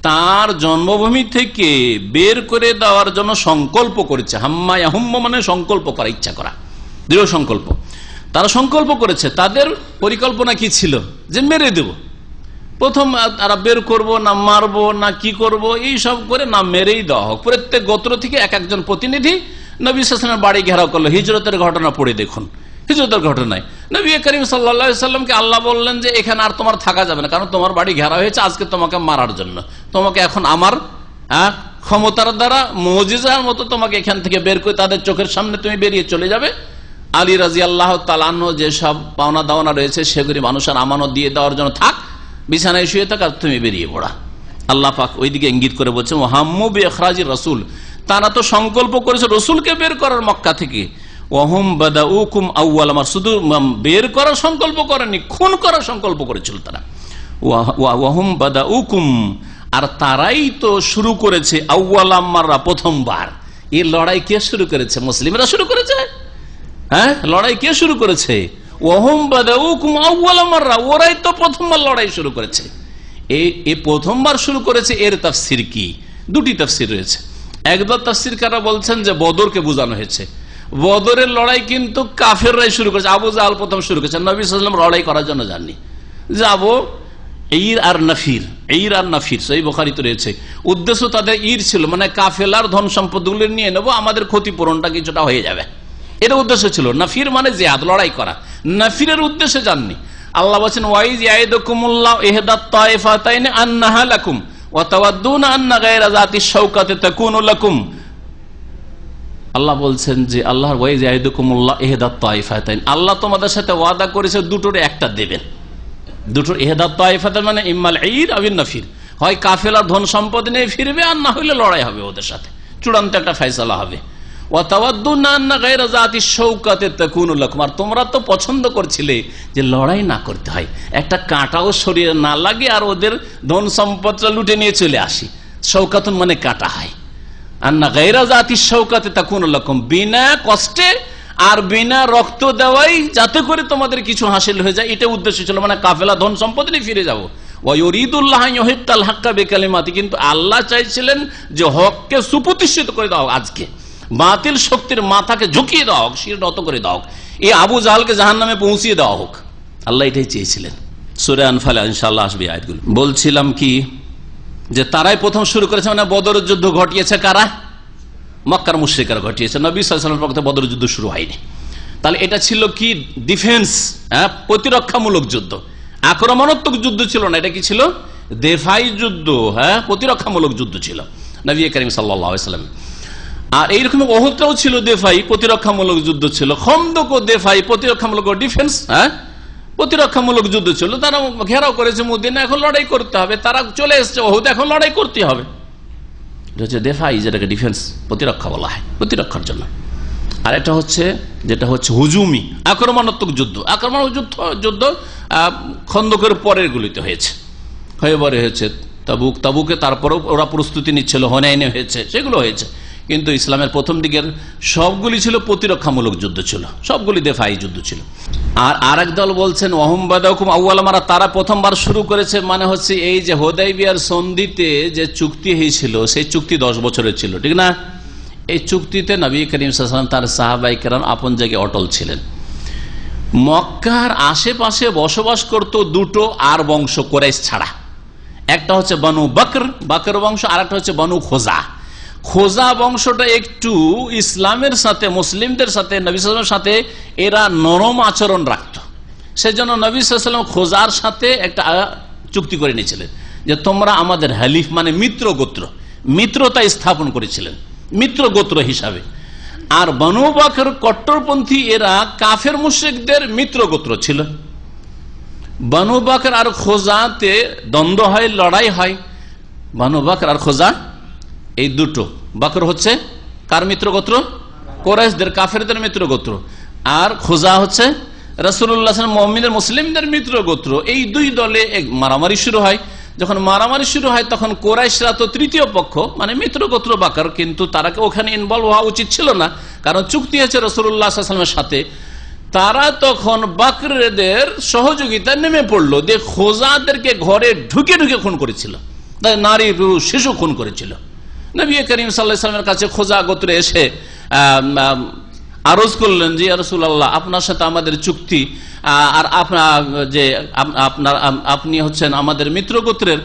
তার জন্মভূমি থেকে বের করে দেওয়ার জন্য সংকল্প করেছে। হাম্মা ইয়াহুম্মু মানে সংকল্প করা, ইচ্ছা করা, দৃঢ় সংকল্প। তারা সংকল্প করেছে। তাদের পরিকল্পনা কি ছিল? যে মেরে দেব। প্রথম তারা বের করব না মারবো না কি করব, এই সব করে না মেরেই দেওয়া হোক। প্রত্যেক গোত্র থেকে এক একজন প্রতিনিধি নবী সাল্লাল্লাহু আলাইহি ওয়াসাল্লামের বাড়ি ঘেরাও করলো। হিজরতের ঘটনা পড়ে দেখুন, হিজরতের ঘটনায় নবী করিম সাল্লাল্লাহু আলাইহি ওয়াসাল্লামকে আল্লাহ বললেন যে এখানে আর তোমার থাকা যাবে না, কারণ তোমার বাড়ি ঘেরা হয়েছে আজকে তোমাকে মারার জন্য। তোমাকে এখন আমার ক্ষমতার দ্বারা মুজিজার মতো তোমাকে এখান থেকে বের করে তাদের চোখের সামনে তুমি বেরিয়ে চলে যাবে। আলী রাদিয়াল্লাহু তাআলা আনহু যেসব পাওনা দাওনা রয়েছে সেগুলি মানুষের আমানত দিয়ে দেওয়ার জন্য থাক, বিছানায় শুয়ে থাক, আর তুমি বেরিয়ে পড়া। আল্লাহ পাক ওইদিকে ইঙ্গিত করে বলছেন ওয়াহাম্মু বিইখরাজির রাসূল, তারা তো সংকল্প করেছে রসুলকে বের করার মক্কা থেকে। ওয়াহুম বাদাউকুম আউয়াল মার, শুধু বের করার সংকল্প করেনি, খুন করার সংকল্প করেছিল তারা। ওয়াহুম বাদাউকুম, আর তারাই তো শুরু করেছে আউয়াল মাররা, প্রথমবার। এই লড়াই কে শুরু করেছে? মুসলিমরা শুরু করেছে। হ্যাঁ, লড়াই কে শুরু করেছে? ওহম বাদাউকুম আউওয়ালা মাররা, ওরাই তো প্রথমবার লড়াই শুরু করেছে। এই প্রথমবার শুরু করেছে। এর তাফসির কি? দুটি তাফসির রয়েছে। একদল তাফসিরকাররা বলছেন যে বদরকে বোঝানো হয়েছে। বদরের লড়াই কিন্তু কাফেররাই শুরু করেছে, আবু জাহাল প্রথম শুরু করেছে। নবী সাল্লাল্লাহু আলাইহি ওয়াসাল্লাম লড়াই করার জন্য যাননি, যাবো ঈর আর নাফির সহিহ বুখারীতে রয়েছে। উদ্দেশ্য তাদের ঈর ছিল, মানে কাফেলার ধন সম্পদগুলো নিয়ে নেবো, আমাদের ক্ষতিপূরণটা কিছুটা হয়ে যাবে, এটা উদ্দেশ্য ছিল। নাফির মানে জিহাদ, লড়াই করা। নাফিরের উদ্দেশ্যে যাননি। আল্লাহ বলেন ওয়াইজ ইয়াইদুকুমুল্লাহু ইহদাত তায়ফাতাইনি আন্নাহা লাকুম ওয়া তাওয়াদ্দুনা আন্না গায়রা যাতিশ শাওকাতি তাকুনু লাকুম। আল্লাহ বলছেন যে আল্লাহর ওয়াইজ ইয়াইদুকুমুল্লাহু ইহদাত তায়ফাতাইন, আল্লাহ তোমাদের সাথে ওয়াদা করেছে দুটোর একটা দেবেন। দুটোর ইহদাত তায়ফাতাইন মানে ইম্মাল ঈর আও নাফির, হয় কাফেলা ধন সম্পদ নিয়ে ফিরবে, আর না হইলে লড়াই হবে ওদের সাথে, চূড়ান্ত একটা ফয়সালা হবে। ওয়া তাওয়াদ্দুনা আন্না গায়রা যাতিশ শাওকাতি তাকুনু লাকুম, আর তোমরা তো পছন্দ করছিলে যে লড়াই না করতে হয়, একটা কাঁটাও শরীরে না লাগে, আর ওদের ধন সম্পদটা লুটে নিয়ে চলে আসি। শাওকাতুন মানে কাঁটা হয়। আন্না গায়রা যাতিশ শাওকাতি তাকুনু লাকুম, বিনা কষ্টে আর বিনা রক্ত দেওয়াই যাতে করে তোমাদের কিছু হাসিল হয়ে যায়, এটা উদ্দেশ্য ছিল। মানে কাফেলা ধন সম্পদ নিয়ে ফিরে যাবো। ওয়া ইউরিদুল্লাহ আন ইউহিক্কাল হাক্কা বিকালিমাতি, কিন্তু আল্লাহ চাইছিলেন যে হককে সুপ্রতিষ্ঠিত করে দাও, আজকে বাতিল শক্তির মাথাকে ঝুঁকিয়ে দেওয়া হোক, শির নত করে দেওয়া হোক, এই আবু জাহালকে জাহান্নামে পৌঁছিয়ে দেওয়া হোক। আল্লাহ এটাই চেয়েছিলেন। সূরা আনফালে ইনশাআল্লাহ আসবে আয়াতগুলো। বলছিলাম কি যে তারাই প্রথম শুরু করেছে, মানে বদরের যুদ্ধ ঘটিয়েছে কারা? মক্কার মুশরিকরা ঘটিয়েছে। নবী সাল্লাল্লাহু আলাইহি ওয়াসাল্লামের পক্ষে বদরের যুদ্ধ শুরু হয়নি। তাহলে এটা ছিল কি? ডিফেন্স, প্রতিরক্ষামূলক যুদ্ধ, আক্রমণাত্মক যুদ্ধ ছিল না। এটা কি ছিল? দেফাই যুদ্ধ, প্রতিরক্ষামূলক যুদ্ধ ছিল নবী করিম সাল্লাল্লাহু আলাইহি ওয়াসাল্লাম। আর এইরকম ওহদটাও ছিল দেফাই, প্রতিরক্ষামূলক যুদ্ধ ছিল। খন্দক ও দেফাই, প্রতিরক্ষামূলক ডিফেন্স, প্রতিরক্ষামূলক যুদ্ধ ছিল। তারা ঘেরাও করেছে মদিনা, এখন লড়াই করতে হবে। তারা চলে এসছে ওহদ, এখন লড়াই করতে হবে। এটা হচ্ছে দেফাই, যেটাকে ডিফেন্স, প্রতিরক্ষা বলা হয়, প্রতিরক্ষার জন্য। আর এটা হচ্ছে যেটা হচ্ছে হুজুমি, আক্রমণাত্মক যুদ্ধ। আক্রমণাত্মক যুদ্ধ খন্দকের পরের গুলিতে হয়েছে, খয়বরে হয়েছে, তাবুকে তারপরেও ওরা প্রস্তুতি নিচ্ছিল, হুনাইনে হয়েছে, সেগুলো হয়েছে। কিন্তু ইসলামের প্রথম দিকের সবগুলি ছিল প্রতিরক্ষামূলক যুদ্ধ ছিল, সবগুলি দেফাই যুদ্ধ ছিল। আর আরেক দল বলছেন ওয়াহুম বাদাউকুম আউওয়ালা মাররা, তারা প্রথমবার শুরু করেছে। মানে হচ্ছে এই যে হুদায়বিয়ার সন্ধিতে যে চুক্তি হয়েছিল, সেই চুক্তি 10 বছরের ছিল, ঠিক না? এই চুক্তিতে নবী করিম সাল্লাল্লাহু আলাইহি ওয়াসাল্লাম তার সাহাবায়ে কেরাম আপন জায়গায় অটল ছিলেন। মক্কার আশেপাশে বসবাস করত দুটো আর বংশ কুরাইশ ছাড়া, একটা হচ্ছে বনু বকর বংশ, আর একটা হচ্ছে বনু খোজা। খোজা বংশটা একটু ইসলামের সাথে, মুসলিমদের সাথে, নবী সাল্লাল্লাহু আলাইহি ওয়াসাল্লামের সাথে এরা নরম আচরণ রাখত। সেজন্য নবী সাল্লাল্লাহু আলাইহি ওয়াসাল্লাম খোজার সাথে একটা চুক্তি করে নিয়েছিলেন যে তোমরা আমাদের হালিফ, মানে মিত্র গোত্র, মিত্রতা স্থাপন করেছিলেন মিত্র গোত্র হিসাবে। আর বনু বকর কট্টরপন্থী, এরা কাফের মুশরিকদের মিত্র গোত্র ছিল। বনু বকর আর খোজাতে দ্বন্দ্ব হয়, লড়াই হয়। বনু বকর আর খোজা এই দুটো, বকর হচ্ছে কার মিত্র গোত্র? কুরাইশদের, কাফেরদের মিত্র গোত্র। আর খোজা হচ্ছে রাসূলুল্লাহ সাল্লাল্লাহু আলাইহি ওয়াসাল্লাম মুমিনদের, মুসলিমদের মিত্র গোত্র। এই দুই দলে মারামারি শুরু হয়। যখন মারামারি শুরু হয় তখন কুরাইশরা তো তৃতীয় পক্ষ, মানে মিত্র গোত্র বকর, কিন্তু তারাকে ওখানে ইনভলভ হওয়া উচিত ছিল না, কারণ চুক্তি আছে রাসূলুল্লাহ সাল্লাল্লাহু আলাইহি ওয়াসাল্লামের সাথে। তারা তখন বকরদের সহযোগিতায় নেমে পড়লো, দিয়ে খোজাদেরকে ঘরে ঢুকে ঢুকে খুন করেছিল, নারী পুরুষ শিশু খুন করেছিল। নবী করিম সাল্লাল্লাহু আলাইহি ওয়াসাল্লামের কাছে খোজা গোত্রে এসে আরজ করলেন যে ইয়া রাসূলুল্লাহ, আপনার সাথে আমাদের চুক্তি, আর আপনি হচ্ছেন আমাদের মিত্র গোত্রের,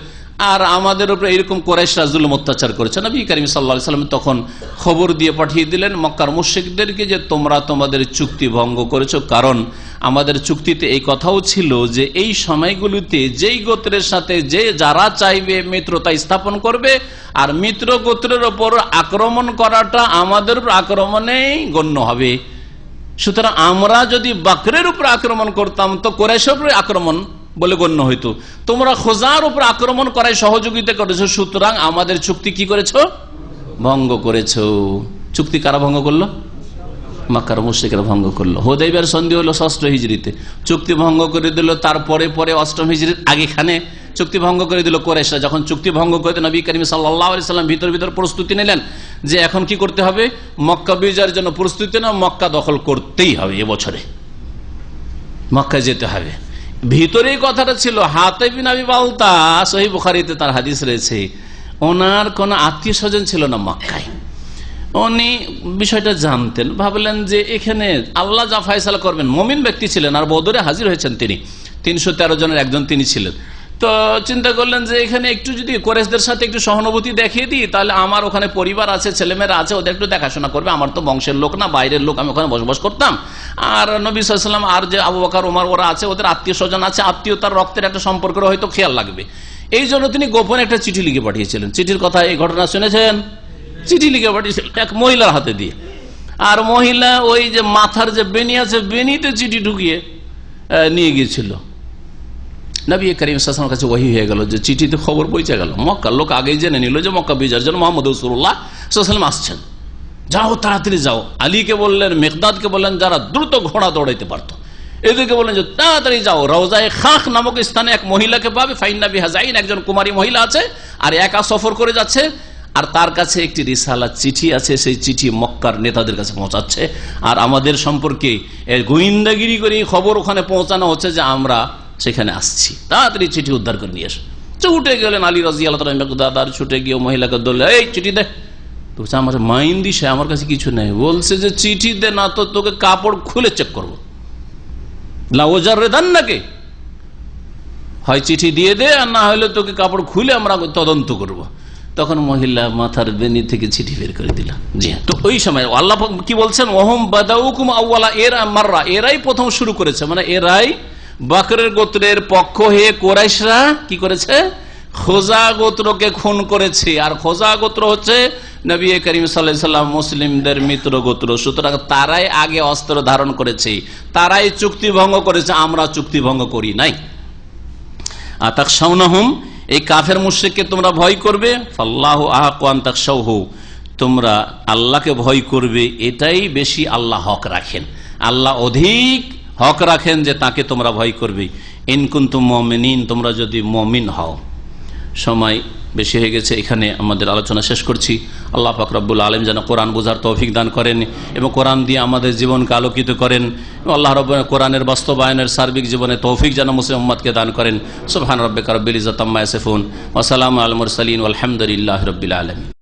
আর আমাদের উপরে এরকম কুরাইশরা জুলুম অত্যাচার করেছে। নবী করিম সাল্লাল্লাহু আলাইহি ওয়াসাল্লাম তখন খবর দিয়ে পাঠিয়ে দিলেন মক্কার মুশরিকদেরকে যে তোমরা তোমাদের চুক্তি ভঙ্গ করেছো, কারণ আমাদের চুক্তিতে এই কথাও ছিল যে এই সময়গুলিতে যেই গোত্রের সাথে যারা চাইবে মিত্রতা স্থাপন করবে, আর মিত্র গোত্রের ওপর আক্রমণ করাটা আমাদের উপর আক্রমণেই গণ্য হবে। সুতরাং আমরা যদি বকরের উপর আক্রমণ করতাম তো কুরাইশের উপরে আক্রমণ বলে গণ্য হইতো। তোমরা খোজার উপর আক্রমণ করায় সহযোগিতা করেছো, সুতরাং আমাদের চুক্তি কি করেছো? ভঙ্গ করেছো। চুক্তি কারা ভঙ্গ করলো? মক্কার মুশরিকরা ভঙ্গ করলো। হুদায়বিয়ার সন্ধি হলো 6ষ্ঠ হিজরিতে, চুক্তি ভঙ্গ করে দিল তারপরে 8ম হিজরির আগেখানে চুক্তি ভঙ্গ করে দিল কুরাইশরা। যখন চুক্তি ভঙ্গ করে দিল, নবী করিম সাল্লাল্লাহু আলাইহি সাল্লাম ভিতর প্রস্তুতি নিলেন যে এখন কি করতে হবে, মক্কা বিজয়ের জন্য প্রস্তুতি না, মক্কা দখল করতেই হবে, এবছরে মক্কায় যেতে হবে। ভিতরেই কথাটা ছিল, হাতিব বিন আবি বালতা, সহিহ বুখারীতে তার হাদিস রয়েছে, ওনার কোন আত্মীয় স্বজন ছিল না মক্কায়। উনি বিষয়টা জানতেন, ভাবলেন যে এখানে আল্লাহ যা ফয়সালা করবেন, মুমিন ব্যক্তি ছিলেন আর বদরে হাজির হয়েছেন তিনি, 313 জনের একজন তিনি ছিলেন। তো চিন্তা করলেন যে এখানে একটু যদি কুরাইশদের সাথে একটু সহানুভূতি দেখিয়ে দিই, তাহলে আমার ওখানে পরিবার আছে, ছেলেমেয়েরা আছে, ওদের একটু দেখাশোনা করবে, আমার তো বংশের লোক না, বাইরের লোক, আমি ওখানে বসবাস করতাম। আর নবী সাল্লাল্লাহু আলাইহি ওয়াসাল্লাম আর যে আবু বকর ওমর ওরা আছে, ওদের আত্মীয় স্বজন আছে, আত্মীয়তার রক্তের একটা সম্পর্কের হয়তো খেয়াল লাগবে। এই জন্য তিনি গোপনে একটা চিঠি লিখে পাঠিয়েছিলেন। চিঠির কথা, এই ঘটনা শুনেছেন? চিঠি লিখে পাঠিয়েছিলেন এক মহিলার হাতে দিয়ে, আর মহিলা ওই যে মাথার যে বেনি আছে, বেনিতে চিঠি ঢুকিয়ে নিয়ে গিয়েছিল। নবী করিম সাল্লাল্লাহু আলাইহি ওয়াসাল্লামের কাছে ওহী হয়ে গেল যে চিঠিতে খবর পৌঁছে গেল, মক্কার লোক আগেই জেনে নিল যে মক্কা বিজয়ের জন্য মুহাম্মদ রাসূলুল্লাহ সাল্লাল্লাহু আলাইহি ওয়াসাল্লাম আসছেন। যাও, তাড়াতাড়ি যাও। আলীকে বললেন, মিকদাদকে বললেন, যারা দ্রুত ঘোড়া দৌড়াইতে পারতো, এদেরকে বললেন যে তাড়াতাড়ি যাও, রওজায়ে খাখ নামক স্থানে এক মহিলাকে পাবে, ফাইন্না বিহা যাইন, একজন কুমারী মহিলা আছে আর একা সফর করে যাচ্ছে, আর তার কাছে একটি রিসালা চিঠি আছে, সেই চিঠি মক্কার নেতাদের কাছে পৌঁছাচ্ছে, আর আমাদের সম্পর্কে গোয়েন্দাগিরি করে খবর ওখানে পৌঁছানো হচ্ছে যে আমরা সেখানে আসছি, তাড়াতাড়ি চিঠি উদ্ধার করে নিয়ে এসো। ছুটে গেলেন আলী রাদিয়াল্লাহু তাআলা মিকদাদ, ছুটে গিয়ে মহিলাকে বললেন, এই চিঠি দে। তো আমার মাইন দিছে, আমার কাছে কিছু নেই। বলছে যে চিঠি দে, না তো তোকে কাপড় খুলে চেক করবো, লাওজারদান্নাকে, হয় চিঠি দিয়ে দে, আর না হলে তোকে কাপড় খুলে আমরা তদন্ত করব। তখন মহিলা মাথার বেনি থেকে চিঠি বের করে দিল। জি, তো ওই সময় আল্লাহ কি বলছেন, ওহম বাদাউকুম আউয়ালা, এরা মাররা, এরাই প্রথম শুরু করেছে, মানে এরাই বকরের গোত্রের পক্ষ হয়ে কুরাইশরা কি করেছে, খোজা গোত্রকে খুন করেছে। আর খোজা গোত্র হচ্ছে নবী করিম সাল্লাল্লাহু আলাইহি ওয়াসাল্লাম মুসলিমদের মিত্র গোত্র, সুতরাং তারাই আগে অস্ত্র ধারণ করেছে, তারাই চুক্তি ভঙ্গ করেছে, আমরা চুক্তি ভঙ্গ করি নাই। আতাখশাউনাহুম, এই কাফের মুশরিককে তোমরা ভয় করবে, ফাল্লাহু আহাক্কু আন তাখশাউহু, তোমরা আল্লাহকে ভয় করবে, এটাই বেশি আল্লাহ হক রাখেন, আল্লাহ অধিক হক রাখেন যে তাকে তোমরা ভয় করবে। ইন কুনতুম মুমিনিন, তোমরা যদি মুমিন হও। সময় বেশি হয়ে গেছে, এখানে আমাদের আলোচনা শেষ করছি। আল্লাহ পাক রব্বুল আলামিন যেন কোরআন বোঝার তৌফিক দান করেন এবং কোরআন দিয়ে আমাদের জীবনকে আলোকিত করেন। আল্লাহ রব্বুল কোরআনের বাস্তবায়নের সার্বিক জীবনে তৌফিক যেন মুসলিম উম্মতকে দান করেন। সুবহান রাব্বিকা রব্বিল ইজ্জাতি আম্মা ইয়াসিফুন ওয়া সালামুন আলাল মুরসালিন ওয়াল হামদুলিল্লাহি রাব্বিল আলামিন।